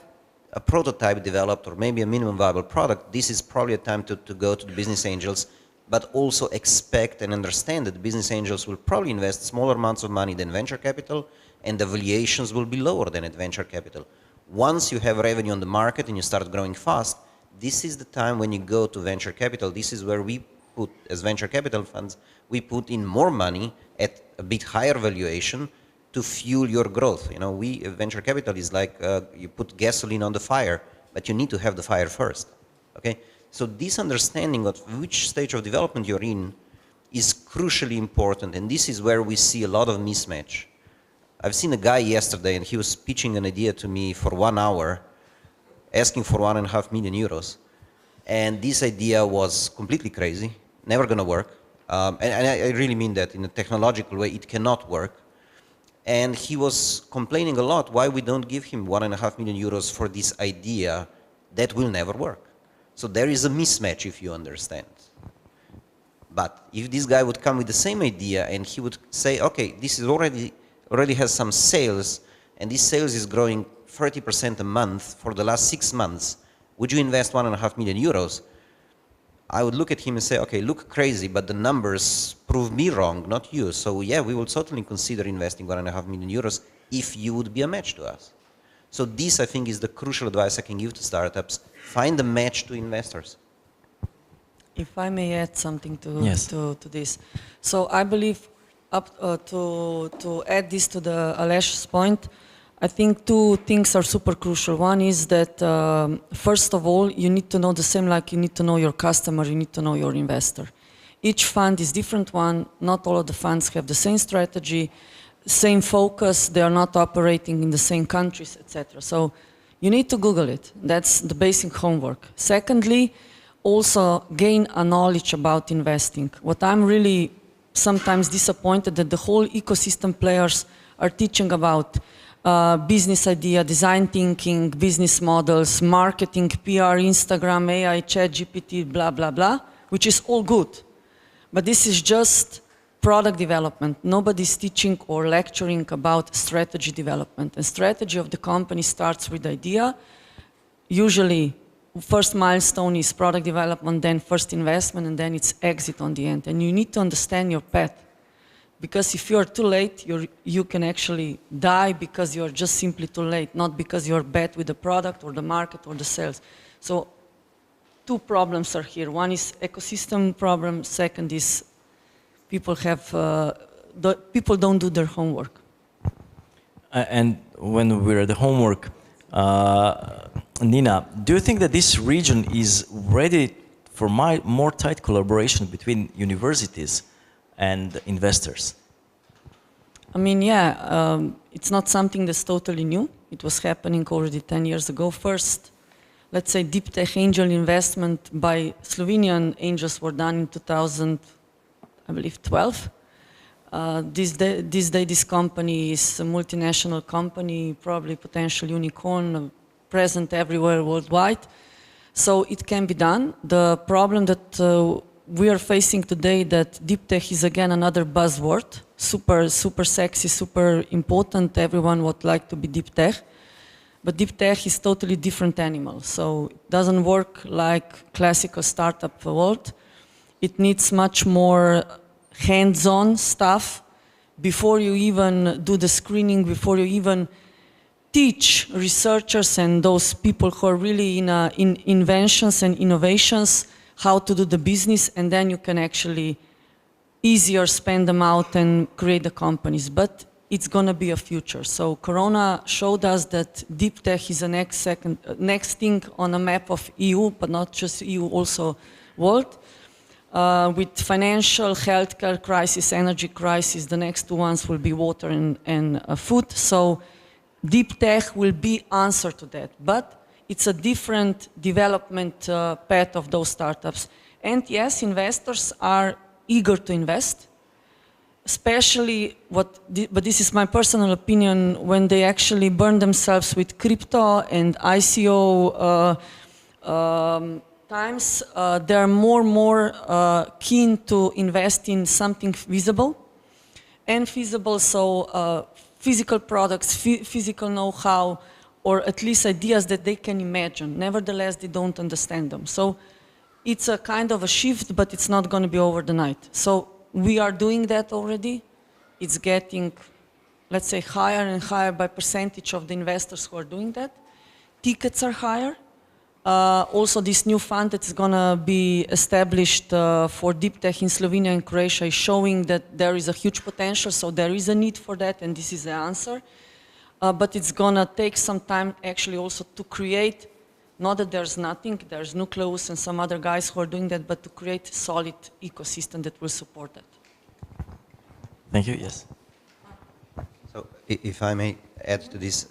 a prototype developed or maybe a minimum viable product, this is probably a time to go to the business angels, but also expect and understand that the business angels will probably invest smaller amounts of money than venture capital, and the valuations will be lower than at venture capital. Once you have revenue on the market and you start growing fast, this is the time when you go to venture capital. This is where we put, as venture capital funds, we put in more money at a bit higher valuation to fuel your growth. You know, venture capital is like you put gasoline on the fire, but you need to have the fire first, okay? So this understanding of which stage of development you're in is crucially important, and this is where we see a lot of mismatch. I've seen a guy yesterday, and he was pitching an idea to me for 1 hour, asking for 1.5 million euros. And this idea was completely crazy, never gonna work. And I really mean that in a technological way, it cannot work. And he was complaining a lot why we don't give him 1.5 million euros for this idea that will never work. So there is a mismatch, if you understand. But if this guy would come with the same idea and he would say, okay, this is already has some sales, and this sales is growing 30% a month for the last 6 months, would you invest 1.5 million euros? I would look at him and say, okay, look crazy, but the numbers prove me wrong, not you. So yeah, we will certainly consider investing 1.5 million euros if you would be a match to us. So this, I think, is the crucial advice I can give to startups. Find a match to investors. If I may add something to, Yes. to this. So I believe to add this to the Alesh's point, I think 2 things are super crucial. One is that, first of all, you need to know the same like you need to know your customer, you need to know your investor. Each fund is different one. Not all of the funds have the same strategy, same focus. They are not operating in the same countries, etc. So you need to Google it. That's the basic homework. Secondly, also gain a knowledge about investing. What I'm really sometimes disappointed that the whole ecosystem players are teaching about business idea, design thinking, business models, marketing, PR, Instagram, AI, chat, GPT, blah, blah, blah, which is all good. But this is just product development. Nobody's teaching or lecturing about strategy development. And strategy of the company starts with idea. Usually, first milestone is product development, then first investment, and then it's exit on the end. And you need to understand your path. Because if you're too late, you can actually die because you're just simply too late, not because you're bad with the product or the market or the sales. So 2 problems are here. One is ecosystem problem. Second is people people don't do their homework. And when we're at the homework, Nina, do you think that this region is ready for more tight collaboration between universities and investors? I mean, yeah, it's not something that's totally new. It was happening already 10 years ago. First, let's say deep tech angel investment by Slovenian angels were done in 2000, I believe, 12. This company is a multinational company, probably potential unicorn, present everywhere worldwide. So it can be done. The problem that we are facing today, that deep tech is again another buzzword, super sexy, super important. Everyone would like to be deep tech, but deep tech is totally different animal. So it doesn't work like classical startup world. It needs much more hands-on stuff before you even do the screening, before you even teach researchers and those people who are really in inventions and innovations how to do the business, and then you can actually easier spend them out and create the companies. But it's going to be a future. So Corona showed us that deep tech is the next thing on the map of EU, but not just EU, also world. With financial, healthcare crisis, energy crisis, the next 2 ones will be water and food. So deep tech will be answer to that. But it's a different development path of those startups. And yes, investors are eager to invest, especially but this is my personal opinion, when they actually burn themselves with crypto and ICO times, they're more keen to invest in something visible and feasible, so physical products, physical know-how, or at least ideas that they can imagine. Nevertheless, they don't understand them. So it's a kind of a shift, but it's not going to be over the night. So we are doing that already. It's getting, let's say, higher and higher by percentage of the investors who are doing that. Tickets are higher. Also, this new fund that is going to be established for deep tech in Slovenia and Croatia is showing that there is a huge potential, so there is a need for that, and this is the answer. But it's going to take some time actually also to create, not that there's nothing, there's Nucleus and some other guys who are doing that, but to create a solid ecosystem that will support that. Thank you, yes. So if I may add to this,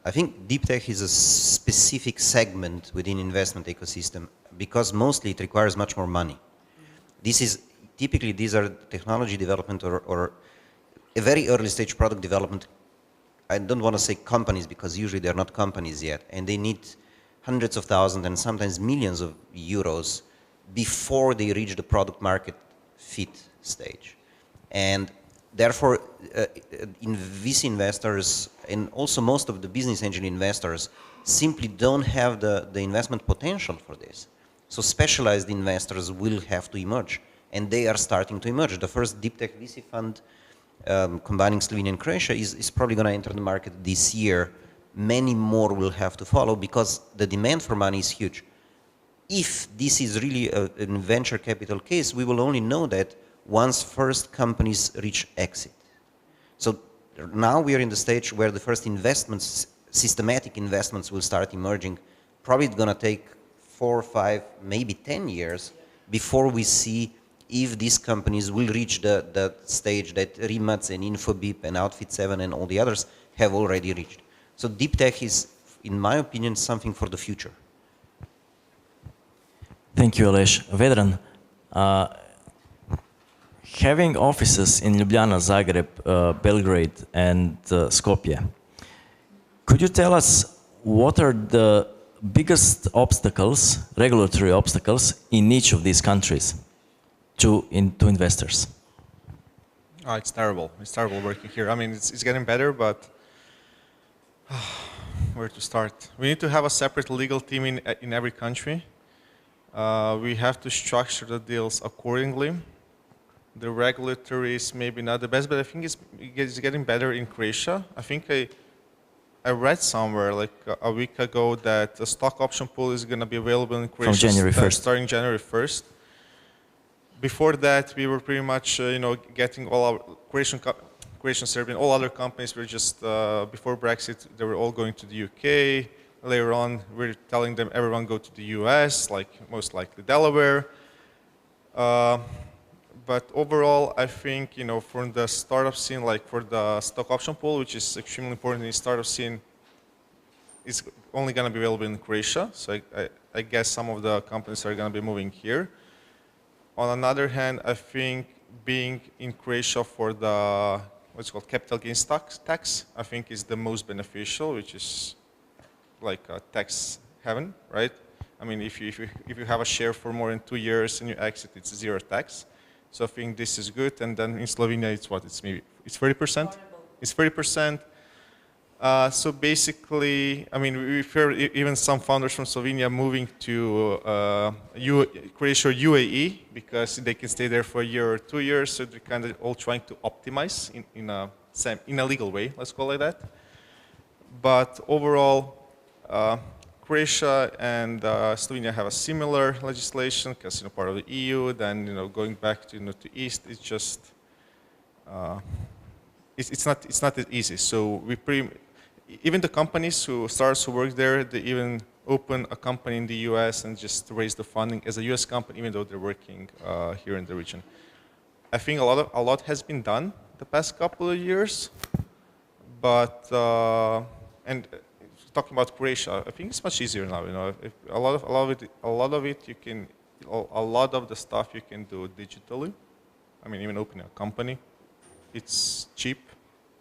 I think deep tech is a specific segment within investment ecosystem because mostly it requires much more money. This is, typically these are technology development or a very early stage product development. I don't want to say companies because usually they're not companies yet, and they need hundreds of thousands and sometimes millions of euros before they reach the product market fit stage. And therefore, VC investors and also most of the business angel investors simply don't have the investment potential for this. So specialized investors will have to emerge, and they are starting to emerge. The first deep tech VC fund combining Slovenia and Croatia is probably going to enter the market this year. Many more will have to follow because the demand for money is huge. If this is really a venture capital case, we will only know that once first companies reach exit. So now we are in the stage where the first investments, systematic investments, will start emerging. Probably it's going to take 4, 5, maybe 10 years before we see if these companies will reach the stage that Rimac and Infobip and Outfit 7 and all the others have already reached. So deep tech is, in my opinion, something for the future. Thank you, Aleš. Vedran, having offices in Ljubljana, Zagreb, Belgrade, and Skopje, could you tell us what are the biggest obstacles, regulatory obstacles, in each of these countries to investors? Oh, it's terrible. It's terrible working here. I mean, it's getting better, but where to start? We need to have a separate legal team in every country. We have to structure the deals accordingly. The regulatory is maybe not the best, but I think it's getting better in Croatia. I think I read somewhere like a week ago that the stock option pool is going to be available in Croatia from January 1st. Starting January 1st. Before that, we were pretty much, getting all our Croatian, Serbian, all other companies were just, before Brexit, they were all going to the UK. Later on, we're telling them everyone go to the US, like most likely Delaware. But overall, I think, from the startup scene, like for the stock option pool, which is extremely important in the startup scene, it's only going to be available in Croatia. So I guess some of the companies are going to be moving here. On another hand, I think being in Croatia for the, what's called capital gains tax, I think is the most beneficial, which is like a tax heaven, right? I mean, if you have a share for more than 2 years and you exit, it's 0 tax. So I think this is good. And then in Slovenia, it's what? It's 30%? It's 30%. So basically, I mean, we've heard even some founders from Slovenia moving to Croatia or UAE because they can stay there for a year or 2 years. So they're kind of all trying to optimize in a legal way, let's call it that. But overall, Croatia and Slovenia have a similar legislation because part of the EU. Then going back to to East, it's just it's not that easy. So even the companies who work there, they even open a company in the US and just raise the funding as a US company, even though they're working here in the region. I think a lot has been done the past couple of years, but and talking about Croatia, I think it's much easier now. A lot of the stuff you can do digitally. I mean, even opening a company. It's cheap.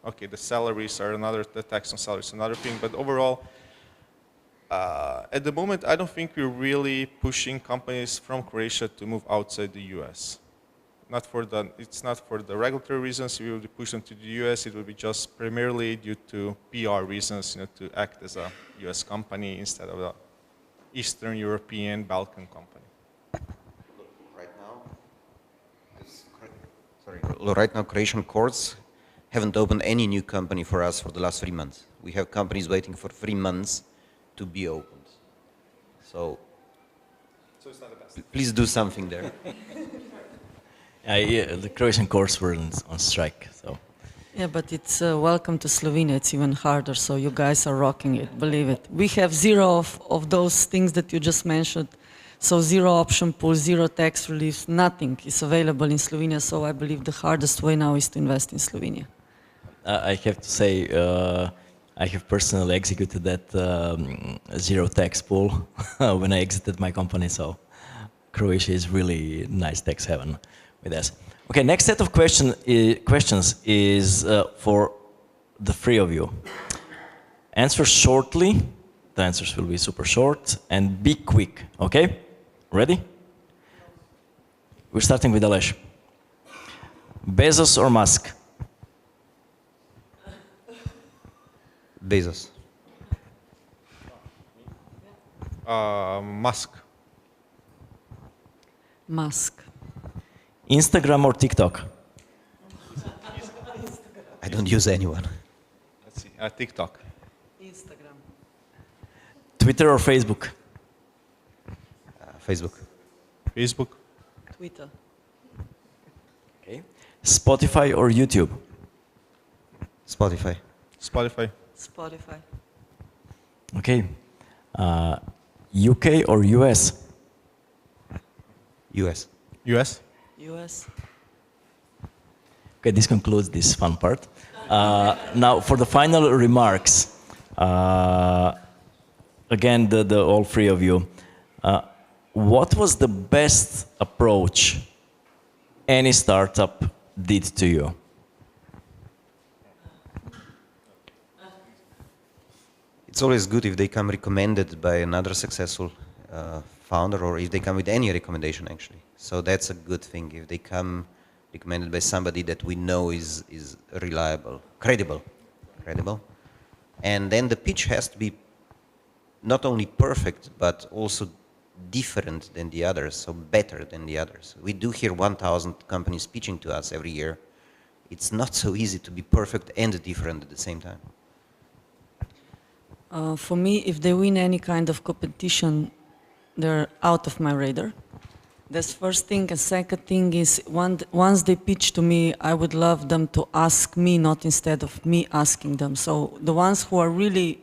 Okay, the salaries are the tax on salaries is another thing, but overall, at the moment, I don't think we're really pushing companies from Croatia to move outside the US. It's not for the regulatory reasons we will be pushing them to the US, it will be just primarily due to PR reasons, to act as a US company instead of a Eastern European Balkan company. Right now, Croatian courts haven't opened any new company for us for the last 3 months. We have companies waiting for 3 months to be opened. So it's not the best. Please do something there. Yeah, the Croatian courts were on strike, so. Yeah, but it's welcome to Slovenia. It's even harder, so you guys are rocking it, believe it. We have zero of those things that you just mentioned. So zero option pool, zero tax relief, nothing is available in Slovenia. So I believe the hardest way now is to invest in Slovenia. I have to say, I have personally executed that zero tax pool when I exited my company, so Croatia is really nice tax heaven with us. Okay, next set of questions is for the three of you. Answer shortly, the answers will be super short, and be quick, okay? Ready? We're starting with Aleš. Bezos or Musk? Bezos. Musk. Musk. Instagram or TikTok? I don't use anyone. Let's see, TikTok. Instagram. Twitter or Facebook? Facebook. Facebook. Twitter. Okay. Spotify or YouTube? Spotify. Spotify. Spotify. Okay. UK or US? US. US. US. Okay, this concludes this fun part. Now, for the final remarks, again, all three of you, what was the best approach any startup did to you? It's always good if they come recommended by another successful founder, or if they come with any recommendation, actually. So that's a good thing, if they come recommended by somebody that we know is reliable, credible. And then the pitch has to be not only perfect, but also different than the others, so better than the others. We do hear 1,000 companies pitching to us every year. It's not so easy to be perfect and different at the same time. For me, if they win any kind of competition, they're out of my radar. That's first thing. And second thing is, once they pitch to me, I would love them to ask me, not instead of me asking them. So the ones who are really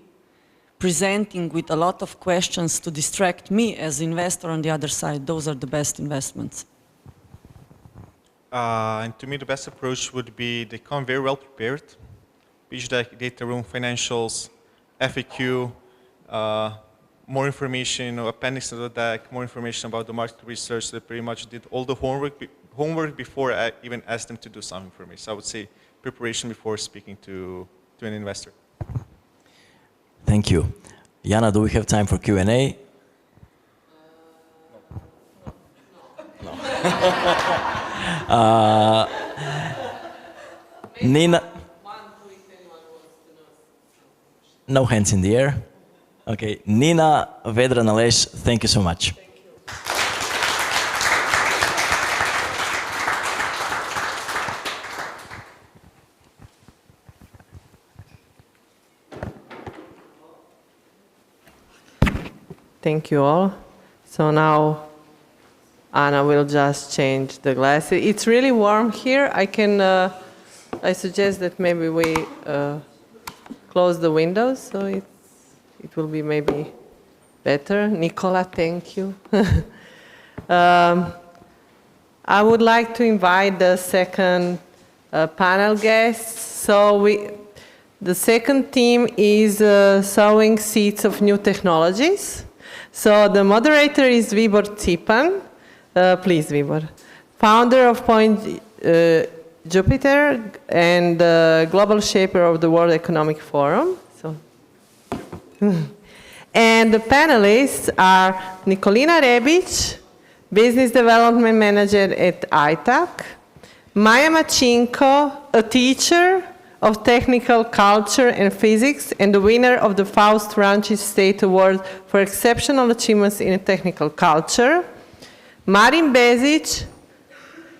presenting with a lot of questions to distract me as investor on the other side, those are the best investments. And to me, the best approach would be they come very well prepared. Pitch deck, data room, financials, FAQ, more information, appendix to the deck, more information about the market research. They pretty much did all the homework before I even asked them to do something for me. So I would say preparation before speaking to an investor. Thank you. Jana, do we have time for Q&A? No. Nina? No hands in the air. Okay, Nina, Vedran, Aleš, thank you so much. Thank you all. So now Anna will just change the glasses. It's really warm here. I suggest that maybe we close the windows so it will be maybe better. Nicola, thank you. I would like to invite the second panel guests. So the second team is sowing seeds of new technologies. So the moderator is Vibor Cipan. Please, Vibor. Founder of Point Jupiter and global shaper of the World Economic Forum. So, and the panelists are Nikolina Rebic, Business Development Manager at ITAC, Maya Machinko, a teacher of technical culture and physics and the winner of the Faust Ranchi State Award for exceptional achievements in technical culture, Marin Bezic,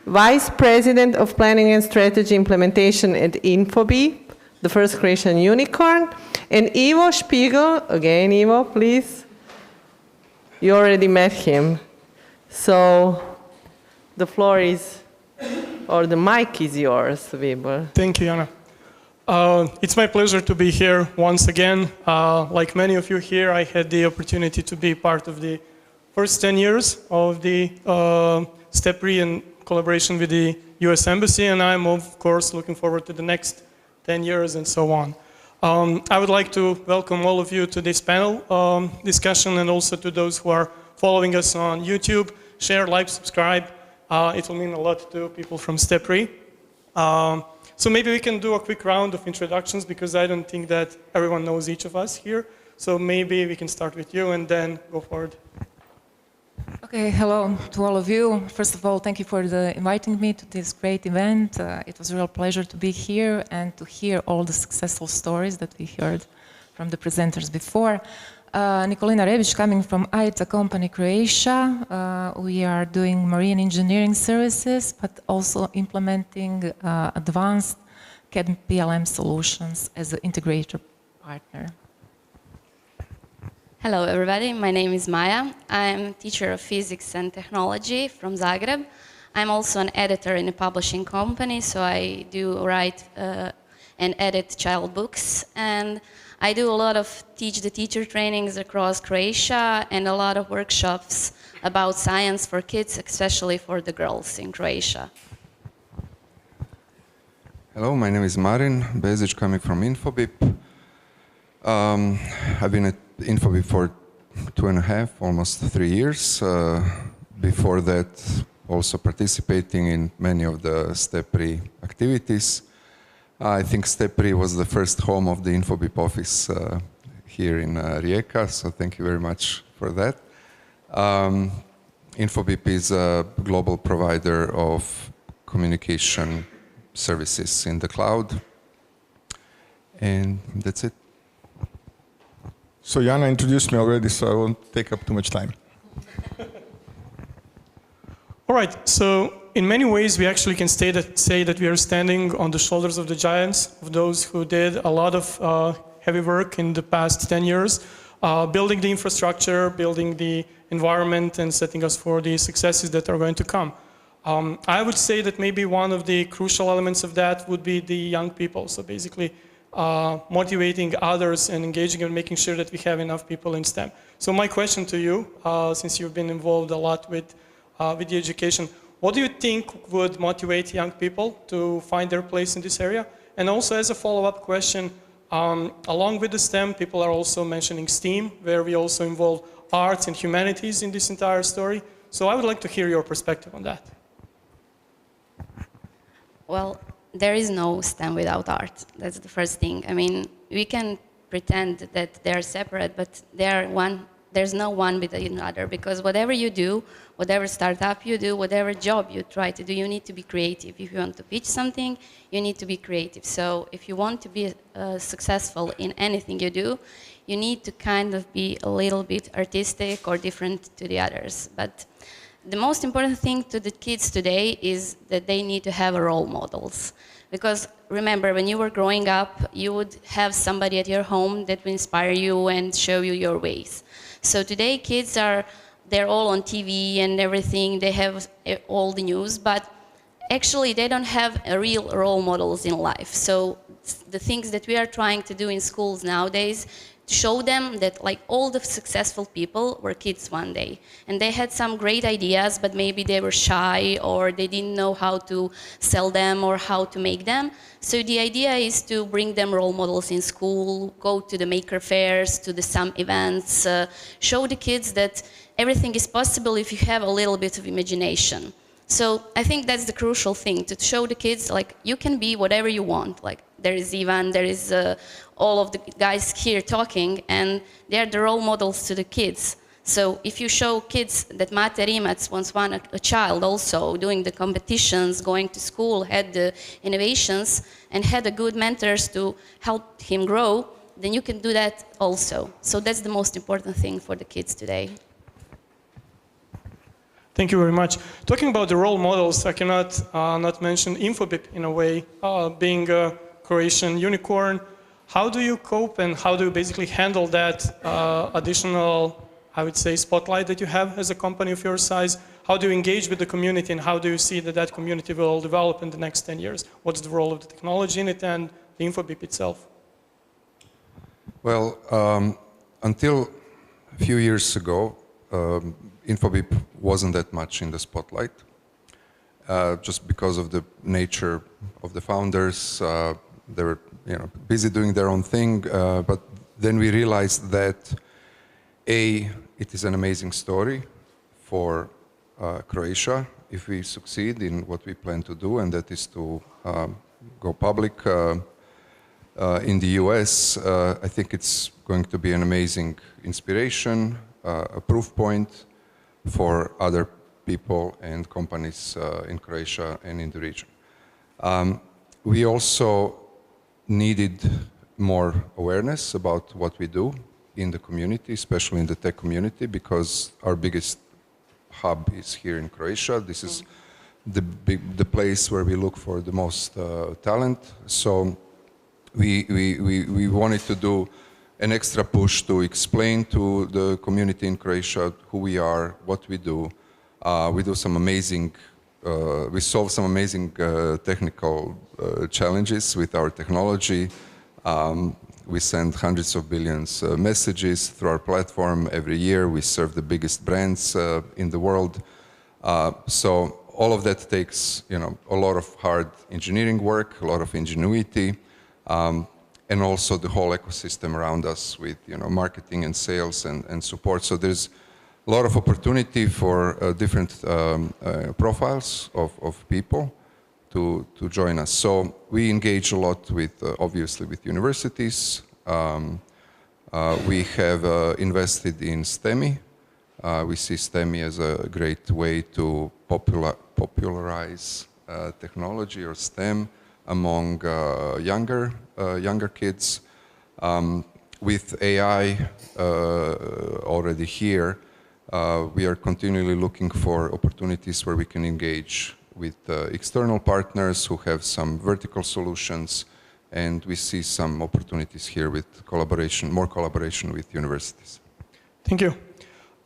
Vice President of Planning and Strategy Implementation at Infobip, the first Croatian unicorn, and Ivo Spiegel, again Ivo, please. You already met him. So the floor is, or the mic is yours, Weber. Thank you, Jana. It's my pleasure to be here once again. Like many of you here, I had the opportunity to be part of the first 10 years of the STEPRI in collaboration with the US Embassy, and I'm of course looking forward to the next 10 years and so on. I would like to welcome all of you to this panel discussion, and also to those who are following us on YouTube. Share, like, subscribe. It will mean a lot to people from STEPRI. So maybe we can do a quick round of introductions, because I don't think that everyone knows each of us here. So maybe we can start with you and then go forward. Okay, hello to all of you. First of all, thank you for inviting me to this great event. It was a real pleasure to be here and to hear all the successful stories that we heard from the presenters before. Nikolina Rebic, coming from ITA company Croatia. We are doing marine engineering services, but also implementing advanced CAD PLM solutions as an integrator partner. Hello everybody, my name is Maya. I'm a teacher of physics and technology from Zagreb. I'm also an editor in a publishing company, so I do write and edit child books, and I do a lot of teach the teacher trainings across Croatia and a lot of workshops about science for kids, especially for the girls in Croatia. Hello, my name is Marin Bezic, coming from Infobip. I've been at Infobip for 2.5, almost 3 years. Before that, also participating in many of the STEPRI activities. I think STEPRI was the first home of the Infobip office here in Rijeka, so thank you very much for that. Infobip is a global provider of communication services in the cloud, and that's it. So Jana introduced me already, so I won't take up too much time. All right, so in many ways we actually can say that we are standing on the shoulders of the giants, of those who did a lot of heavy work in the past 10 years, building the infrastructure, building the environment, and setting us for the successes that are going to come. I would say that maybe one of the crucial elements of that would be the young people. So basically motivating others and engaging and making sure that we have enough people in STEM. So my question to you, since you've been involved a lot with the education, what do you think would motivate young people to find their place in this area? And also as a follow-up question, along with the STEM, people are also mentioning STEAM, where we also involve arts and humanities in this entire story. So I would like to hear your perspective on that. Well, there is no STEM without art. That's the first thing. I mean, we can pretend that they're separate, but there's no one without another, because whatever you do, whatever startup you do, whatever job you try to do, you need to be creative. If you want to pitch something, you need to be creative. So if you want to be successful in anything you do, you need to kind of be a little bit artistic or different to the others. But the most important thing to the kids today is that they need to have role models. Because remember, when you were growing up, you would have somebody at your home that will inspire you and show you your ways. So today kids they're all on TV and everything, they have all the news, but actually they don't have real role models in life. So the things that we are trying to do in schools nowadays, to show them that like all the successful people were kids one day. And they had some great ideas, but maybe they were shy or they didn't know how to sell them or how to make them. So the idea is to bring them role models in school, go to the maker fairs, to some events, show the kids that everything is possible if you have a little bit of imagination. So I think that's the crucial thing, to show the kids, like, you can be whatever you want. Like, there is Ivan, there is all of the guys here talking, and they're the role models to the kids. So if you show kids that Mate Rimac once won a child also, doing the competitions, going to school, had the innovations, and had a good mentors to help him grow, then you can do that also. So that's the most important thing for the kids today. Thank you very much. Talking about the role models, I cannot not mention Infobip in a way, being a Croatian unicorn. How do you cope and how do you basically handle that additional, I would say, spotlight that you have as a company of your size? How do you engage with the community and how do you see that that community will develop in the next 10 years? What's the role of the technology in it and the Infobip itself? Well, until a few years ago, Infobip wasn't that much in the spotlight, just because of the nature of the founders. They were, busy doing their own thing, but then we realized that it is an amazing story for Croatia if we succeed in what we plan to do, and that is to go public in the US. I think it's going to be an amazing inspiration, a proof point for other people and companies in Croatia and in the region. We also needed more awareness about what we do in the community, especially in the tech community, because our biggest hub is here in Croatia. This is the place where we look for the most talent. So we wanted to do an extra push to explain to the community in Croatia who we are, what we do. We do some amazing, we solve some amazing technical challenges with our technology. We send hundreds of billions messages through our platform every year. We serve the biggest brands in the world. So all of that takes, a lot of hard engineering work, a lot of ingenuity, and also the whole ecosystem around us with, marketing and sales and support. So there's a lot of opportunity for different profiles of people to join us. So we engage a lot with, obviously, with universities. We have invested in STEMI. We see STEMI as a great way to popularize technology or STEM among younger kids. With AI already here, we are continually looking for opportunities where we can engage with external partners who have some vertical solutions, and we see some opportunities here with collaboration, more collaboration with universities. Thank you.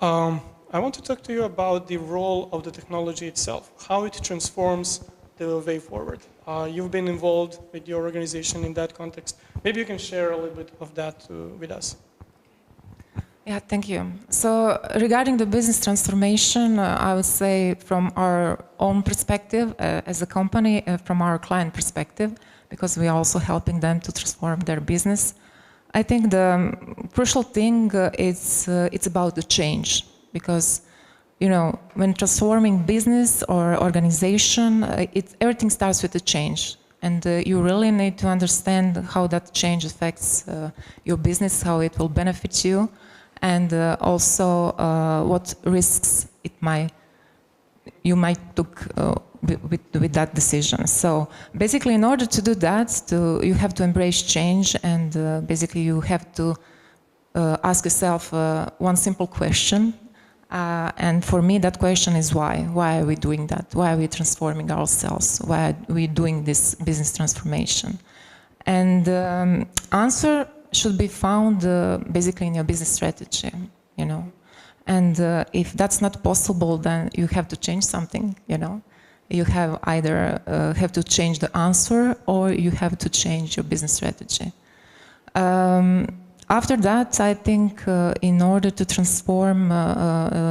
I want to talk to you about the role of the technology itself, how it transforms the way forward. You've been involved with your organization in that context. Maybe you can share a little bit of that with us. Yeah, thank you. So regarding the business transformation, I would say from our own perspective as a company, from our client perspective, because we are also helping them to transform their business. I think the crucial thing is it's about the change, because when transforming business or organization, everything starts with a change. And you really need to understand how that change affects your business, how it will benefit you, and also what risks you might take with that decision. So basically, in order to do that, you have to embrace change, and basically you have to ask yourself one simple question. And for me, that question is why? Why are we doing that? Why are we transforming ourselves? Why are we doing this business transformation? And the answer should be found basically in your business strategy, And if that's not possible, then you have to change something, You have either have to change the answer or you have to change your business strategy. After that, I think in order to transform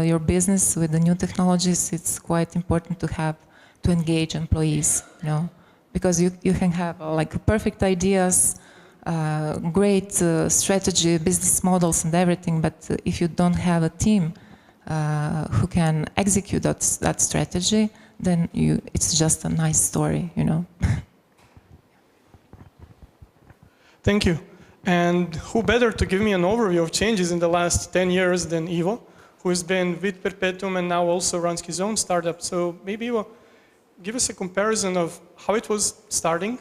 your business with the new technologies, it's quite important to engage employees, because you can have perfect ideas, great strategy, business models and everything, but if you don't have a team who can execute that strategy, then it's just a nice story, you know. Thank you. And who better to give me an overview of changes in the last 10 years than Ivo, who has been with Perpetuum and now also runs his own startup. So maybe Ivo, give us a comparison of how it was starting.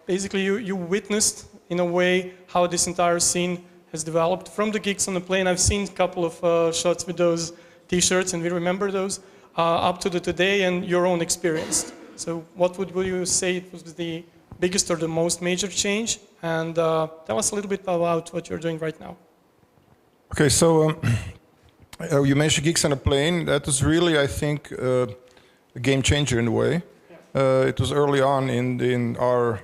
Basically, you witnessed, in a way, how this entire scene has developed. From the Geeks on the Plane, I've seen a couple of shots with those T-shirts, and we remember those, up to the today and your own experience. So what would you say it was the biggest or the most major change? And tell us a little bit about what you're doing right now. Okay, so you mentioned Geeks on a Plane. That was really, I think, a game changer in a way. It was early on in our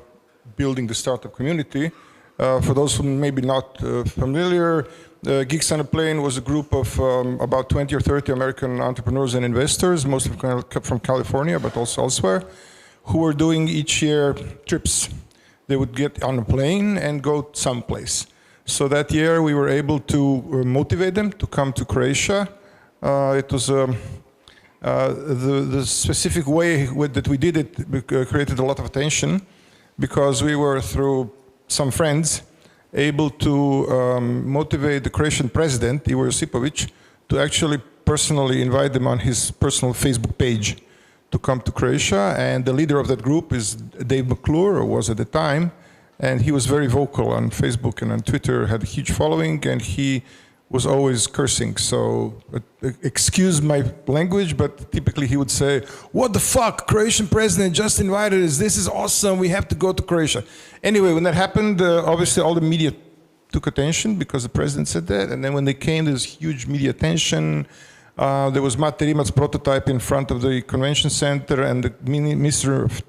building the startup community. For those who may be not familiar, Geeks on a Plane was a group of about 20 or 30 American entrepreneurs and investors, mostly from California, but also elsewhere, who were doing each year trips. They would get on a plane and go someplace. So that year we were able to motivate them to come to Croatia. It was the specific way that we did it created a lot of attention, because we were, through some friends, able to motivate the Croatian president, Ivo Josipovic, to actually personally invite them on his personal Facebook page to come to Croatia. And the leader of that group is Dave McClure, or was at the time, and he was very vocal on Facebook and on Twitter, had a huge following, and he was always cursing. So excuse my language, but typically he would say, "What the fuck, Croatian president just invited us, this is awesome, we have to go to Croatia." Anyway, when that happened, obviously all the media took attention because the president said that, and then when they came, there was huge media attention. There was Mate Rimac prototype in front of the convention center, and the Minister of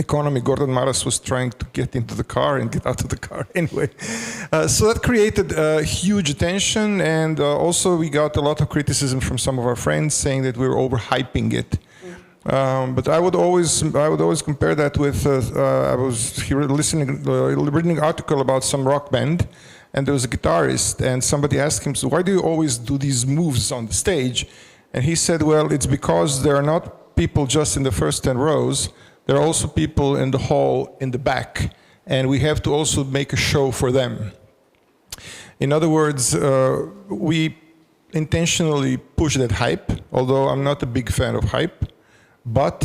Economy, Gordan Maras, was trying to get into the car and get out of the car anyway. So that created huge attention, and also we got a lot of criticism from some of our friends saying that we were overhyping it. But I would always compare that with, I was reading an article about some rock band, and there was a guitarist, and somebody asked him, "So why do you always do these moves on the stage?" And he said, "Well, it's because there are not people just in the first 10 rows, there are also people in the hall in the back, and we have to also make a show for them." In other words, we intentionally push that hype, although I'm not a big fan of hype, but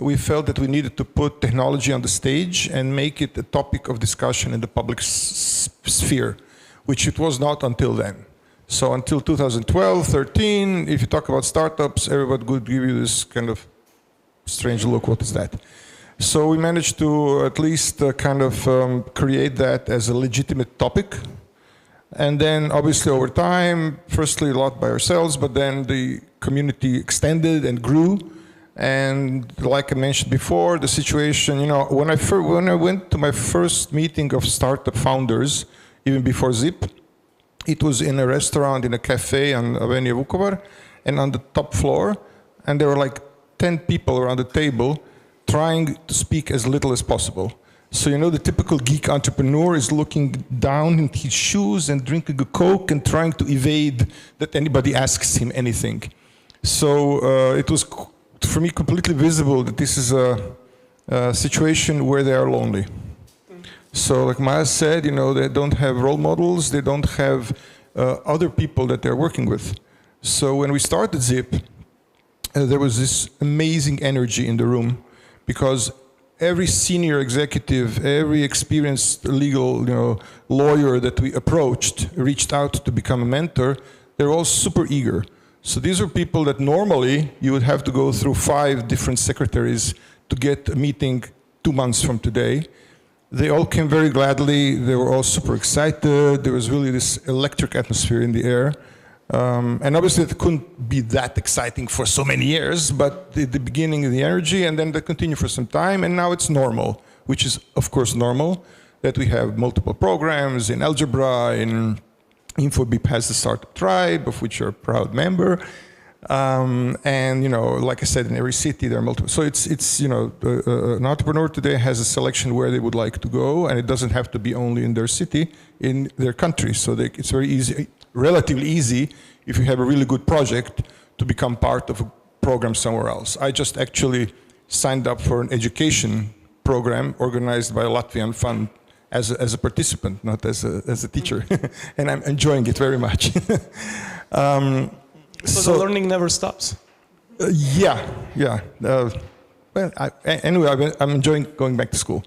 we felt that we needed to put technology on the stage and make it a topic of discussion in the public sphere, which it was not until then. So until 2012, 13, if you talk about startups, everybody would give you this kind of strange look, what is that? So we managed to at least create that as a legitimate topic. And then obviously over time, firstly a lot by ourselves, but then the community extended and grew. And like I mentioned before, the situation, when I went to my first meeting of startup founders, even before Zip, it was in a restaurant, in a cafe on Avenue Vukovar, and on the top floor, and there were like 10 people around the table trying to speak as little as possible. So the typical geek entrepreneur is looking down in his shoes and drinking a Coke and trying to evade that anybody asks him anything. So it was, for me, completely visible that this is a situation where they are lonely. So like Maya said, they don't have role models, they don't have other people that they're working with. So when we started Zip, there was this amazing energy in the room, because every senior executive, every experienced legal lawyer that we approached, reached out to become a mentor, they're all super eager. So these are people that normally you would have to go through 5 different secretaries to get a meeting 2 months from today. They all came very gladly, they were all super excited, there was really this electric atmosphere in the air. And obviously it couldn't be that exciting for so many years, but the beginning of the energy, and then they continue for some time, and now it's normal, which is of course normal, that we have multiple programs in algebra, in InfoBeep has the Startup Tribe, of which you're a proud member. And like I said, in every city there are multiple. So it's an entrepreneur today has a selection where they would like to go, and it doesn't have to be only in their city, in their country. So it's very easy, relatively easy, if you have a really good project, to become part of a program somewhere else. I just actually signed up for an education program organized by a Latvian fund as a participant, not as a teacher. And I'm enjoying it very much. So the learning never stops. Yeah. Well, anyway, I'm enjoying going back to school.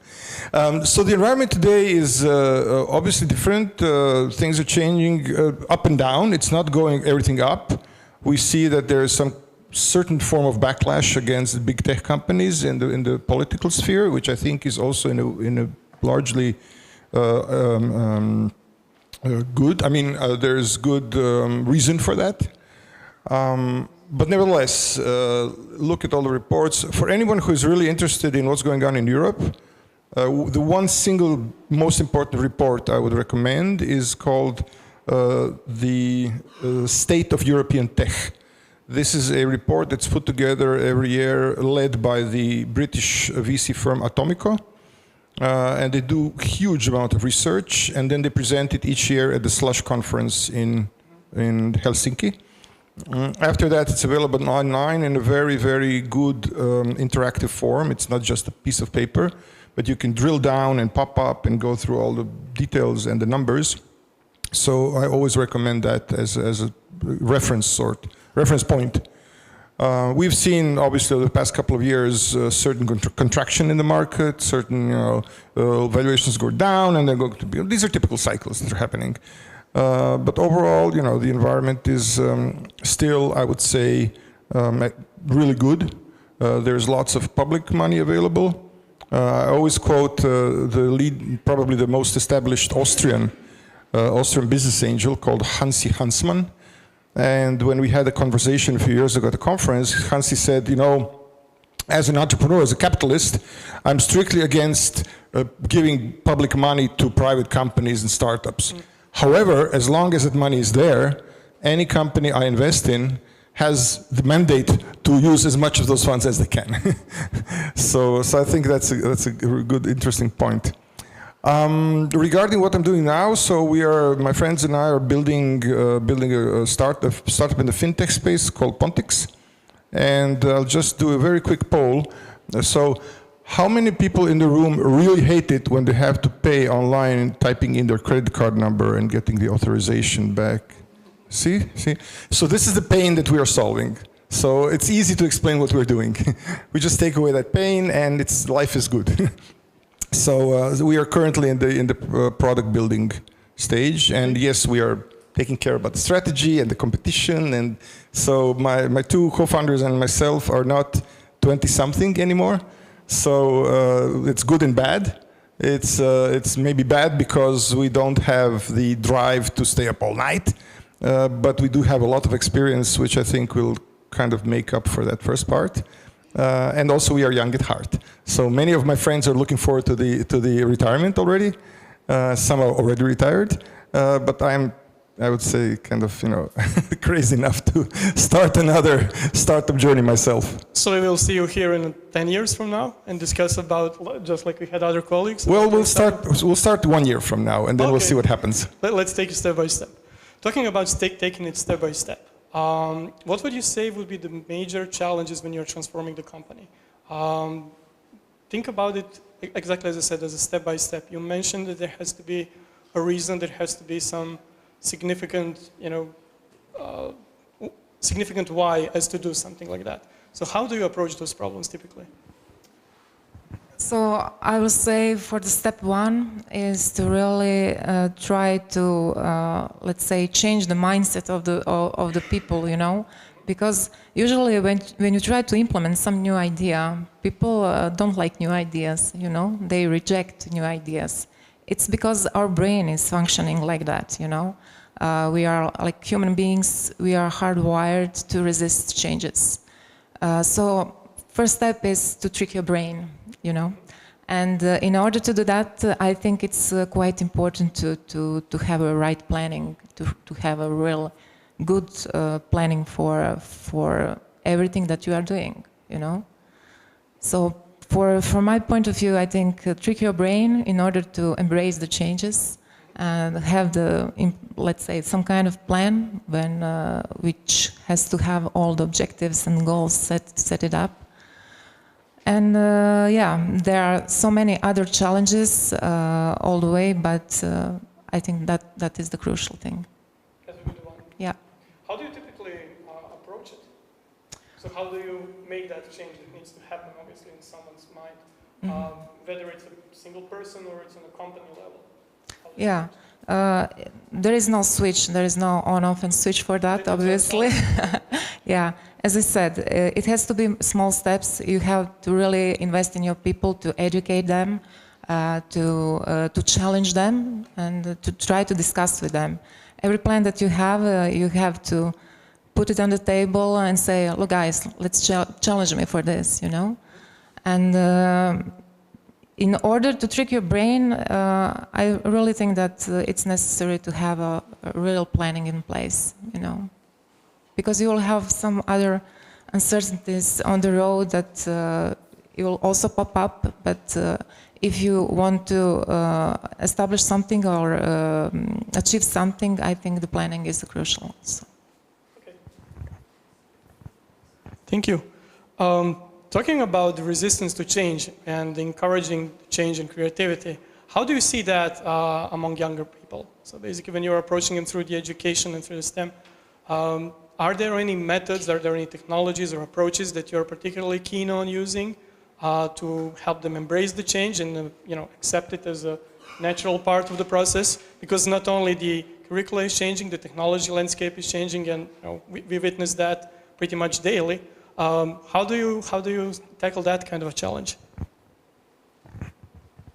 So the environment today is obviously different. Things are changing up and down. It's not going everything up. We see that there is some certain form of backlash against the big tech companies in the political sphere, which I think is also in a largely good. I mean, there's good reason for that. But nevertheless, look at all the reports. For anyone who is really interested in what's going on in Europe, the one single most important report I would recommend is called the State of European Tech. This is a report that's put together every year, led by the British VC firm Atomico. And they do a huge amount of research, and then they present it each year at the Slush conference in Helsinki. After that, it's available online in a very, very good interactive form. It's not just a piece of paper, but you can drill down and pop up and go through all the details and the numbers. So I always recommend that as a reference point. We've seen, obviously, over the past couple of years, certain contraction in the market, certain valuations go down, and they're going to be. These are typical cycles that are happening. But overall, the environment is still, I would say, really good. There's lots of public money available. I always quote the lead, probably the most established Austrian business angel called Hansi Hansmann. And when we had a conversation a few years ago at a conference, Hansi said, as an entrepreneur, as a capitalist, I'm strictly against giving public money to private companies and startups. However, as long as that money is there, any company I invest in has the mandate to use as much of those funds as they can. So I think that's a good, interesting point. Regarding what I'm doing now, so my friends and I are building a startup in the fintech space called Pontix, and I'll just do a very quick poll. So, how many people in the room really hate it when they have to pay online, typing in their credit card number and getting the authorization back? See? So this is the pain that we are solving. So it's easy to explain what we're doing. We just take away that pain, and life is good. So we are currently in the product building stage, and yes, we are taking care about the strategy and the competition. And so my two co-founders and myself are not 20-something anymore. So it's good and bad. It's maybe bad because we don't have the drive to stay up all night, but we do have a lot of experience, which I think will kind of make up for that first part. And also we are young at heart. So many of my friends are looking forward to the retirement already. Some are already retired, but I would say, kind of, crazy enough to start another startup journey myself. So we will see you here in 10 years from now and discuss about, just like we had other colleagues? Well, we'll start 1 year from now, and then we'll see what happens. Let's take it step by step. Talking about taking it step by step, what would you say would be the major challenges when you're transforming the company? Think about it exactly as I said, as a step by step. You mentioned that there has to be a reason, there has to be some significant, significant why as to do something like that. So how do you approach those problems typically? So I would say for the step one is to really try to, let's say, change the mindset of the people, because usually when you try to implement some new idea, people don't like new ideas, they reject new ideas. It's because our brain is functioning like that, we are like human beings, we are hardwired to resist changes. So first step is to trick your brain, and in order to do that, I think it's quite important to have a right planning, to have a real good planning for everything that you are doing, So from my point of view, I think trick your brain in order to embrace the changes and have the, let's say, some kind of plan when, which has to have all the objectives and goals set it up. And yeah, there are so many other challenges all the way, but I think that is the crucial thing. Yeah. How do you typically approach it? So how do you make that change that needs to happen, obviously, in someone's mind, whether it's a single person or it's on a company level? Yeah, there is no switch, there is no on-off and switch for that, obviously. Yeah, as I said, it has to be small steps. You have to really invest in your people, to educate them, to challenge them, and to try to discuss with them. Every plan that you have to put it on the table and say, look guys, let's challenge me for this, you know? And in order to trick your brain, I really think that it's necessary to have a real planning in place, you know? Because you will have some other uncertainties on the road that it will also pop up, but if you want to establish something or achieve something, I think the planning is crucial. So. Okay. Thank you. Talking about the resistance to change and encouraging change and creativity, how do you see that among younger people? So basically when you're approaching them through the education and through the STEM, are there any methods, are there any technologies or approaches that you're particularly keen on using to help them embrace the change and you know, accept it as a natural part of the process? Because not only the curricula is changing, the technology landscape is changing, and you know, we witness that pretty much daily. How do you tackle that kind of a challenge?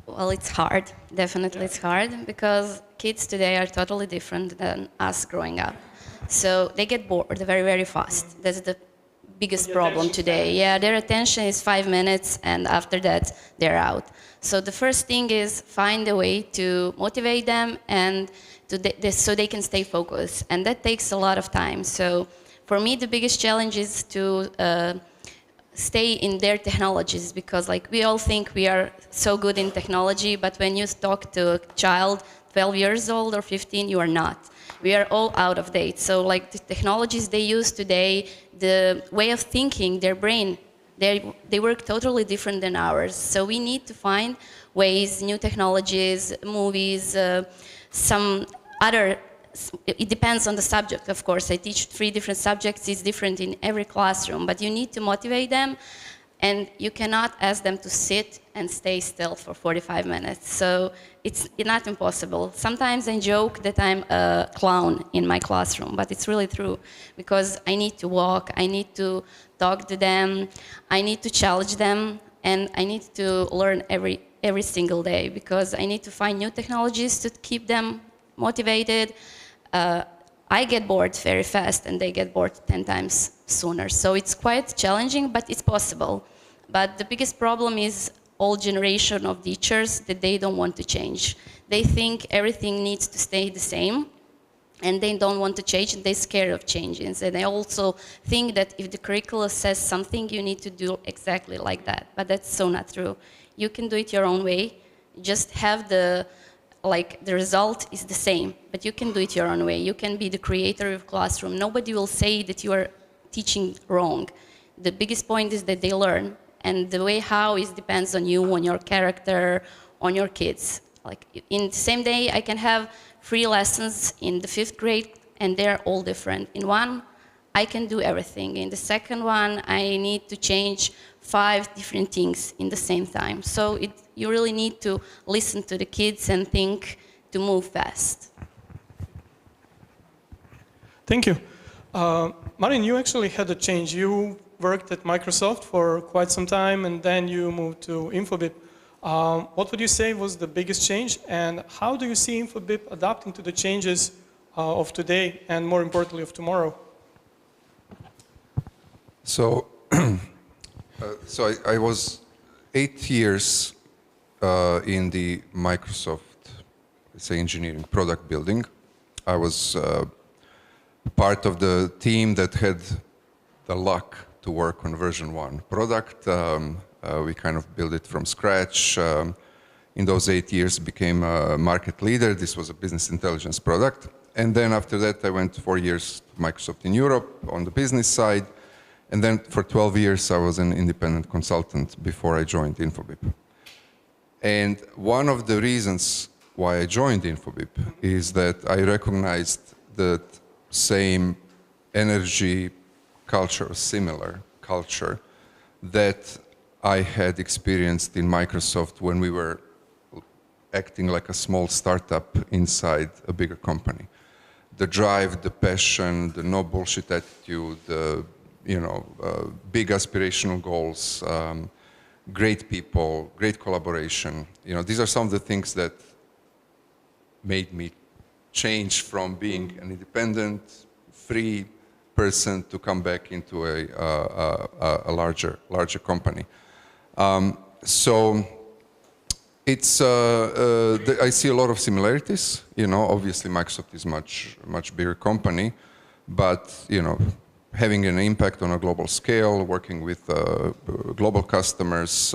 Well, it's hard. Definitely it's hard because kids today are totally different than us growing up. So they get bored very, very fast. That's the biggest problem today. Yeah, their attention is 5 minutes and after that they're out. So the first thing is find a way to motivate them and so they can stay focused. And that takes a lot of time. So for me, the biggest challenge is to stay in their technologies, because like we all think we are so good in technology, but when you talk to a child 12 years old or 15, you are not. We are all out of date. So like the technologies they use today, the way of thinking, their brain, they work totally different than ours. So we need to find ways, new technologies, movies, some other. It depends on the subject, of course. I teach 3 different subjects. It's different in every classroom, but you need to motivate them, and you cannot ask them to sit and stay still for 45 minutes. So it's not impossible. Sometimes I joke that I'm a clown in my classroom, but it's really true, because I need to walk, I need to talk to them, I need to challenge them, and I need to learn every single day, because I need to find new technologies to keep them motivated. I get bored very fast and they get bored 10 times sooner. So it's quite challenging, but it's possible. But the biggest problem is old generation of teachers that they don't want to change. They think everything needs to stay the same and they don't want to change, and they're scared of changes. And they also think that if the curriculum says something, you need to do exactly like that. But that's so not true. You can do it your own way. Just have the result is the same, but you can do it your own way. You can be the creator of classroom. Nobody will say that you are teaching wrong. The biggest point is that they learn, and the way how is depends on you, on your character, on your kids. Like in the same day, I can have 3 lessons in the 5th grade, and they're all different. In one, I can do everything. In the second one, I need to change 5 different things in the same time. So you really need to listen to the kids and think to move fast. Thank you. Marin, you actually had a change. You worked at Microsoft for quite some time and then you moved to Infobip. What would you say was the biggest change, and how do you see Infobip adapting to the changes of today and more importantly of tomorrow? So, I was 8 years in the Microsoft, say, engineering product building. I was part of the team that had the luck to work on version 1 product. We kind of built it from scratch. in those 8 years became a market leader. This was a business intelligence product. And then after that, I went 4 years to Microsoft in Europe on the business side. And then for 12 years, I was an independent consultant before I joined Infobip. And one of the reasons why I joined Infobip is that I recognized that same energy culture, similar culture, that I had experienced in Microsoft when we were acting like a small startup inside a bigger company. The drive, the passion, the no bullshit attitude, the big aspirational goals, great people, great collaboration. These are some of the things that made me change from being an independent, free person to come back into a larger company. So it's I see a lot of similarities. Obviously Microsoft is much bigger company, but having an impact on a global scale, working with global customers,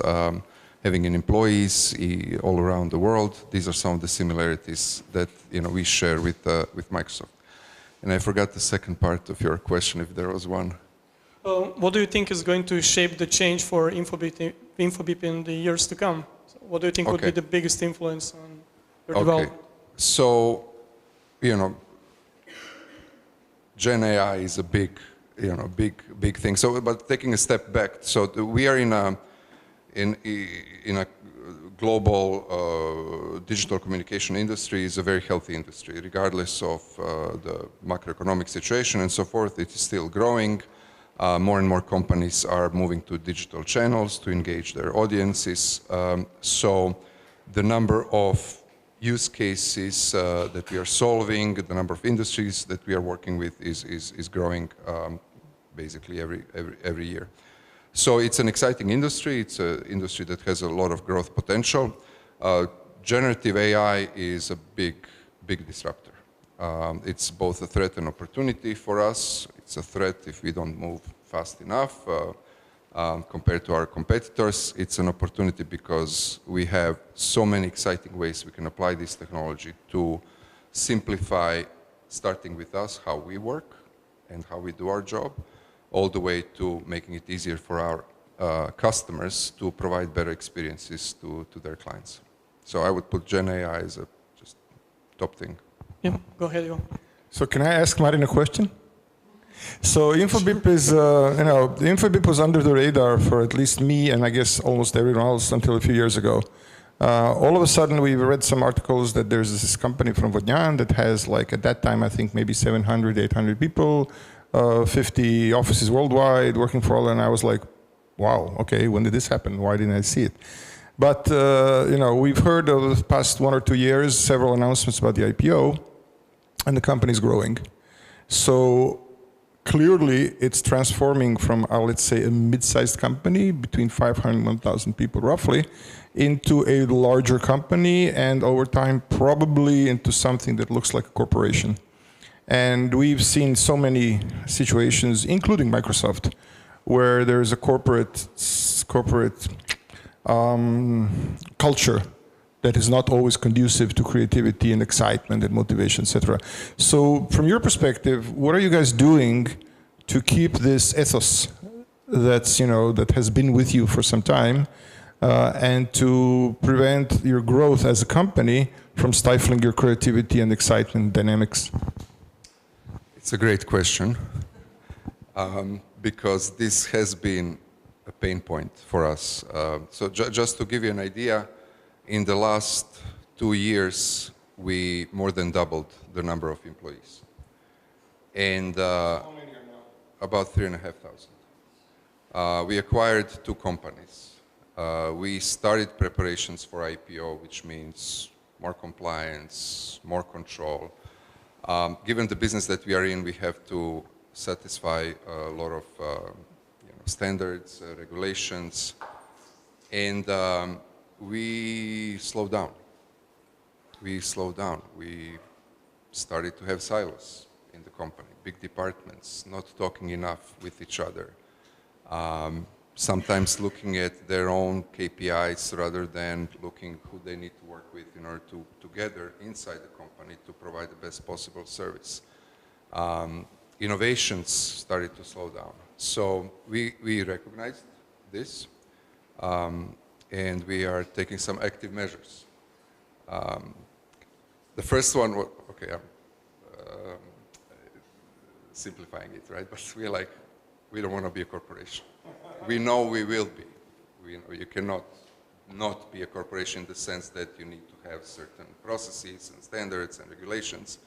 having employees all around the world. These are some of the similarities that we share with Microsoft. And I forgot the second part of your question, if there was one. What do you think is going to shape the change for Infobip in the years to come? So what do you think would be the biggest influence on your development? So, Gen AI is a big thing. So, but taking a step back, so we are in a global digital communication industry. Is a very healthy industry, regardless of the macroeconomic situation and so forth. It is still growing. More and more companies are moving to digital channels to engage their audiences. So the number of use cases that we are solving, the number of industries that we are working with is growing basically every year. So it's an exciting industry. It's an industry that has a lot of growth potential. Generative AI is a big disruptor. It's both a threat and opportunity for us. It's a threat if we don't move fast enough compared to our competitors. It's an opportunity because we have so many exciting ways we can apply this technology to simplify, starting with us, how we work and how we do our job, all the way to making it easier for our customers to provide better experiences to their clients. So I would put Gen AI as a just top thing. Yeah, go ahead, Ivan. So can I ask Martin a question? So Infobip is, Infobip was under the radar for at least me and I guess almost everyone else until a few years ago. All of a sudden we read some articles that there's this company from Vodnyan that has like at that time I think maybe 700, 800 people, 50 offices worldwide working for all, and I was like, wow, okay, when did this happen? Why didn't I see it? But we've heard over the past 1 or 2 years several announcements about the IPO, and the company's growing. So clearly it's transforming from, let's say, a mid-sized company between 500 and 1,000 people roughly into a larger company, and over time probably into something that looks like a corporation. And we've seen so many situations, including Microsoft, where there's a corporate culture that is not always conducive to creativity and excitement and motivation, etc. So from your perspective, what are you guys doing to keep this ethos that's, that has been with you for some time, and to prevent your growth as a company from stifling your creativity and excitement and dynamics? It's a great question, because this has been a pain point for us. So just to give you an idea, in the last 2 years, we more than doubled the number of employees. And how many are now? About 3,500. We acquired 2 companies. We started preparations for IPO, which means more compliance, more control. Given the business that we are in, we have to satisfy a lot of standards, regulations, and we slowed down. We started to have silos in the company, big departments, not talking enough with each other. sometimes looking at their own KPIs rather than looking who they need to work with in order to together inside the company to provide the best possible service. Innovations started to slow down. So we recognized this, and we are taking some active measures. The first one, okay, I'm simplifying it, right? But we're like, we don't want to be a corporation. We know we will be. We know you cannot not be a corporation in the sense that you need to have certain processes and standards and regulations.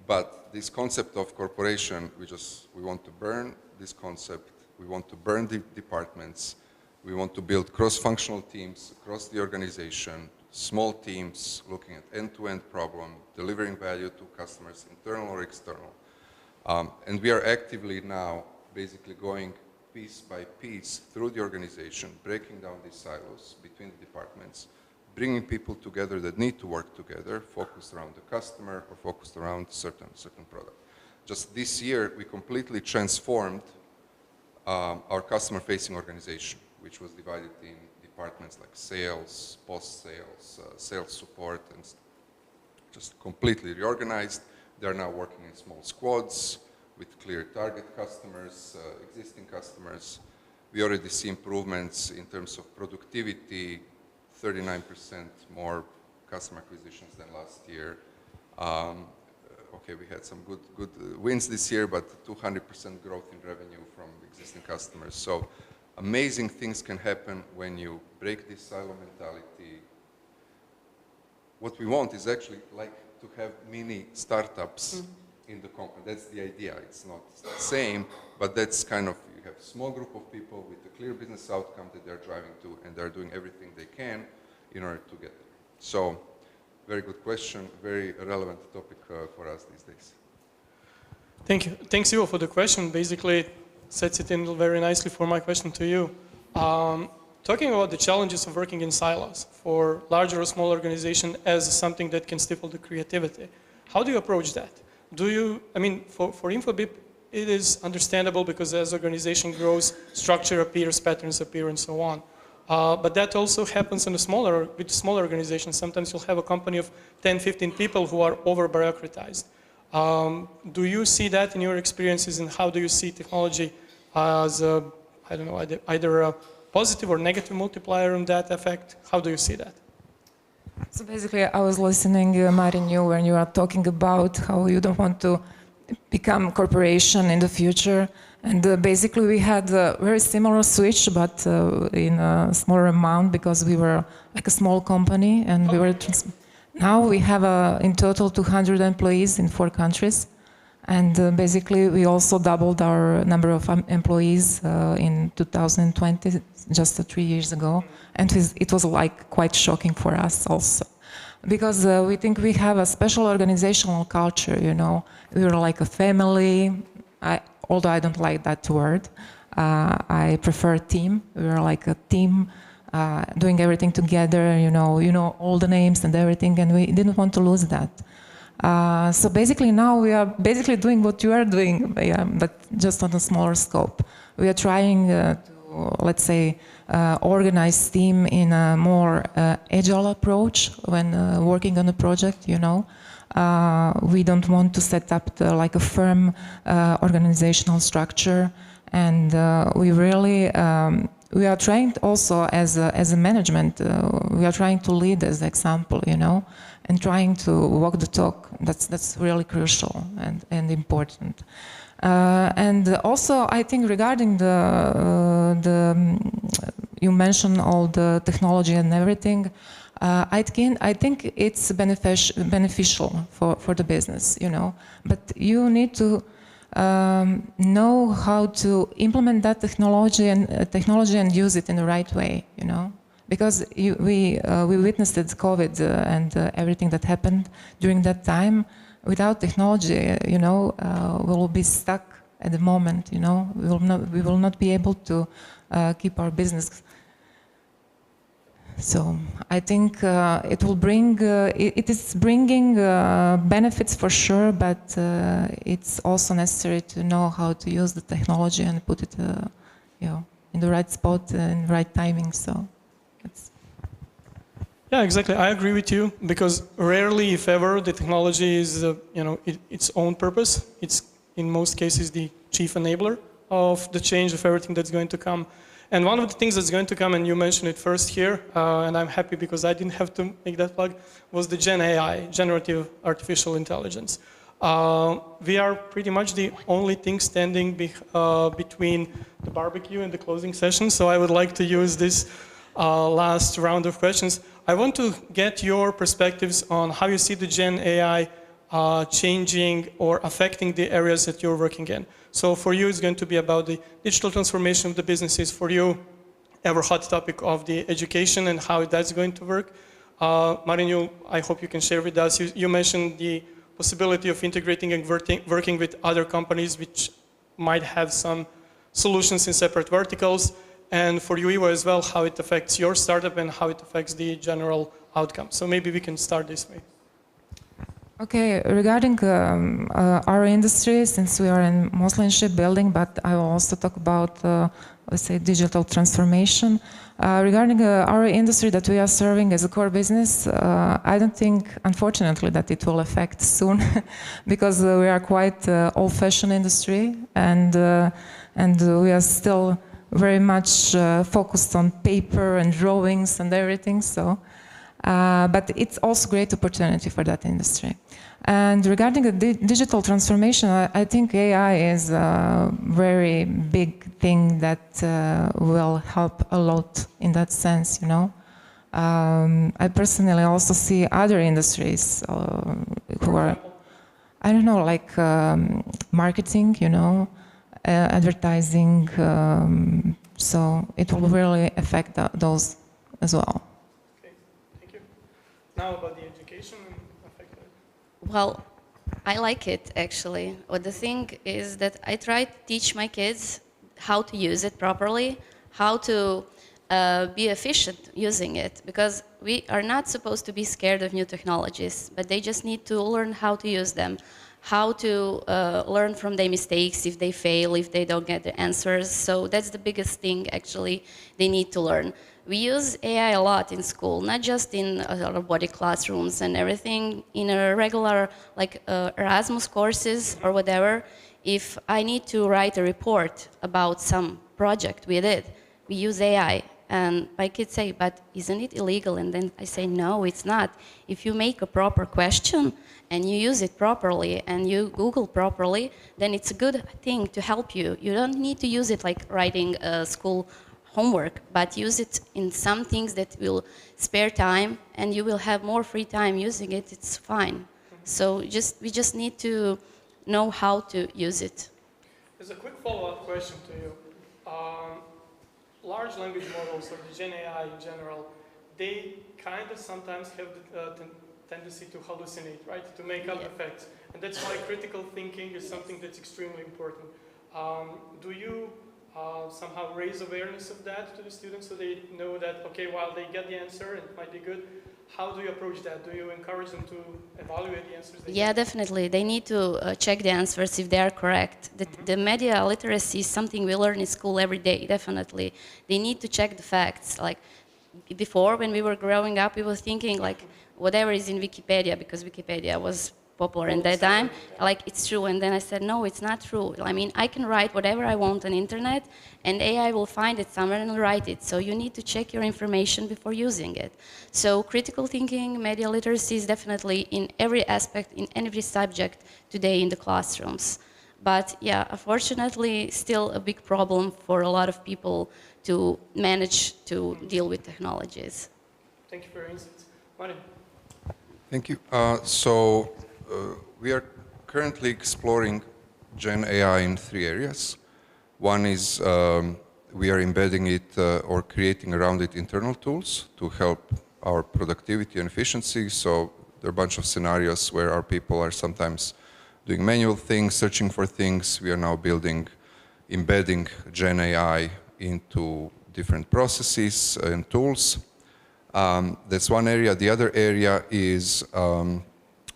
But this concept of corporation, we want to burn this concept. We want to burn the departments. We want to build cross-functional teams across the organization, small teams looking at end-to-end problem, delivering value to customers, internal or external. And we are actively now basically going piece by piece through the organization, breaking down these silos between the departments, bringing people together that need to work together, focused around the customer or focused around certain product. Just this year, we completely transformed our customer-facing organization, which was divided in departments like sales, post-sales, sales support, and just completely reorganized. They are now working in small squads with clear target customers, existing customers. We already see improvements in terms of productivity, 39% more customer acquisitions than last year. Okay, we had some good wins this year, but 200% growth in revenue from existing customers. So amazing things can happen when you break this silo mentality. What we want is actually like to have mini startups in the company. That's the idea. It's not the same, but that's kind of, you have a small group of people with a clear business outcome that they're driving to, and they're doing everything they can in order to get there. So, very good question, very relevant topic for us these days. Thank you. Thanks, Ivo, for the question. Basically, it sets it in very nicely for my question to you. Talking about the challenges of working in silos for larger or small organization as something that can stifle the creativity, how do you approach that? For Infobip, it is understandable because as organization grows, structure appears, patterns appear, and so on. But that also happens with smaller organizations. Sometimes you'll have a company of 10, 15 people who are over-bureaucratized. Do you see that in your experiences, and how do you see technology as either a positive or negative multiplier on that effect? How do you see that? So basically, I was listening, Marin, when you are talking about how you don't want to become a corporation in the future. And basically, we had a very similar switch, but in a smaller amount because we were like a small company. And we were now we have in total 200 employees in 4 countries. And basically, we also doubled our number of employees in 2020, just 3 years ago. And it was like quite shocking for us also. Because we think we have a special organizational culture, We were like a family, although I don't like that word. I prefer team. We were like a team, doing everything together, all the names and everything, and we didn't want to lose that. So basically now we are basically doing what you are doing, but just on a smaller scope. We are trying to, let's say, organize team in a more agile approach when working on a project, We don't want to set up like a firm organizational structure, and we really we are trying also as a management. We are trying to lead as example, and trying to walk the talk. That's really crucial and important. And also, I think regarding you mentioned all the technology and everything. I think it's beneficial for the business, But you need to know how to implement that technology and use it in the right way, Because we witnessed COVID and everything that happened during that time. Without technology, we will be stuck at the moment, We will not be able to keep our business. So I think it will bring. It is bringing benefits for sure, but it's also necessary to know how to use the technology and put it, in the right spot and right timing. So, it's Yeah, exactly. I agree with you because rarely, if ever, the technology is, its own purpose. It's in most cases the chief enabler of the change of everything that's going to come. And one of the things that's going to come, and you mentioned it first here, and I'm happy because I didn't have to make that plug, was the Gen AI, Generative Artificial Intelligence. We are pretty much the only thing standing between the barbecue and the closing session, so I would like to use this last round of questions. I want to get your perspectives on how you see the Gen AI changing or affecting the areas that you're working in. So for you, it's going to be about the digital transformation of the businesses. For you, ever hot topic of the education and how that's going to work. Marin, I hope you can share with us. You mentioned the possibility of integrating and working with other companies which might have some solutions in separate verticals. And for you, Ivo, as well, how it affects your startup and how it affects the general outcome. So maybe we can start this way. Okay, regarding our industry, since we are in mostly in shipbuilding, but I will also talk about, let's say, digital transformation. Regarding our industry that we are serving as a core business, I don't think, unfortunately, that it will affect soon, because we are quite old-fashioned industry, and we are still very much focused on paper and drawings and everything. So. But it's also a great opportunity for that industry. And regarding the digital transformation, I think AI is a very big thing that will help a lot in that sense, I personally also see other industries who are, I don't know, like marketing, advertising, so it will really affect those as well. Now about the education and affect it. Well, I like it actually. But the thing is that I try to teach my kids how to use it properly, how to be efficient using it, because we are not supposed to be scared of new technologies, but they just need to learn how to use them, how to learn from their mistakes if they fail, if they don't get the answers. So that's the biggest thing actually they need to learn. We use AI a lot in school, not just in robotic classrooms and everything, in a regular, like Erasmus courses or whatever. If I need to write a report about some project we did, we use AI. And my kids say, but isn't it illegal? And then I say, no, it's not. If you make a proper question and you use it properly and you Google properly, then it's a good thing to help you. You don't need to use it like writing a school homework, but use it in some things that will spare time and you will have more free time using it. It's fine. So we just need to know how to use it. There's a quick follow-up question to you. Large language models, or the Gen AI in general, they kind of sometimes have the tendency to hallucinate, right? To make up effects. And that's why critical thinking is something that's extremely important. Do you somehow raise awareness of that to the students so they know that, okay, while they get the answer and it might be good, how do you approach that? Do you encourage them to evaluate the answers? Yeah, definitely. They need to check the answers if they are correct. The media literacy is something we learn in school every day, definitely. They need to check the facts. Like before, when we were growing up, we were thinking like whatever is in Wikipedia, because Wikipedia was popular in that time, like it's true. And then I said, no, it's not true. I mean, I can write whatever I want on internet and AI will find it somewhere and write it. So you need to check your information before using it. So critical thinking, media literacy is definitely in every aspect, in every subject today in the classrooms. But yeah, unfortunately, still a big problem for a lot of people to manage to deal with technologies. Thank you for your insights. Marin. Thank you. We are currently exploring Gen AI in 3 areas. One is we are embedding it or creating around it internal tools to help our productivity and efficiency. So there are a bunch of scenarios where our people are sometimes doing manual things, searching for things. We are now embedding Gen AI into different processes and tools. That's one area. The other area is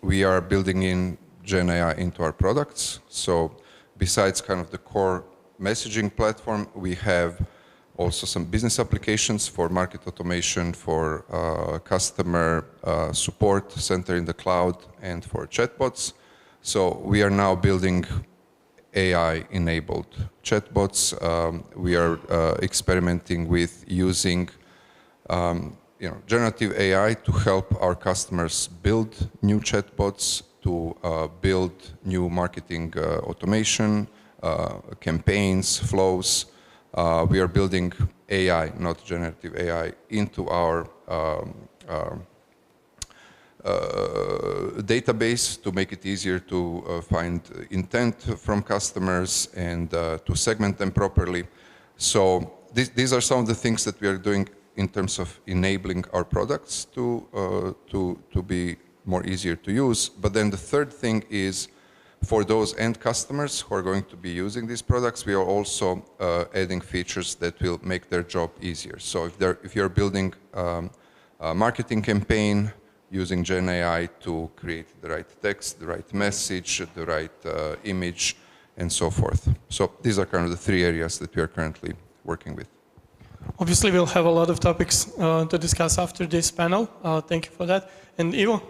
we are building in Gen AI into our products. So besides kind of the core messaging platform, we have also some business applications for market automation, for customer support center in the cloud, and for chatbots. So we are now building AI-enabled chatbots. We are experimenting with using generative AI to help our customers build new chatbots, to build new marketing automation, campaigns, flows. We are building AI, not generative AI, into our database to make it easier to find intent from customers and to segment them properly. So these are some of the things that we are doing in terms of enabling our products to be more easier to use. But then the third thing is, for those end customers who are going to be using these products, we are also adding features that will make their job easier. So if you're building a marketing campaign using Gen AI to create the right text, the right message, the right image, and so forth. So these are kind of the three areas that we are currently working with. Obviously, we'll have a lot of topics to discuss after this panel. Thank you for that. And Ivo?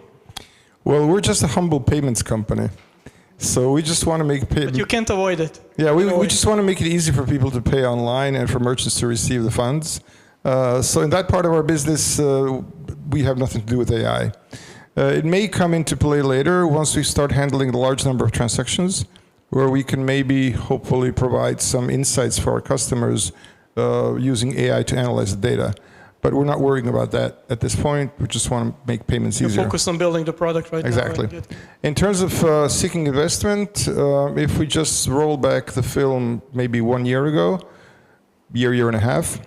Well, we're just a humble payments company. So we just want to make But you can't avoid it. Yeah, we just want to make it easy for people to pay online and for merchants to receive the funds. So in that part of our business, we have nothing to do with AI. It may come into play later once we start handling the large number of transactions, where we can maybe, hopefully, provide some insights for our customers using AI to analyze the data. But we're not worrying about that at this point. We just want to make payments You're easier. Focus on building the product right exactly. now. Exactly. In terms of seeking investment, if we just roll back the film maybe 1 year ago, year and a half,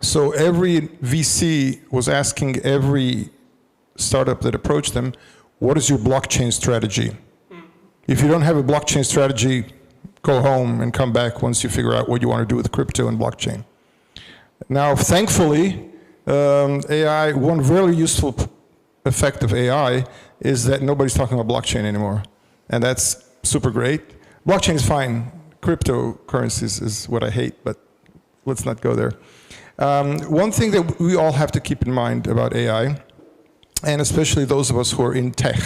so every VC was asking every startup that approached them, what is your blockchain strategy? If you don't have a blockchain strategy, go home and come back once you figure out what you want to do with crypto and blockchain. Now, thankfully, AI, one very useful effect of AI is that nobody's talking about blockchain anymore. And that's super great. Blockchain is fine. Cryptocurrencies is what I hate, but let's not go there. One thing that we all have to keep in mind about AI, and especially those of us who are in tech,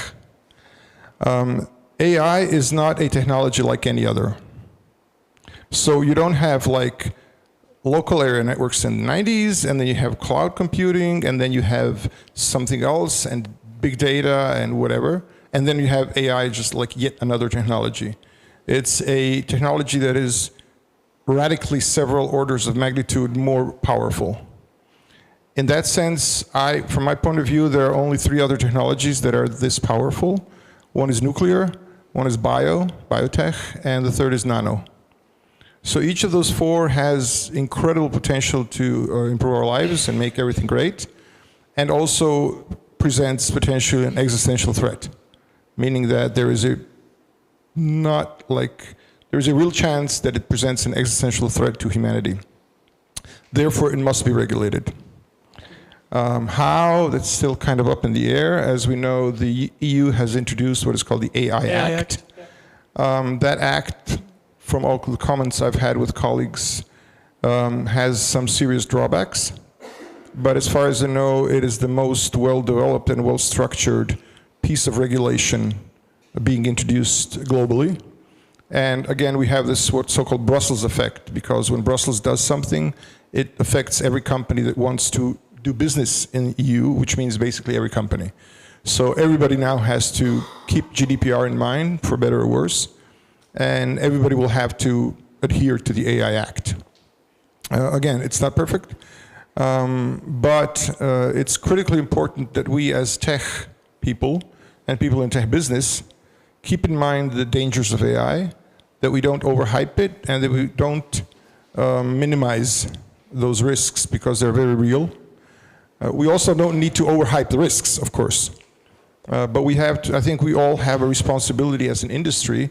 AI is not a technology like any other. So you don't have like local area networks in the 90s, and then you have cloud computing, and then you have something else, and big data, and whatever. And then you have AI, just like yet another technology. It's a technology that is radically several orders of magnitude more powerful. In that sense, from my point of view, there are only three other technologies that are this powerful. One is nuclear, one is biotech, and the third is nano. So each of those four has incredible potential to improve our lives and make everything great, and also presents potentially an existential threat, meaning that there is a real chance that it presents an existential threat to humanity. Therefore, it must be regulated. How? That's still kind of up in the air. As we know, the EU has introduced what is called the AI Act. That act, from all the comments I've had with colleagues, has some serious drawbacks. But as far as I know, it is the most well-developed and well-structured piece of regulation being introduced globally. And again, we have this what's so-called Brussels effect, because when Brussels does something, it affects every company that wants to do business in the EU, which means basically every company. So everybody now has to keep GDPR in mind, for better or worse, and everybody will have to adhere to the AI Act. Again, it's not perfect, but it's critically important that we as tech people and people in tech business keep in mind the dangers of AI, that we don't overhype it, and that we don't minimize those risks because they're very real. We also don't need to overhype the risks, of course. But we have to, I think we all have a responsibility as an industry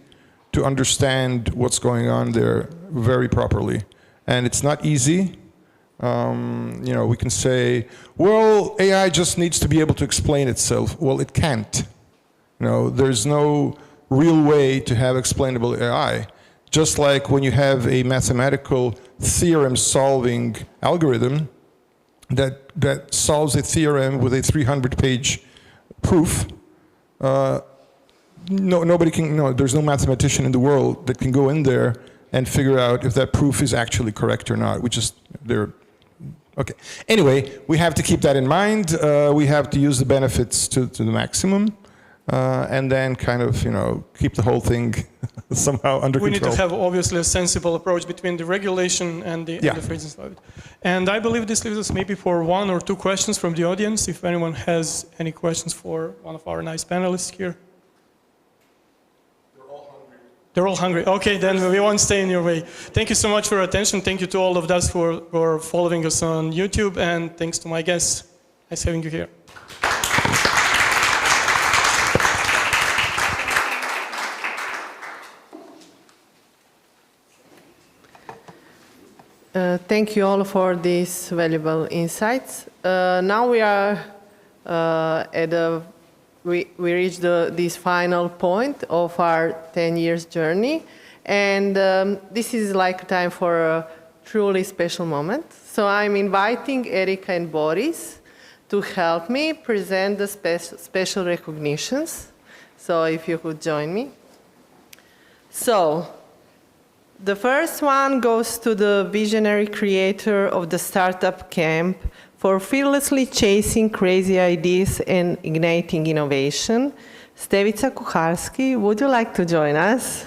to understand what's going on there very properly. And it's not easy. We can say, well, AI just needs to be able to explain itself. Well, it can't. There's no real way to have explainable AI. Just like when you have a mathematical theorem-solving algorithm that solves a theorem with a 300-page proof, there's no mathematician in the world that can go in there and figure out if that proof is actually correct or not. Okay. Anyway, we have to keep that in mind. We have to use the benefits to the maximum, and then kind of, keep the whole thing somehow under control. We need to have obviously a sensible approach between the regulation and the freezing slide. And I believe this leaves us maybe for 1 or 2 questions from the audience, if anyone has any questions for one of our nice panelists here. They're all hungry. Okay, then we won't stay in your way. Thank you so much for your attention. Thank you to all of us for following us on YouTube, and thanks to my guests. Nice having you here. Thank you all for these valuable insights. Now we are we reached this final point of our 10 years journey, and this is like time for a truly special moment. So I'm inviting Erika and Boris to help me present the special recognitions. So if you could join me. So the first one goes to the visionary creator of the Startup Camp for fearlessly chasing crazy ideas and igniting innovation. Stevica Kucharski, would you like to join us?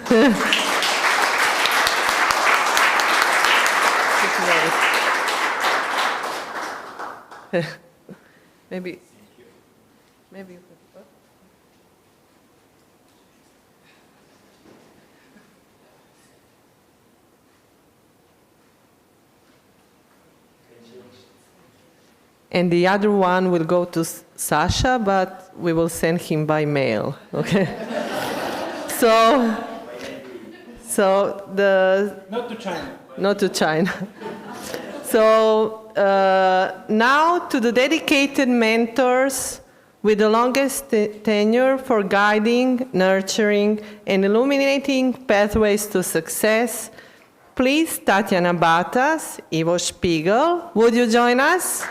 Maybe you could. And the other one will go to Sasha, but we will send him by mail, okay? Not to China. Not to China. So now to the dedicated mentors with the longest tenure for guiding, nurturing, and illuminating pathways to success, please, Tatiana Batas, Ivo Spiegel, would you join us?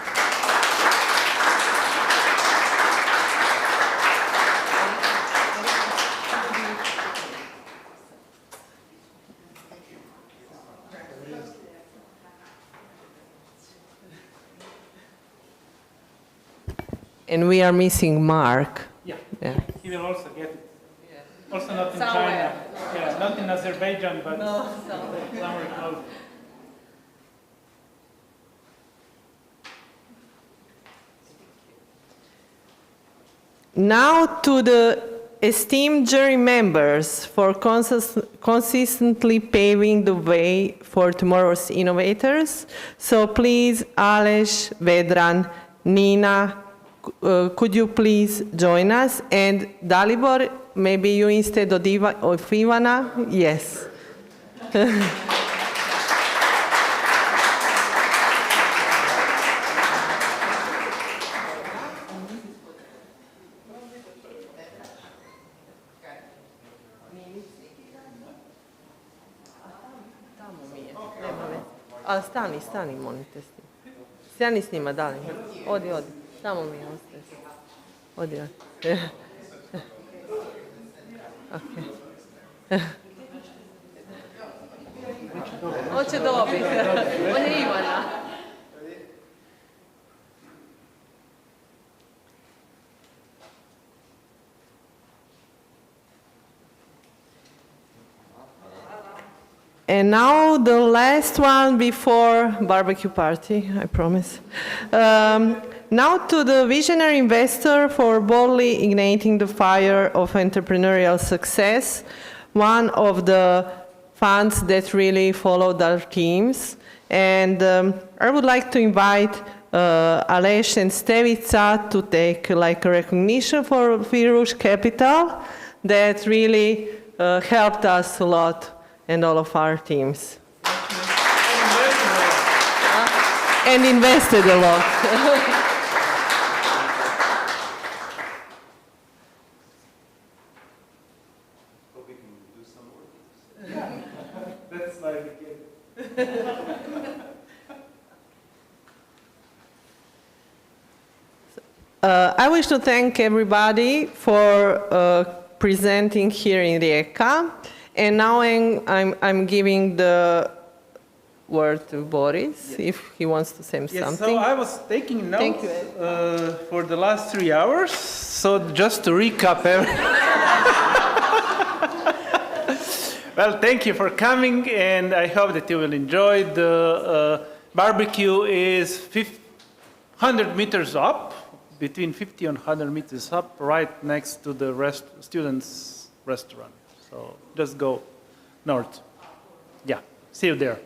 And we are missing Mark. Yeah. Yeah. He will also get it. Yeah. Also not in Somewhere. China. Yeah, not in Azerbaijan, but somewhere close. Now to the esteemed jury members for consistently paving the way for tomorrow's innovators. So please, Aleš, Vedran, Nina, could you please join us? And Dalibor, maybe you instead of Ivana? Yes. Ali stani, molim te. Stani s njima, dali. Odi. Tamo mi ostaje. Odi. Okay. Hoće dobiti. On je Ivana. And now the last one before barbecue party, I promise. Now to the visionary investor for boldly igniting the fire of entrepreneurial success, one of the funds that really followed our teams. And I would like to invite Aleš and Stevica to take like a recognition for Virus Capital that really helped us a lot and all of our teams. And invested a lot. That's why I became. I wish to thank everybody for presenting here in Rijeka. And now I'm giving the word to Boris, if he wants to say Yes, something. so I was taking notes Thank you. for the last 3 hours. So just to recap well, thank you for coming, and I hope that you will enjoy. The barbecue is 100 meters up, between 50 and 100 meters up, right next to the students' restaurant. So just go north. Yeah, see you there.